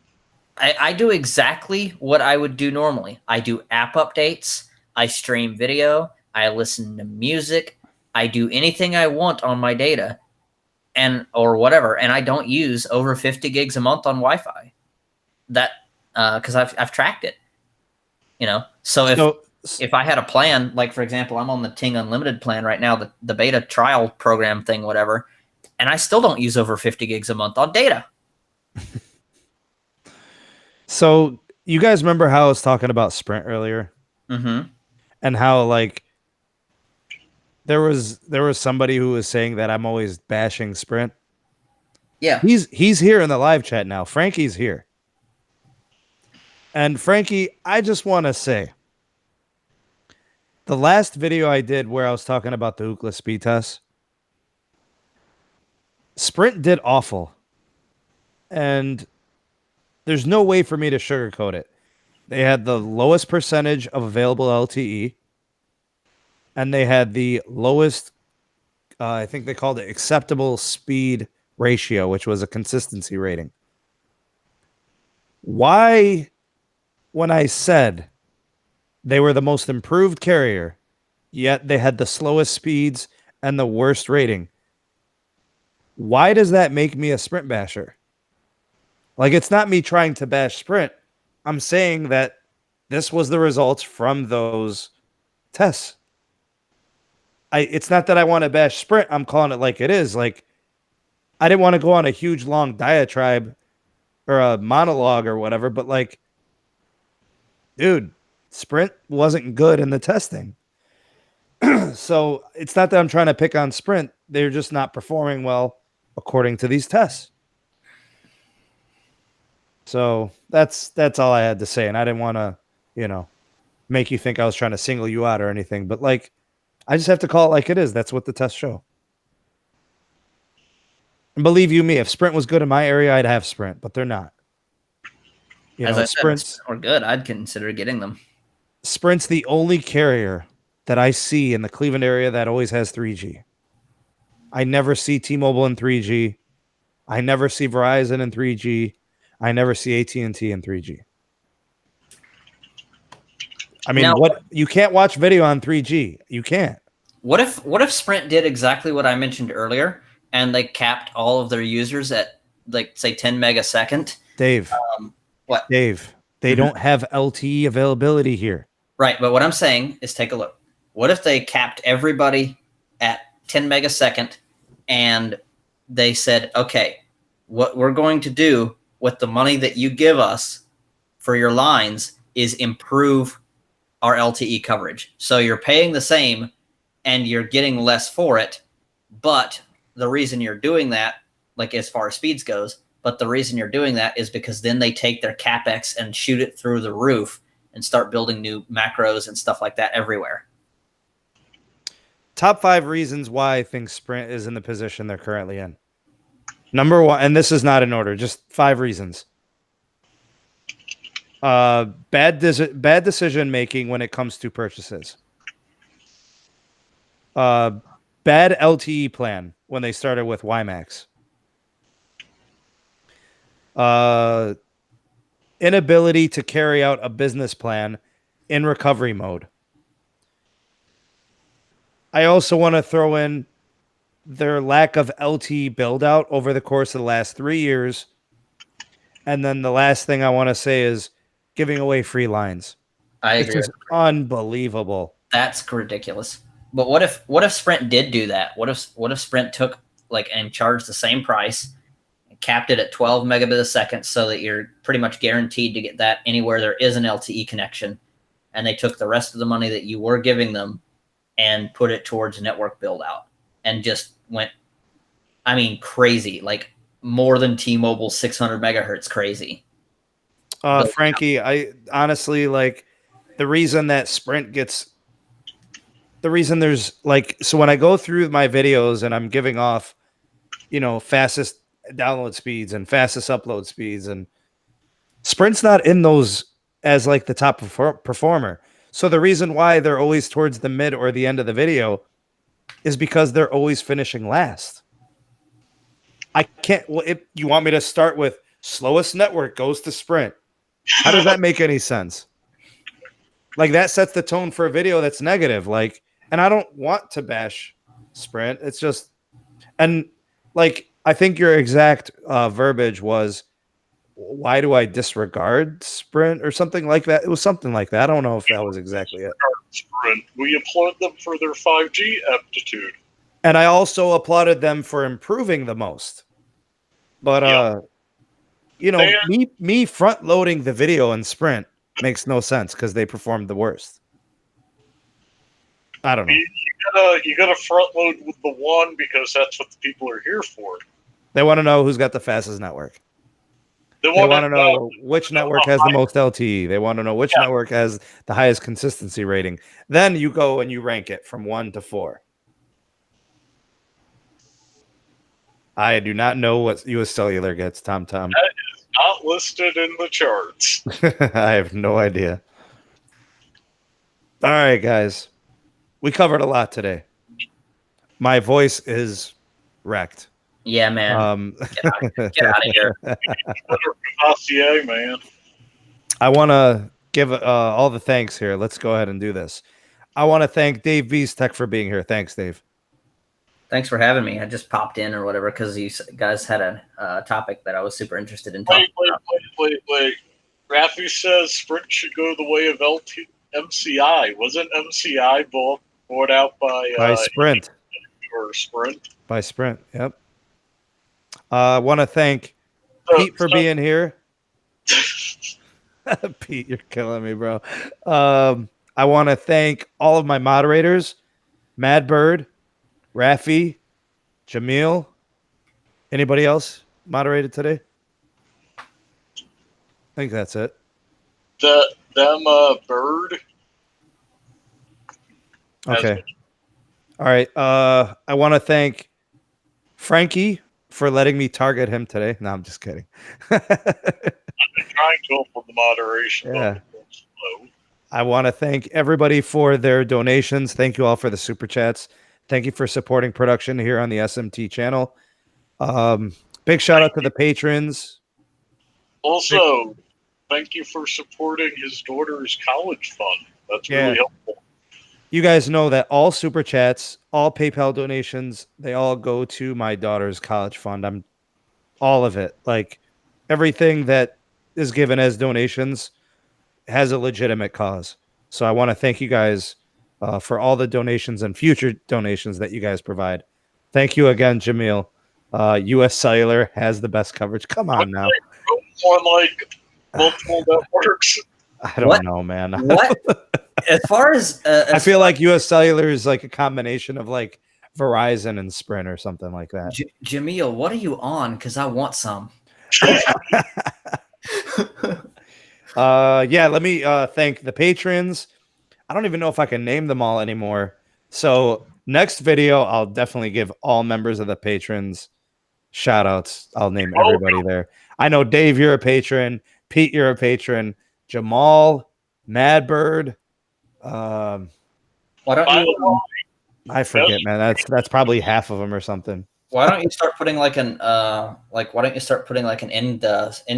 Speaker 3: I do exactly what I would do normally. I do app updates. I stream video. I listen to music. I do anything I want on my data, or whatever, and I don't use over 50 gigs a month on Wi-Fi. That because I've tracked it. So if I had a plan, like for example, I'm on the Ting Unlimited plan right now, the beta trial program thing, whatever, and I still don't use over 50 gigs a month on data.
Speaker 1: So you guys remember how I was talking about Sprint earlier?
Speaker 3: Mm-hmm.
Speaker 1: And how like there was somebody who was saying that I'm always bashing Sprint.
Speaker 3: Yeah.
Speaker 1: He's here in the live chat now. Frankie's here. And Frankie, I just want to say, the last video I did where I was talking about the Ookla speed test, Sprint did awful. And there's no way for me to sugarcoat it. They had the lowest percentage of available LTE. And they had the lowest, I think they called it acceptable speed ratio, which was a consistency rating. Why, when I said they were the most improved carrier, yet they had the slowest speeds and the worst rating, why does that make me a Sprint basher? Like, it's not me trying to bash Sprint. I'm saying that this was the results from those tests. It's not that I want to bash Sprint. I'm calling it like it is. Like, I didn't want to go on a huge, long diatribe or a monologue or whatever, but like, dude, Sprint wasn't good in the testing. So it's not that I'm trying to pick on Sprint. They're just not performing well according to these tests. So that's all I had to say. And I didn't want to, make you think I was trying to single you out or anything, but like, I just have to call it like it is. That's what the tests show. And believe you me, if Sprint was good in my area, I'd have Sprint, but they're not. You
Speaker 3: As
Speaker 1: know,
Speaker 3: I said, or good, I'd consider getting them.
Speaker 1: Sprint's the only carrier that I see in the Cleveland area that always has 3G. I never see T-Mobile in 3G. I never see Verizon in 3G. I never see AT&T in 3G. I mean,
Speaker 3: Now,
Speaker 1: what you can't watch video on 3G. You can't.
Speaker 3: What if Sprint did exactly what I mentioned earlier and they capped all of their users at like say 10 megasecond?
Speaker 1: Dave.
Speaker 3: What?
Speaker 1: Dave, they don't have LTE availability here.
Speaker 3: Right, but what I'm saying is take a look. What if they capped everybody at 10 megasecond and they said, okay, what we're going to do with the money that you give us for your lines is improve our LTE coverage. So you're paying the same and you're getting less for it, but the reason you're doing that, like as far as speeds goes, but the reason you're doing that is because then they take their CapEx and shoot it through the roof and start building new macros and stuff like that everywhere.
Speaker 1: Top 5 reasons why I think Sprint is in the position they're currently in. Number 1, and this is not in order, just 5 reasons. Bad decision making when it comes to purchases. Bad LTE plan when they started with WiMAX. Inability to carry out a business plan in recovery mode. I also want to throw in their lack of LTE build out over the course of the last 3 years. And then the last thing I want to say is giving away free lines.
Speaker 3: I agree.
Speaker 1: It's just unbelievable.
Speaker 3: That's ridiculous. But what if Sprint did do that? What if Sprint took like and charged the same price, and capped it at 12 megabits a second so that you're pretty much guaranteed to get that anywhere there is an LTE connection, and they took the rest of the money that you were giving them and put it towards network build out and just went, I mean, crazy, like more than T-Mobile 600 megahertz crazy.
Speaker 1: Frankie, I honestly like the reason that Sprint gets the reason there's like, so when I go through my videos and I'm giving off, you know, fastest download speeds and fastest upload speeds, and Sprint's not in those as like the top performer. So the reason why they're always towards the mid or the end of the video is because they're always finishing last. I can't, well, if you want me to start with slowest network goes to Sprint, how does that make any sense? Like that sets the tone for a video that's negative. Like, and I don't want to bash Sprint. It's just, and like, I think your exact verbiage was, why do I disregard Sprint or something like that? It was something like that. I don't know if that was exactly it.
Speaker 2: Sprint. We applaud them for their 5G aptitude.
Speaker 1: And I also applauded them for improving the most. But, you know, me front loading the video in Sprint makes no sense because they performed the worst. I don't know.
Speaker 2: You gotta front load with the one because that's what the people are here for.
Speaker 1: They want to know who's got the fastest network. They want to know which network has the most LTE. They want to know which network has the highest consistency rating. Then you go and you rank it from 1 to 4. I do not know what US Cellular gets, Tom.
Speaker 2: That is not listed in the charts.
Speaker 1: I have no idea. All right, guys. We covered a lot today. My voice is wrecked.
Speaker 3: Yeah, man. Get out of here.
Speaker 2: Man.
Speaker 1: I want to give all the thanks here. Let's go ahead and do this. I want to thank Dave Tech for being here. Thanks, Dave.
Speaker 3: Thanks for having me. I just popped in or whatever because you guys had a topic that I was super interested in talking about.
Speaker 2: Wait. Rafi says Sprint should go the way of MCI. Wasn't MCI bought out by
Speaker 1: Sprint?
Speaker 2: Or Sprint?
Speaker 1: By Sprint, yep. I want to thank Pete for being here. Pete, you're killing me, bro. I want to thank all of my moderators, Mad Bird, Rafi, Jamil. Anybody else moderated today? I think that's it.
Speaker 2: Bird.
Speaker 1: Okay. All right. I want to thank Frankie for letting me target him today. No, I'm just kidding.
Speaker 2: I've been trying to help with the moderation.
Speaker 1: Yeah.
Speaker 2: But it's slow.
Speaker 1: I want to thank everybody for their donations. Thank you all for the super chats. Thank you for supporting production here on the SMT channel. Big shout out to the patrons.
Speaker 2: Also, thank you for supporting his daughter's college fund. That's really helpful.
Speaker 1: You guys know that all super chats, all PayPal donations, they all go to my daughter's college fund. I'm all of it. Like everything that is given as donations has a legitimate cause. So I want to thank you guys for all the donations and future donations that you guys provide. Thank you again, Jamil. US Cellular has the best coverage. Come on now.
Speaker 2: On like multiple networks.
Speaker 1: I don't know, man.
Speaker 3: What? As far as
Speaker 1: I feel like US Cellular is like a combination of like Verizon and Sprint or something like that.
Speaker 3: Jamil, what are you on? Because I want some.
Speaker 1: Yeah, let me thank the patrons. I don't even know if I can name them all anymore. So next video, I'll definitely give all members of the patrons shout outs. I'll name everybody there. I know Dave, you're a patron. Pete, you're a patron. Jamal, Madbird.
Speaker 3: Why don't you?
Speaker 1: I forget, man. That's probably half of them or something.
Speaker 3: Why don't you start putting like an why don't you start putting like an end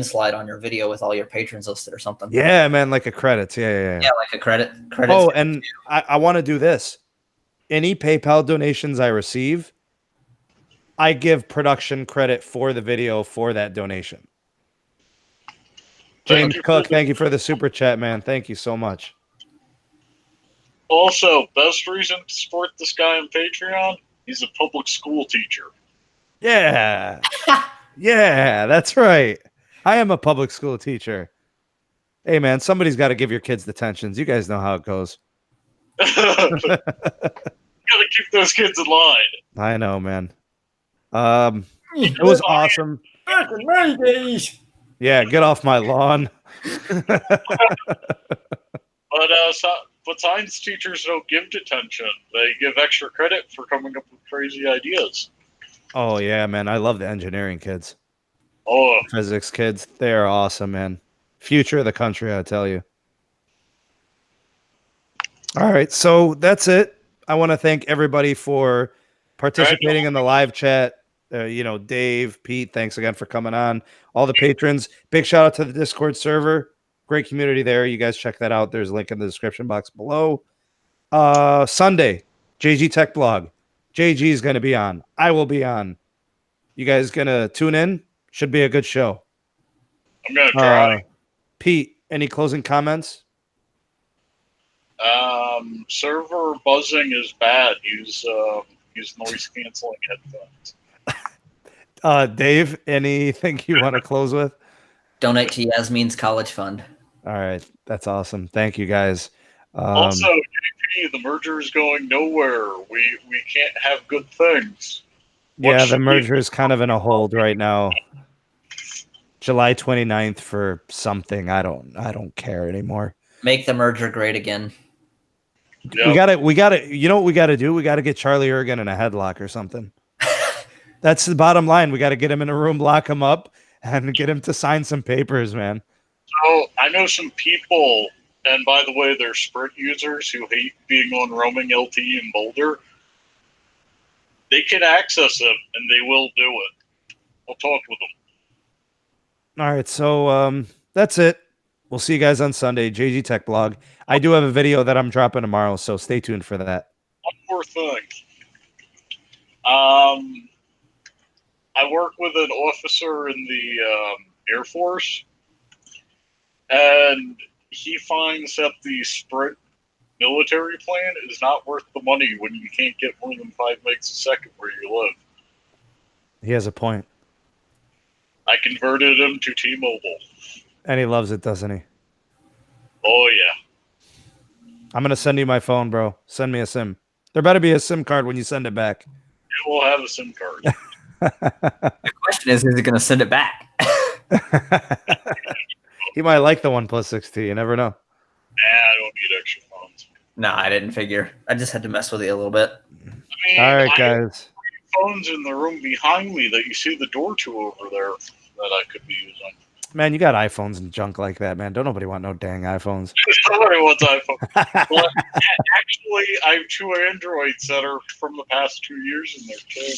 Speaker 3: slide on your video with all your patrons listed or something?
Speaker 1: Yeah, man, like a credits. Yeah,
Speaker 3: like a credit.
Speaker 1: Oh, and I want to do this. Any PayPal donations I receive, I give production credit for the video for that donation. James Cook, thank you for the super chat, man. Thank you so much.
Speaker 2: Also, best reason to support this guy on Patreon, he's a public school teacher.
Speaker 1: Yeah. Yeah, that's right. I am a public school teacher. Hey, man, somebody's got to give your kids detentions. You guys know how it goes.
Speaker 2: Gotta keep those kids in line.
Speaker 1: I know, man. It was awesome.
Speaker 3: Back in my days.
Speaker 1: Yeah, get off my lawn.
Speaker 2: But science teachers don't give detention. They give extra credit for coming up with crazy ideas.
Speaker 1: Oh, yeah, man. I love the engineering kids.
Speaker 2: Oh,
Speaker 1: Physics kids. They are awesome, man. Future of the country, I tell you. All right, so that's it. I want to thank everybody for participating in the live chat. Dave, Pete, thanks again for coming on. All the patrons. Big shout out to the Discord server. Great community there. You guys check that out. There's a link in the description box below. Sunday, JG Tech Blog. JG is going to be on. I will be on. You guys going to tune in? Should be a good show.
Speaker 2: I'm going to try.
Speaker 1: Pete, any closing comments?
Speaker 2: Server buzzing is bad. Use noise canceling headphones.
Speaker 1: Dave, anything you want to close with?
Speaker 3: Donate to Yasmin's college fund.
Speaker 1: All right, that's awesome. Thank you, guys.
Speaker 2: Also, JP, the merger is going nowhere. We can't have good things.
Speaker 1: Yeah, the merger is kind of in a hold right now. July 29th for something. I don't care anymore.
Speaker 3: Make the merger great again.
Speaker 2: Yep.
Speaker 1: We gotta, you know what we gotta do? We gotta get Charlie Ergen in a headlock or something. That's the bottom line. We gotta get him in a room, lock him up, and get him to sign some papers, man.
Speaker 2: So I know some people, and by the way, they're Sprint users who hate being on roaming LT in Boulder. They can access him, and they will do it. I'll talk with them.
Speaker 1: All right, so that's it. We'll see you guys on Sunday. JG Tech Blog. I do have a video that I'm dropping tomorrow, so stay tuned for that.
Speaker 2: One more thing. I work with an officer in the Air Force, and he finds that the Sprint military plan is not worth the money when you can't get more than 5 megs a second where you live.
Speaker 1: He has a point.
Speaker 2: I converted him to T-Mobile.
Speaker 1: And he loves it, doesn't he?
Speaker 2: Oh, yeah.
Speaker 1: I'm going to send you my phone, bro. Send me a SIM. There better be a SIM card when you send it back.
Speaker 2: You will have a SIM card.
Speaker 3: The question is he going to send it back?
Speaker 1: He might like the OnePlus 6T. You never know.
Speaker 2: I don't need extra phones.
Speaker 3: No, I didn't figure. I just had to mess with it a little bit.
Speaker 2: I mean,
Speaker 1: All right,
Speaker 2: I have
Speaker 1: guys.
Speaker 2: phones in the room behind me that you see the door to over there that I could be using.
Speaker 1: Man, you got iPhones and junk like that, man. Don't nobody want no dang iPhones.
Speaker 2: Nobody wants iPhone. But actually, I have 2 Androids that are from the past 2 years in there too.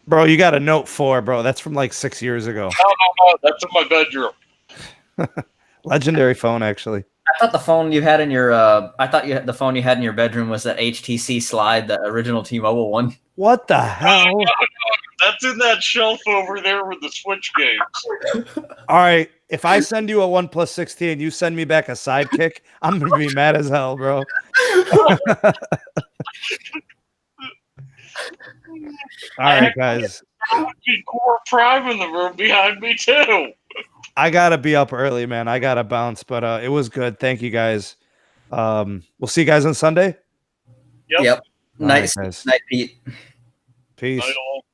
Speaker 1: Bro, you got a Note 4, bro. That's from like 6 years ago.
Speaker 2: No, that's in my bedroom.
Speaker 1: Legendary phone, actually.
Speaker 3: I thought the phone you had in your the phone you had in your bedroom was that HTC Slide, the original T-Mobile one.
Speaker 1: What the hell?
Speaker 2: That's in that shelf over there with the Switch games.
Speaker 1: All right. If I send you a OnePlus 60 and you send me back a Sidekick, I'm going to be mad as hell, bro. All right, guys.
Speaker 2: Core Prime in the room behind me too.
Speaker 1: I got to be up early, man. I got to bounce, but it was good. Thank you, guys. We'll see you guys on Sunday.
Speaker 2: Yep.
Speaker 3: Yep.
Speaker 1: All
Speaker 3: Nice.
Speaker 1: right, guys.
Speaker 3: Night, Pete.
Speaker 1: Peace.
Speaker 2: Night all.